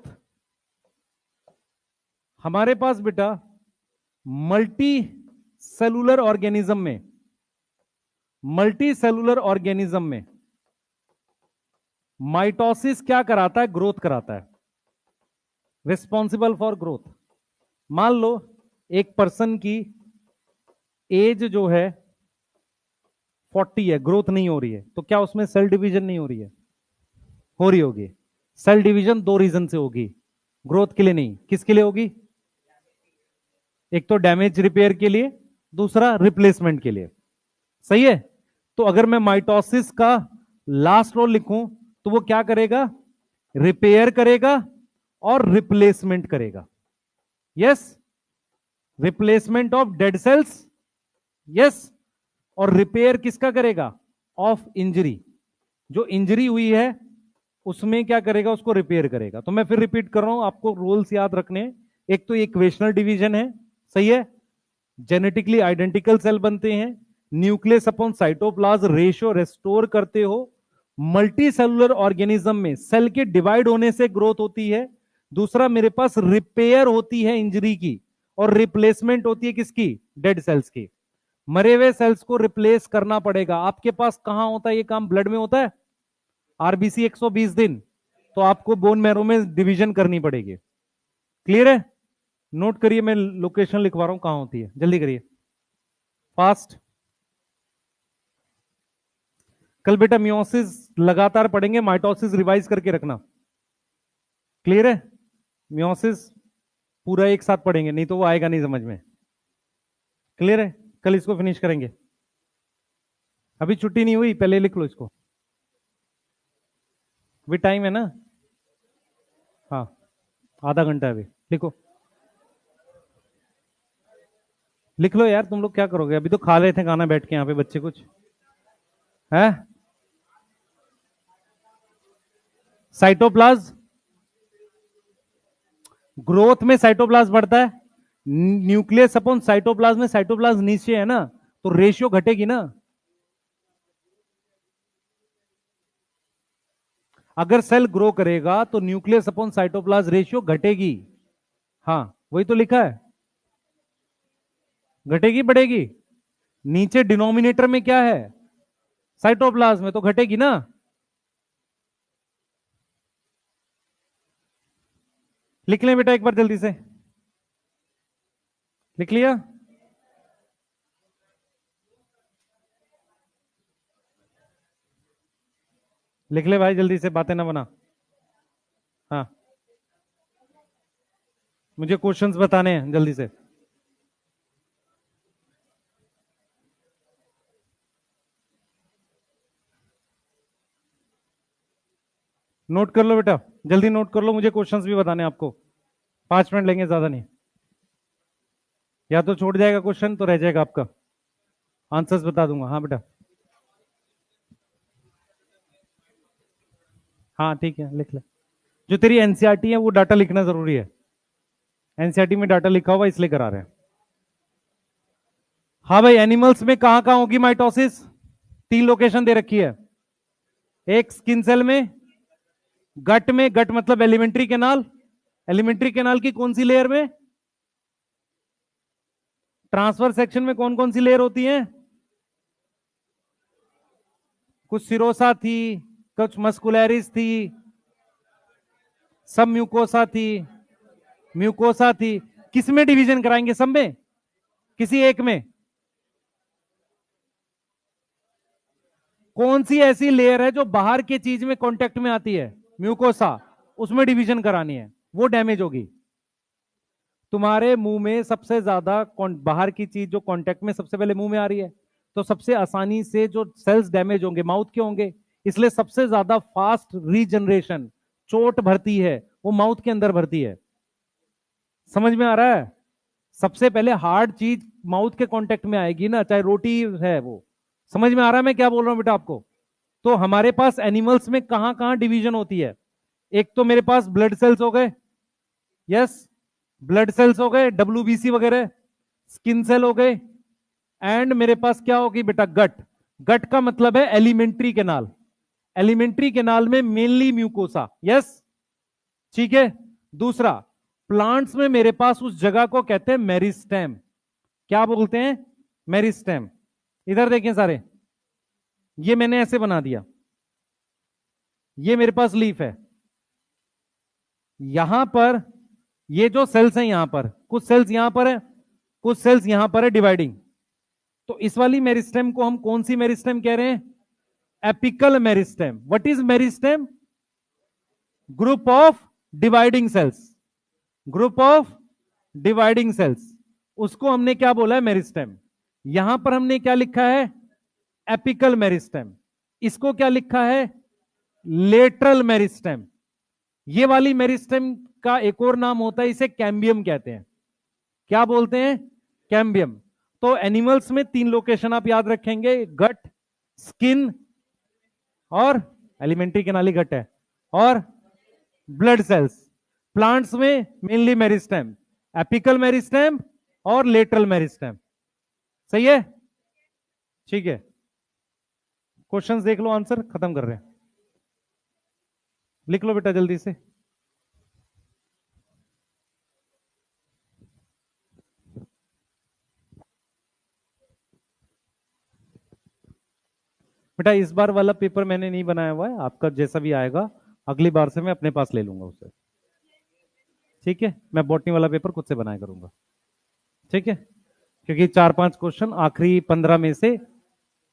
हमारे पास बेटा मल्टी सेलुलर ऑर्गेनिज्म में, मल्टी सेलुलर ऑर्गेनिज्म में माइटोसिस क्या कराता है? ग्रोथ कराता है, रिस्पॉन्सिबल फॉर ग्रोथ। मान लो एक पर्सन की एज जो है 40 है, ग्रोथ नहीं हो रही है, तो क्या उसमें सेल डिवीजन नहीं हो रही है? हो रही होगी। सेल डिवीजन 2 रीजन से होगी, ग्रोथ के लिए नहीं। किसके लिए होगी? एक तो डैमेज रिपेयर के लिए, दूसरा रिप्लेसमेंट के लिए। सही है? तो अगर मैं माइटोसिस का लास्ट रोल लिखूं तो वो क्या करेगा? रिपेयर करेगा और रिप्लेसमेंट करेगा। Yes, replacement of dead cells. Yes, और रिपेयर किसका करेगा? ऑफ इंजरी, जो इंजरी हुई है उसमें क्या करेगा, उसको रिपेयर करेगा। तो मैं फिर रिपीट कर रहा हूं, आपको रूल्स याद रखने हैं। एक तो इक्वेशनल डिवीजन है, सही है, जेनेटिकली आइडेंटिकल सेल बनते हैं, nucleus upon cytoplasm ratio restore करते हो, मल्टी सेलुलर ऑर्गेनिज्म में सेल के डिवाइड होने से ग्रोथ होती है, दूसरा मेरे पास रिपेयर होती है इंजरी की, और रिप्लेसमेंट होती है किसकी, डेड सेल्स की। मरे हुए सेल्स को रिप्लेस करना पड़ेगा। आपके पास कहां होता है ये काम, ब्लड में होता है, आरबीसी 120 दिन, तो आपको बोन मैरो में डिवीजन करनी पड़ेगी। क्लियर है, नोट करिए, मैं लोकेशन लिखवा रहा हूं कहां होती है, जल्दी करिए फास्ट। कल बेटा मियोसिस लगातार पढ़ेंगे, माइटोसिस रिवाइज करके रखना। क्लियर है, मियोसिस पूरा एक साथ पढ़ेंगे, नहीं तो वो आएगा नहीं समझ में। क्लियर है, कल इसको फिनिश करेंगे। अभी छुट्टी नहीं हुई, पहले लिख लो इसको, अभी टाइम है ना। हाँ, आधा घंटा है अभी, लिखो लिख लो यार, तुम लोग क्या करोगे, अभी तो खा रहे थे खाना बैठ के यहाँ पे बच्चे कुछ है। साइटोप्लाज्म, ग्रोथ में साइटोप्लाज्म बढ़ता है, न्यूक्लियस अपॉन साइटोप्लाज्म में साइटोप्लाज्म नीचे है ना, तो रेशियो घटेगी ना। अगर सेल ग्रो करेगा तो न्यूक्लियस अपॉन साइटोप्लाज्म रेशियो घटेगी। हाँ, वही तो लिखा है, घटेगी बढ़ेगी, नीचे डिनोमिनेटर में क्या है, साइटोप्लाज्म में, तो घटेगी ना। लिख लें बेटा एक बार जल्दी से, लिख लिया। लिख ले भाई जल्दी से, बातें ना बना। हाँ, मुझे क्वेश्चंस बताने हैं जल्दी से। नोट कर लो बेटा, जल्दी नोट कर लो, मुझे क्वेश्चंस भी बताने हैं आपको, 5 मिनट लेंगे, ज्यादा नहीं। या तो छोड़ जाएगा क्वेश्चन तो रह जाएगा आपका, आंसर्स बता दूंगा। हाँ बेटा, हाँ ठीक है, लिख ले। जो तेरी एनसीईआरटी है वो डाटा लिखना जरूरी है, एनसीईआरटी में डाटा लिखा हुआ इसलिए करा रहे हैं। हाँ भाई, एनिमल्स में कहां कहां होगी माइटोसिस, 3 लोकेशन दे रखी है। एक स्किन सेल में, गट में, गट मतलब एलिमेंट्री कैनाल, एलिमेंट्री कैनाल की कौन सी लेयर में, ट्रांसफर सेक्शन में कौन कौन सी लेयर होती है, कुछ सिरोसा थी, कुछ मस्कुलरिस थी, सब म्यूकोसा थी, म्यूकोसा थी। किस में डिवीजन कराएंगे, सब में, किसी एक में, कौन सी ऐसी लेयर है जो बाहर की चीज में कांटेक्ट में आती है, म्यूकोसा, उसमें डिवीजन करानी है, वो डैमेज होगी। तुम्हारे मुंह में सबसे ज्यादा बाहर की चीज जो कांटेक्ट में सबसे पहले मुंह में आ रही है, तो सबसे आसानी से जो सेल्स डैमेज होंगे माउथ के होंगे, इसलिए सबसे ज्यादा फास्ट रीजनरेशन चोट भरती है वो माउथ के अंदर भरती है। समझ में आ रहा है, सबसे पहले हार्ड चीज माउथ के कांटेक्ट में आएगी ना, चाहे रोटी है वो। समझ में आ रहा है मैं क्या बोल रहा हूं बेटा आपको। तो हमारे पास एनिमल्स में कहां कहां डिवीजन होती है, एक तो मेरे पास ब्लड सेल्स हो गए, यस, ब्लड सेल्स हो गए, डब्ल्यूबीसी वगैरह, स्किन सेल हो गए, एंड मेरे पास क्या होगी बेटा, गट। गट का मतलब है एलिमेंट्री कैनाल, एलिमेंट्री कैनाल में मेनली म्यूकोसा, यस, ठीक है। दूसरा, प्लांट्स में मेरे पास उस जगह को कहते हैं मेरिस्टेम, क्या बोलते हैं, मेरिस्टेम। इधर देखें सारे, ये मैंने ऐसे बना दिया, ये मेरे पास लीफ है, यहां पर ये जो सेल्स हैं, यहां पर कुछ सेल्स, यहां पर है कुछ सेल्स, यहां पर है डिवाइडिंग। तो इस वाली मेरिस्टेम को हम कौन सी मेरिस्टेम कह रहे हैं, apical meristem. What is meristem, group of dividing cells, group of dividing cells, उसको हमने क्या बोला है, मेरिस्टेम। यहां पर हमने क्या लिखा है, एपिकल मेरिस्टेम। इसको क्या लिखा है, लेटरल मेरिस्टेम। ये वाली मेरिस्टेम का एक और नाम होता है, इसे कैम्बियम कहते हैं। क्या बोलते हैं, कैम्बियम। तो एनिमल्स में 3 लोकेशन आप याद रखेंगे, गट, स्किन और एलिमेंट्री के नाली घट है, और ब्लड सेल्स। प्लांट्स में मेनली मेरिस्टेम, एपिकल मेरिस्टेम और लेटरल मेरिस्टेम। सही है, ठीक है। क्वेश्चंस देख लो, आंसर खत्म कर रहे हैं। लिख लो बेटा जल्दी से। बेटा इस बार वाला पेपर मैंने नहीं बनाया हुआ है, आपका जैसा भी आएगा अगली बार से मैं अपने पास ले लूंगा उसे। ठीक है, मैं बॉटनी वाला पेपर खुद से बनाया करूंगा। ठीक है, क्योंकि 4-5 क्वेश्चन आखिरी 15 में से,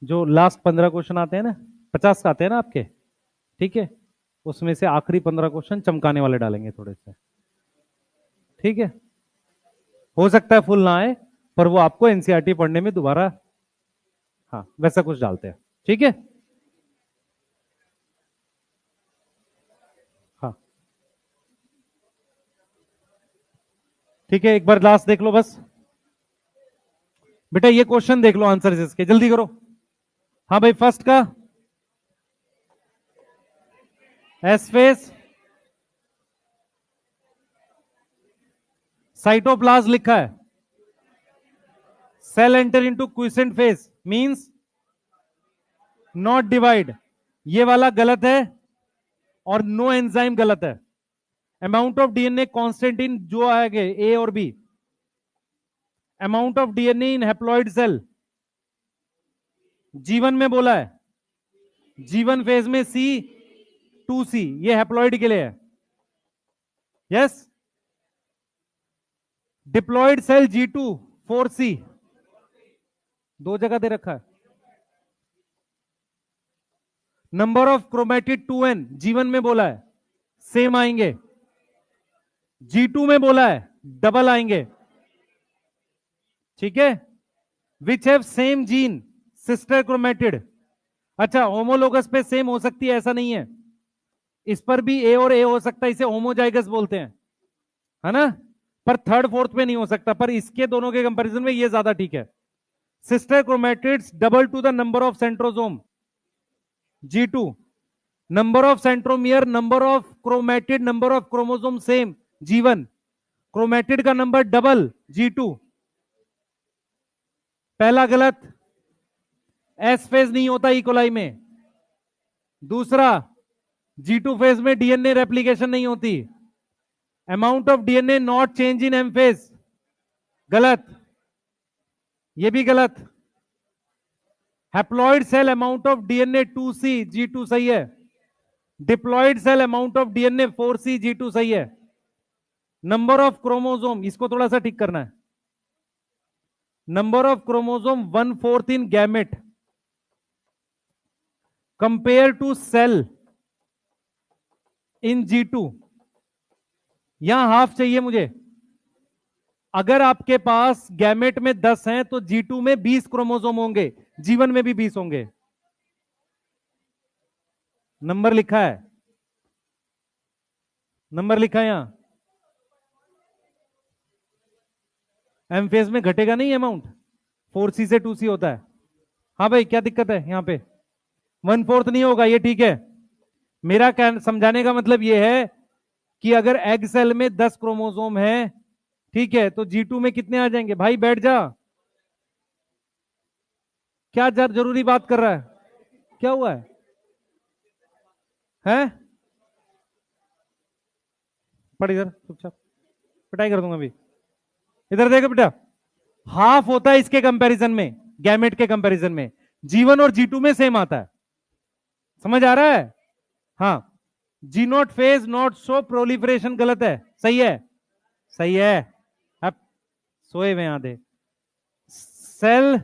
जो लास्ट 15 क्वेश्चन आते हैं ना, 50 आते हैं ना आपके, ठीक है, उसमें से आखिरी 15 क्वेश्चन चमकाने वाले डालेंगे थोड़े से। ठीक है, हो सकता है फुल ना आए, पर वो आपको एनसीईआरटी पढ़ने में दोबारा, हाँ वैसा कुछ डालते हैं। ठीक है, हाँ ठीक है, एक बार लास्ट देख लो बस। बेटा ये क्वेश्चन देख लो, आंसर इसके जल्दी करो। हाँ भाई, फर्स्ट का एस फेस, साइटोप्लाज्म लिखा है, cell enter into quiescent phase means not divide, ये वाला गलत है, और नो एंजाइम गलत है। Amount of DNA constant in जो आएंगे ए और B, amount of DNA in haploid cell, जीवन में बोला है, जीवन फेज में C2C, ये हैप्लॉइड के लिए है। Yes, diploid cell G2 4C, दो जगह दे रखा है। नंबर ऑफ क्रोमेटिड 2N, जीवन में बोला है सेम आएंगे, G2 में बोला है डबल आएंगे। ठीक है, which have same gene, sister chromatid. अच्छा, होमोलोगस पे सेम हो सकती है ऐसा नहीं है, इस पर भी ए और ए हो सकता है, इसे होमोजाइगस बोलते हैं, है ना, पर थर्ड फोर्थ पे नहीं हो सकता, पर इसके दोनों के कंपैरिजन में ये ज्यादा ठीक है। Sister chromatids double two the number of centrosome G2, number of centromere, number of chromatid, number of chromosome same G1, chromatid का नंबर डबल G2। पहला गलत, एस फेज नहीं होता इकोलाई में। दूसरा, G2 फेज में डीएनए रेप्लिकेशन नहीं होती। Amount of DNA not change in M phase, गलत, ये भी गलत। Haploid cell amount of DNA 2C G2 सही है। Diploid cell amount of DNA 4C G2 सही है। नंबर ऑफ क्रोमोसोम, इसको थोड़ा सा ठीक करना है, number of chromosome 1/4 in gamete compare to cell in G2, यहां हाफ चाहिए मुझे। अगर आपके पास गैमेट में 10 हैं तो G2 में 20 क्रोमोसोम होंगे, जीवन में भी 20 होंगे। नंबर लिखा है, नंबर लिखा है यहां। एम फेज में घटेगा नहीं अमाउंट, 4C से 2C होता है। हाँ भाई, क्या दिक्कत है यहाँ पे, 1/4 नहीं होगा, ये ठीक है। मेरा समझाने का मतलब ये है कि अगर एग सेल में 10 क्रोमोसोम है, ठीक है, तो G2 में कितने आ जाएंगे। भाई बैठ जा, क्या जरूरी बात कर रहा है, क्या हुआ है, हैं? पढ़ इधर चुपचाप, पिटाई कर दूंगा अभी। इधर देखो बेटा, हाफ होता है इसके कंपैरिजन में, गैमेट के कंपैरिजन में, G1 और G2 में सेम आता है। समझ आ रहा है? हाँ, जी not phase not show proliferation गलत है, सही है, सही है। अब सोए में आधे, सेल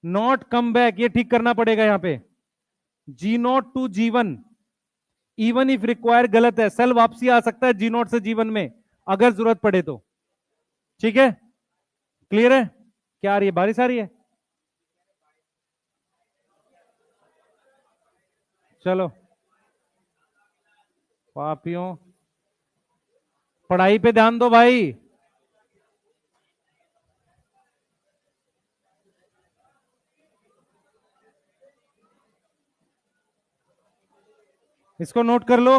नॉट कम बैक, ये ठीक करना पड़ेगा यहां पे। G0 to G1 even if require गलत है, सेल वापसी आ सकता है G0 से G1 में अगर जरूरत पड़े तो। ठीक है, क्लियर है? क्या आ रही है, बारिश आ रही है? चलो पापियों, पढ़ाई पे ध्यान दो भाई। इसको नोट कर लो।